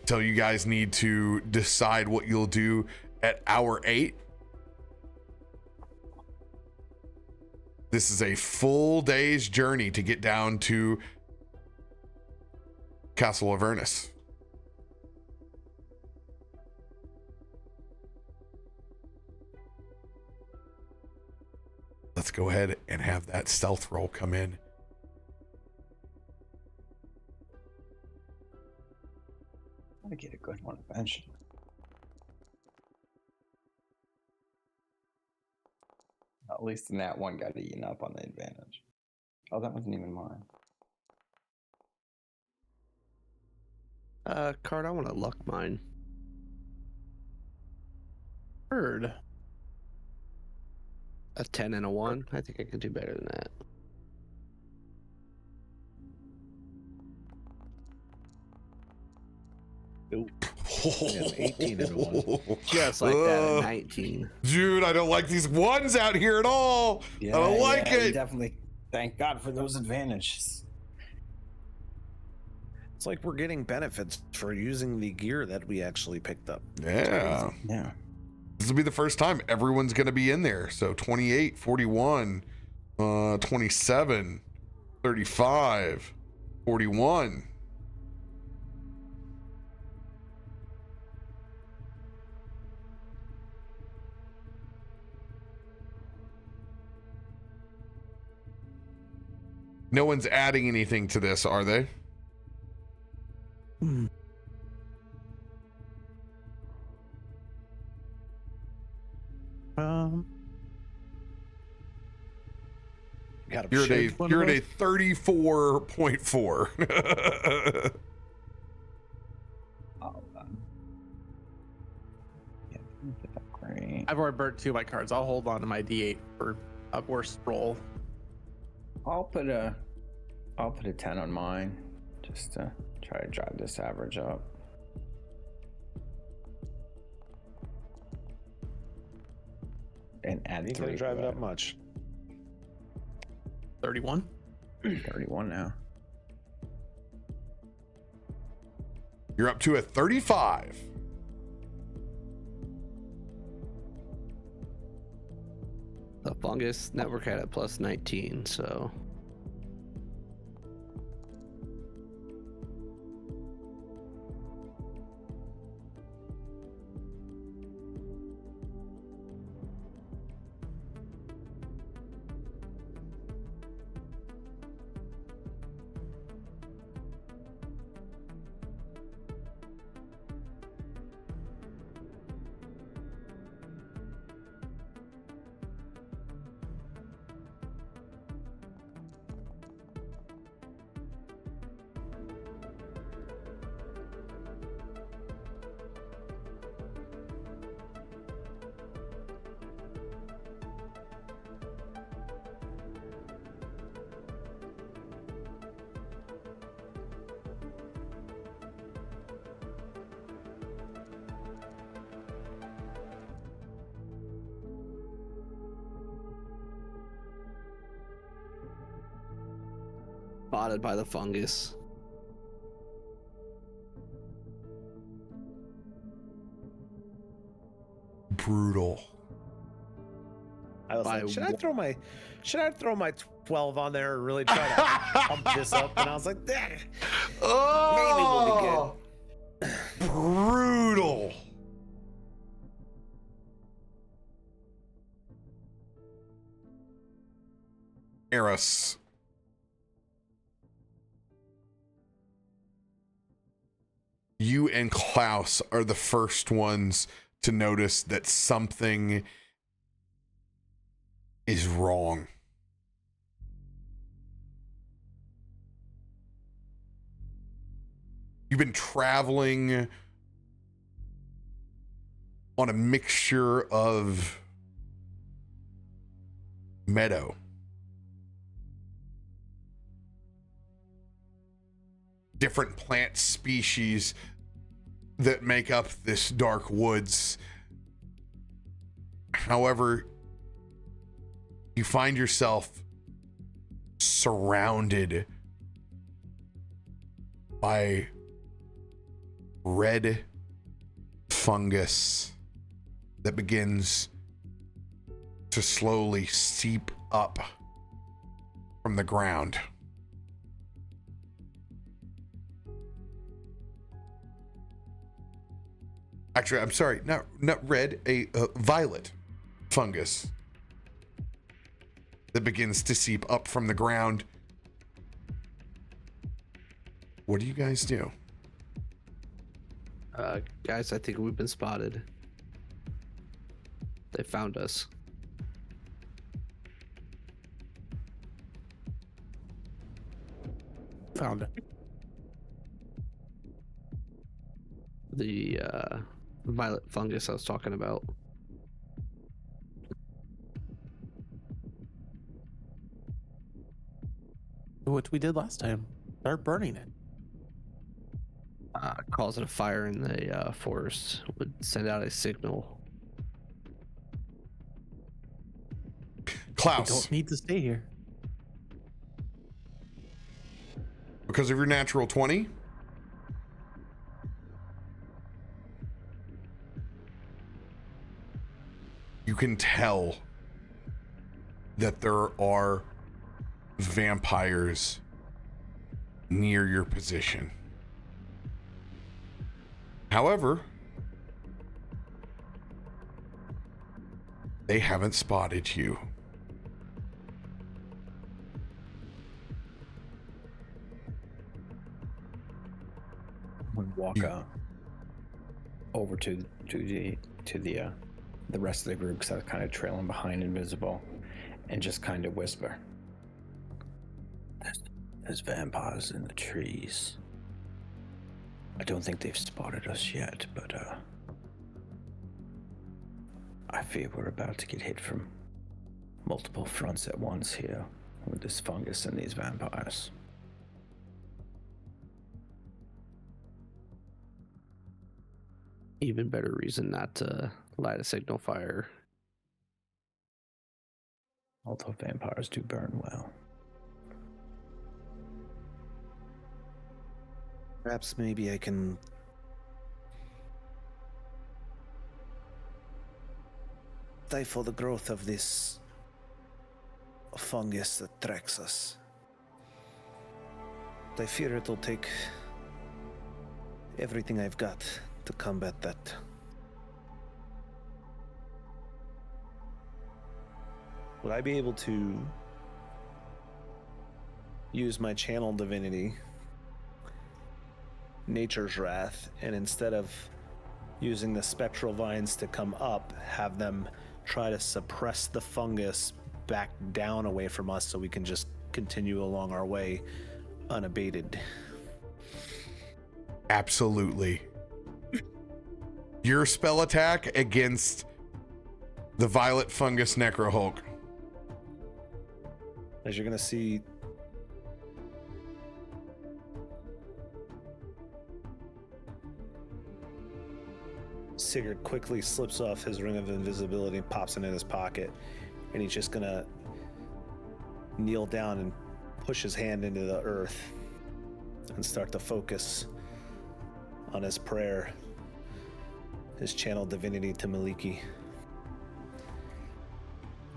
until you guys need to decide what you'll do at hour 8. This is a full day's journey to get down to Castle Avernus. Let's go ahead and have that stealth roll come in. I get a good one eventually. At least in that one got eaten up on the advantage. Oh, that wasn't even mine. Card, I want to luck mine. Heard. A 10 and a 1. I think I could do better than that. Yeah, 18 and a 1. Just like that, a 19. Dude, I don't like these ones out here at all. I don't like you it. definitely. Thank God for those advantages. It's like we're getting benefits for using the gear that we actually picked up. Yeah. Yeah. This will be the first time everyone's going to be in there. So 28, 41, 27, 35, 41. No one's adding anything to this, are they? You're at a 34.4. Oh, yeah, great. I've already burnt 2 of my cards. I'll hold on to my D8 for a worse roll. I'll put a 10 on mine just to try to drive this average up. And add Ain't 3 gonna drive it up much. 31. 31 now. You're up to a 35. The fungus network had a plus 19, so. spotted by the fungus. Brutal. I was By like, should I throw my 12 on there and really try to pump this up? And I was like, maybe we'll be good. Brutal. Eris. You and Klaus are the first ones to notice that something is wrong. You've been traveling on a mixture of meadow, different plant species that make up this dark woods. However, you find yourself surrounded by red fungus that begins to slowly seep up from the ground. Actually, I'm sorry, not red, a violet fungus that begins to seep up from the ground. What do you guys do? Guys, I think we've been spotted. They found us. Found it. The violet fungus I was talking about. What we did last time. Start burning it. Causing a fire in the forest would send out a signal. We Klaus, don't need to stay here. because of your natural 20, you can tell that there are vampires near your position. However, they haven't spotted you. We walk over to the rest of the group, because I was kind of trailing behind, invisible, and just kind of whisper, "There's vampires in the trees. I don't think they've spotted us yet, but I fear we're about to get hit from multiple fronts at once here with this fungus and these vampires." Even better reason not to light a signal fire. Although vampires do burn well. Perhaps maybe I can stifle the growth of this fungus that tracks us. I fear it'll take everything I've got to combat that. Would I be able to use my channel divinity, Nature's Wrath, and instead of using the spectral vines to come up, have them try to suppress the fungus back down away from us so we can just continue along our way unabated? Absolutely. Your spell attack against the violet fungus Necrohulk. As you're gonna see, Sigurd quickly slips off his ring of invisibility and pops it in his pocket, and he's just gonna kneel down and push his hand into the earth and start to focus on his prayer, his channeled divinity to Maliki.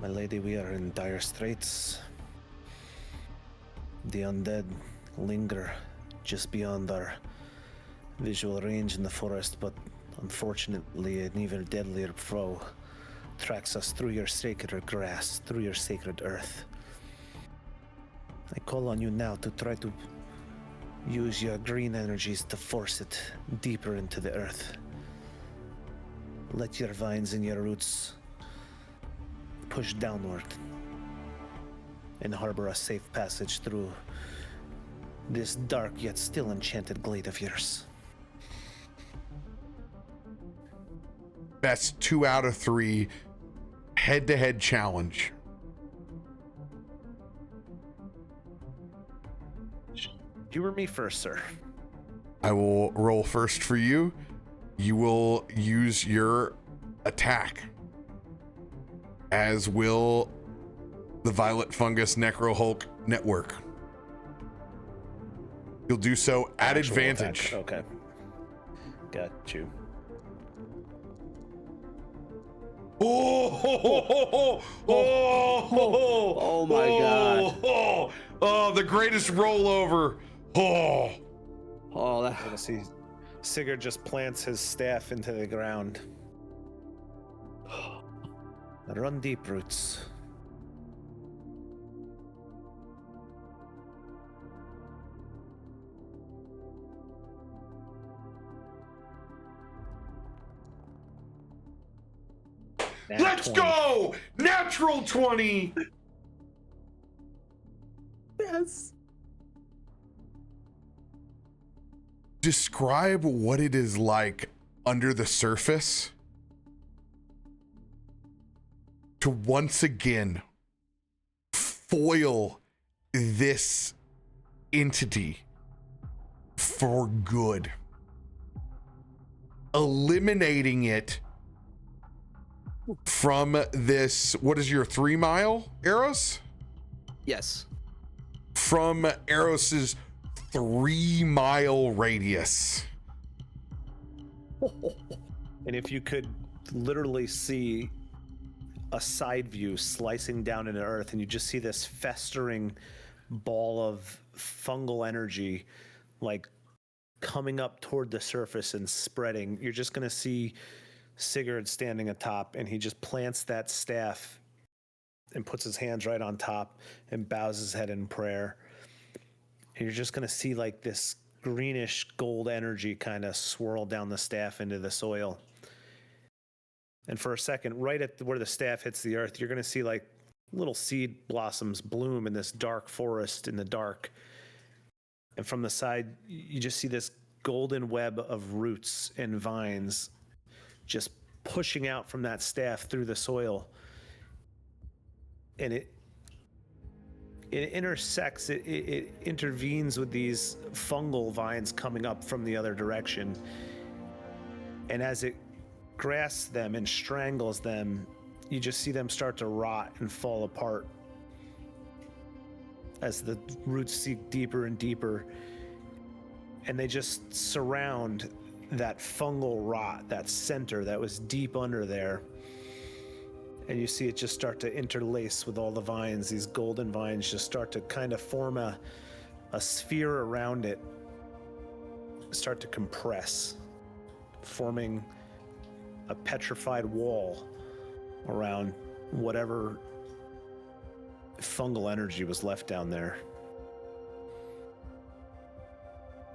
My lady, we are in dire straits. The undead linger just beyond our visual range in the forest, but unfortunately an even deadlier foe tracks us through your sacred grass, through your sacred earth. I call on you now to try to use your green energies to force it deeper into the earth. Let your vines and your roots push downward and harbor a safe passage through this dark yet still enchanted glade of yours. Best 2 out of 3 head-to-head challenge. You or me first, sir? I will roll first for you. You will use your attack, as will the Violet Fungus Necro Hulk Network. You'll do so at Actual advantage. attack. Okay. Got you. Oh my God. Oh, the greatest rollover. Oh. Oh, that. I'm gonna see Sigurd just plants his staff into the ground. Run deep, roots. Nat Let's 20. go! Natural 20! Yes. Describe what it is like under the surface to once again foil this entity for good. Eliminating it from this, what is your 3 mile, Eros? Yes. From Eros's 3 mile radius. And if you could literally see a side view slicing down into earth, and you just see this festering ball of fungal energy like coming up toward the surface and spreading, you're just going to see Sigurd standing atop, and he just plants that staff and puts his hands right on top and bows his head in prayer. And you're just going to see like this greenish gold energy kind of swirl down the staff into the soil. And for a second, right at where the staff hits the earth, you're going to see like little seed blossoms bloom in this dark forest in the dark. And from the side, you just see this golden web of roots and vines just pushing out from that staff through the soil. And it intersects, it intervenes with these fungal vines coming up from the other direction. And as it grasps them and strangles them, you just see them start to rot and fall apart as the roots sink deeper and deeper. And they just surround that fungal rot, that center that was deep under there. And you see it just start to interlace with all the vines. These golden vines just start to kind of form a sphere around it, start to compress, forming a petrified wall around whatever fungal energy was left down there.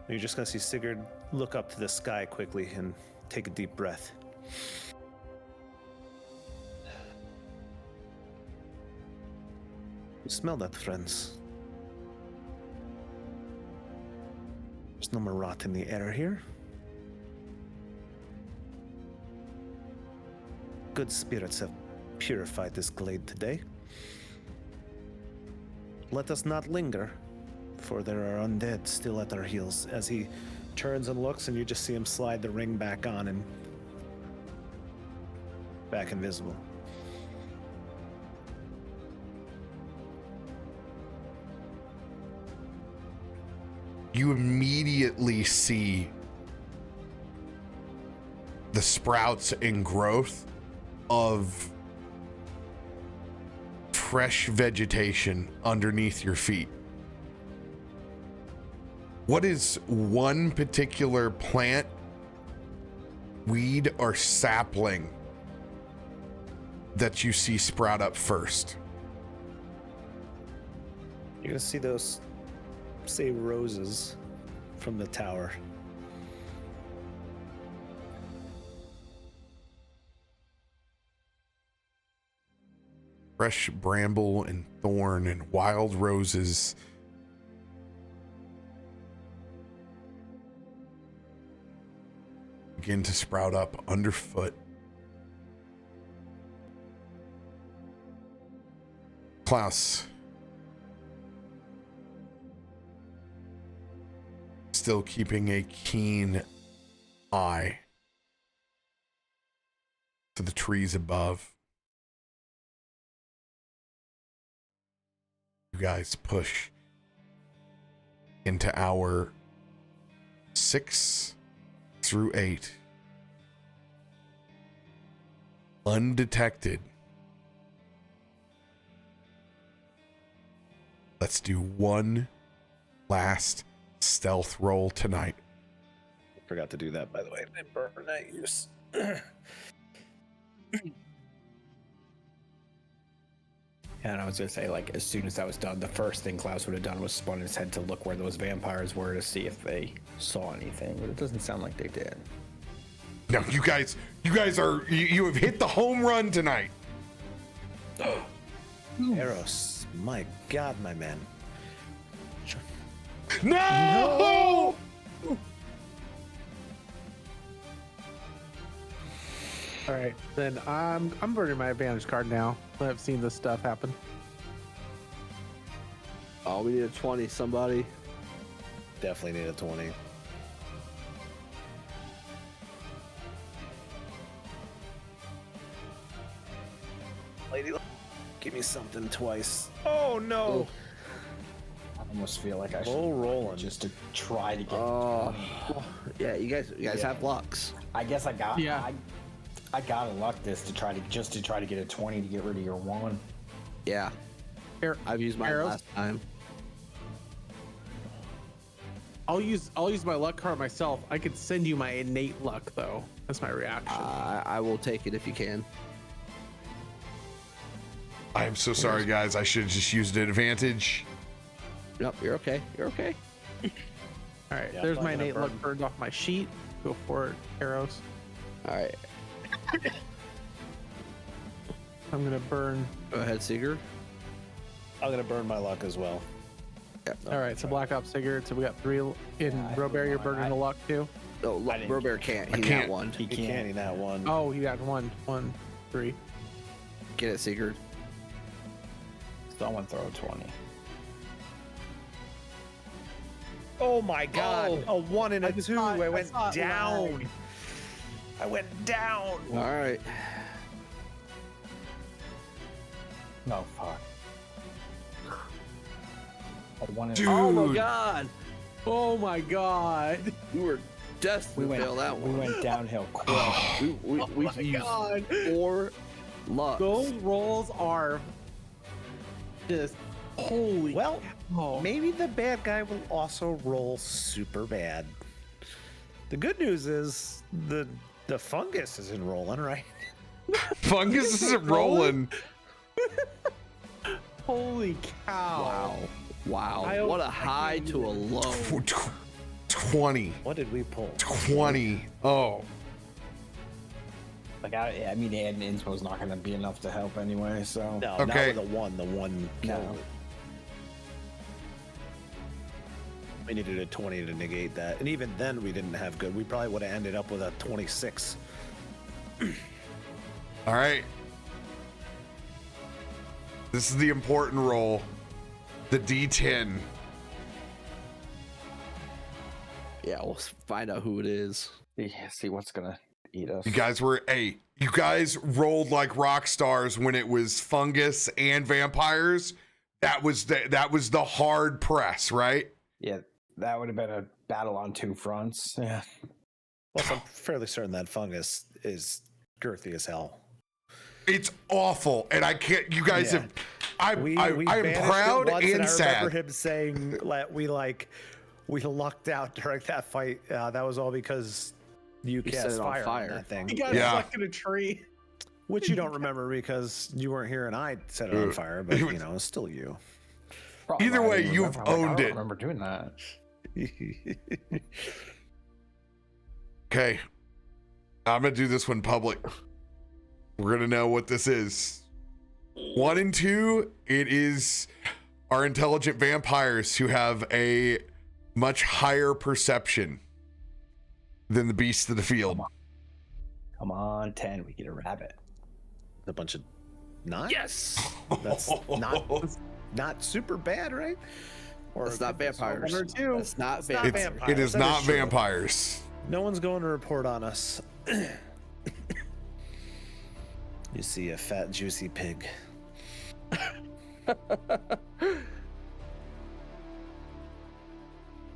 You're just going to see Sigurd look up to the sky quickly and take a deep breath. You smell that, friends? There's no more rot in the air here. Good spirits have purified this glade today. Let us not linger, for there are undead still at our heels. As he turns and looks, and you just see him slide the ring back on and back invisible. you immediately see the sprouts and growth of fresh vegetation underneath your feet. What is one particular plant, weed, or sapling that you see sprout up first? You're gonna see those, say, roses from the tower. Fresh bramble and thorn and wild roses. Begin to sprout up underfoot. Klaus, still keeping a keen eye to the trees above. You guys push into hour 6 through 8. Undetected. Let's do one last stealth roll tonight. Forgot to do that, by the way. I burn that use. And I was gonna say, like, as soon as that was done, the first thing Klaus would have done was spun his head to look where those vampires were to see if they saw anything, but it doesn't sound like they did. No, you guys are, you have hit the home run tonight. Eros, my God, my man. No! All right, then I'm burning my advantage card now. I've seen this stuff happen. Oh, we need a 20, somebody. Definitely need a 20. Lady, give me something twice. Oh no! I almost feel like I should Roll rolling. just to try to get. Yeah, you guys have lucks. I guess I got. Yeah. I gotta luck this to try to get a 20 to get rid of your 1. Yeah, I've used mine Arrows? last time. I'll use my luck card myself. I could send you my innate luck though. That's my reaction. I will take it if you can. I am so sorry, guys. I should have just used an advantage. Nope, you're okay. You're okay. All right, Yeah, there's I'm my not gonna innate luck burn. burned off my sheet. Go for it, arrows. All right, I'm gonna burn. go ahead, Sigurd. I'm gonna burn my luck as well. All right, so Black Ops Sigurd. So we got 3 in I RoBear. You're don't know, burning the luck too. No, I didn't- RoBear can't. He I got can't. one. He You can't in that one. Oh, you got 1, 3. Get it, Sigurd. Someone throw a 20. Oh my God! A 1 and a 2. saw it. I I went saw it down. live. I went down. All right. No, fuck. A 1 and Dude. Oh my God, Oh my god. we were destined to fail that we one. went downhill quick. We've used 4 lucks. Those rolls are just holy. Well, cow. maybe the bad guy will also roll super bad. The good news is the fungus isn't rolling, right? Fungus isn't rolling. Holy cow. Wow. I- What a I high can't to a even- low. 20. What did we pull? 20. Oh. Like I mean, adding inspo is not going to be enough to help anyway. So No, Okay. not with a 1. The 1 killed No. it. We needed a 20 to negate that. And even then, we didn't have good. We probably would have ended up with a 26. All right. This is the important roll. The D10. Yeah, we'll find out who it is. yeah, see what's gonna eat us. You guys rolled like rock stars when it was fungus and vampires. That was the hard press, right? Yeah, That would have been a battle on two fronts. Yeah. Plus, I'm fairly certain that fungus is girthy as hell. It's awful, and I can't. You guys Yeah. have. I am banished it proud once, and I sad. remember him saying we lucked out during that fight. That was all because you set cast it on fire on fire. that thing. He got Yeah. stuck in a tree. Which you don't remember because you weren't here and I set it on fire, but It was- it's still you. Probably Either why I way, didn't you've remember. I'm like, I owned don't it. remember doing that. Okay, I'm gonna do this one public. We're gonna know what this is. 1 and 2, it is our intelligent vampires who have a much higher perception than the beasts of the field. Come on, 10. We get a rabbit. A bunch of 9? Yes. That's not super bad, right? Or It's not vampires. 1 or 2. It's not It's not vampires. vampires. It is That not is true. vampires. No one's going to report on us. You see a fat, juicy pig.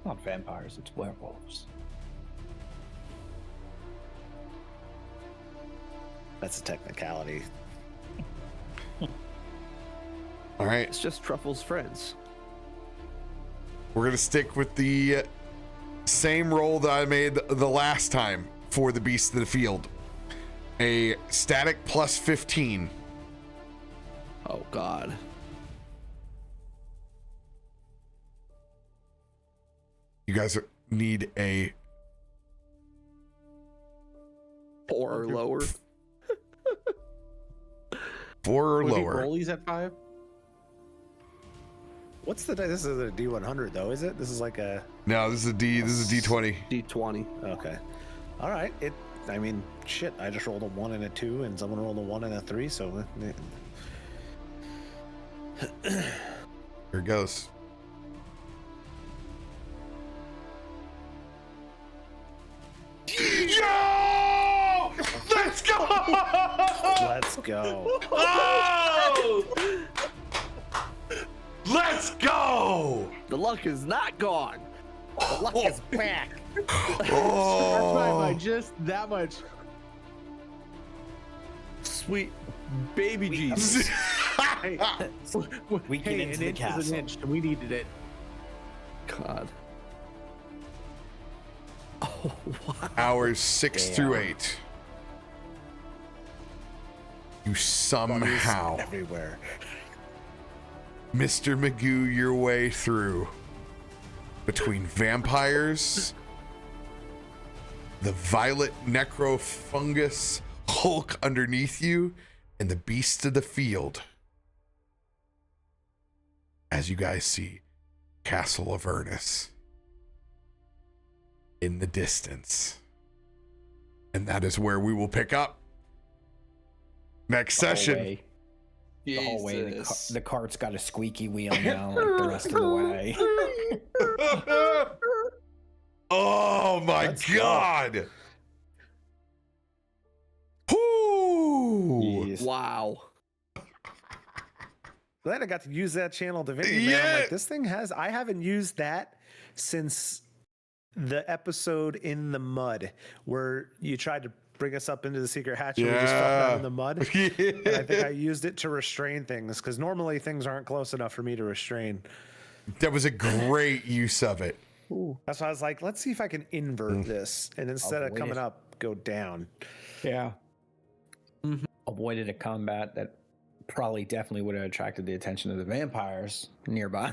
Not vampires, it's werewolves. That's a technicality. All right, It's just Truffle's friends. we're gonna stick with the same roll that I made the last time for the beasts of the field. A static plus 15. Oh God. You guys need a 4 or lower. 4 or Would he lower. roll these at 5? What's the This is a D100 though, is it? This is like a. No, this is a D. This is a D20. D20. Okay. All right. I mean, shit. I just rolled a 1 and a 2, and someone rolled a 1 and a 3. So. Here it goes. Yo! Let's go! Let's go. Oh! Let's go! The luck is not gone. The luck is back. Oh! Just that much. Sweet baby Jesus. We get Hey, into an the inch is castle. an inch. and We needed it. God. Oh wow. Hours 6 through 8. You somehow, Everywhere. Mr. Magoo, your way through between vampires, the violet necrofungus hulk underneath you, and the beasts of the field. As you guys see, Castle Avernus in the distance. And that is where we will pick up next session. The hallway, the, Jesus. the cart's got a squeaky wheel now, like the rest of the way. Oh my Let's go. God. Whoo! Jeez. Wow. Glad I got to use that channel divinity, man. I'm Yeah. like, this thing has. I haven't used that since the episode in the mud where you tried to bring us up into the secret hatch and we just fucked Yeah. around in the mud. And I think I used it to restrain things because normally things aren't close enough for me to restrain. That was a great use of it. That's why I was like, let's see if I can invert this. And instead of Avoid coming it. up, go down. Yeah. Avoided a combat that probably definitely would have attracted the attention of the vampires nearby.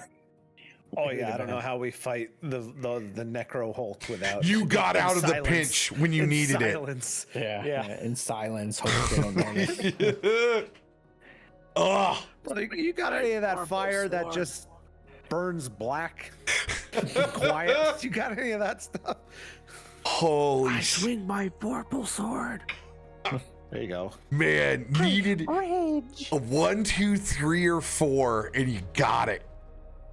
Oh yeah, I don't know how we fight the Necro Hulk without You got in out of the silence. pinch when you In needed silence. Yeah. In silence, hope they don't notice. it. Oh, Brother, you got any of that fire that just burns black? Quiet. You got any of that stuff? holy Swing my purple sword. There you go. man, needed a 1, 2, 3, or 4, and you got it.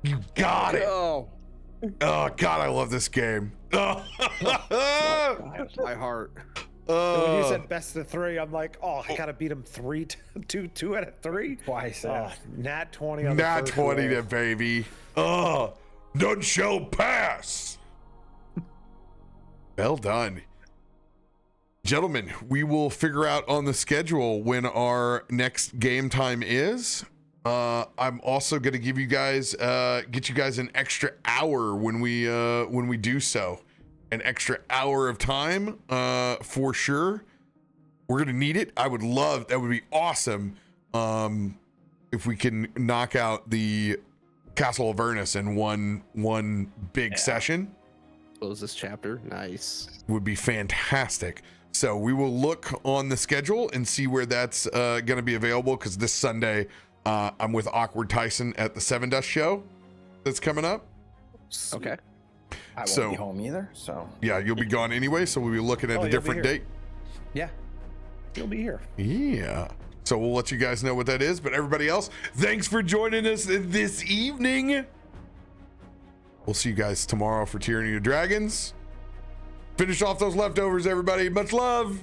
You got it. Oh, Oh God, I love this game. Oh. my heart. When you said best of 3, I'm like, oh, I gotta beat him 2 out of 3. Twice. Oh, nat 20 on the Nat first 20 roll. to baby. Oh, None shall pass. Well done. Gentlemen, we will figure out on the schedule when our next game time is. I'm also going to give you guys, get you guys an extra hour when we do so. An extra hour of time, for sure. We're going to need it. I would love, that would be awesome. If we can knock out the Castle of Avernus in one big session. Close this chapter. Nice. Would be fantastic. So we will look on the schedule and see where that's going to be available, because this Sunday I'm with Awkward Tyson at the Seven Dust show that's coming up. Okay. I won't be home either, so. Yeah, you'll be gone anyway, so we'll be looking at a different date. Yeah, you'll be here. Yeah. So we'll let you guys know what that is. But everybody else, thanks for joining us this evening. We'll see you guys tomorrow for Tyranny of Dragons. Finish off those leftovers, everybody. Much love.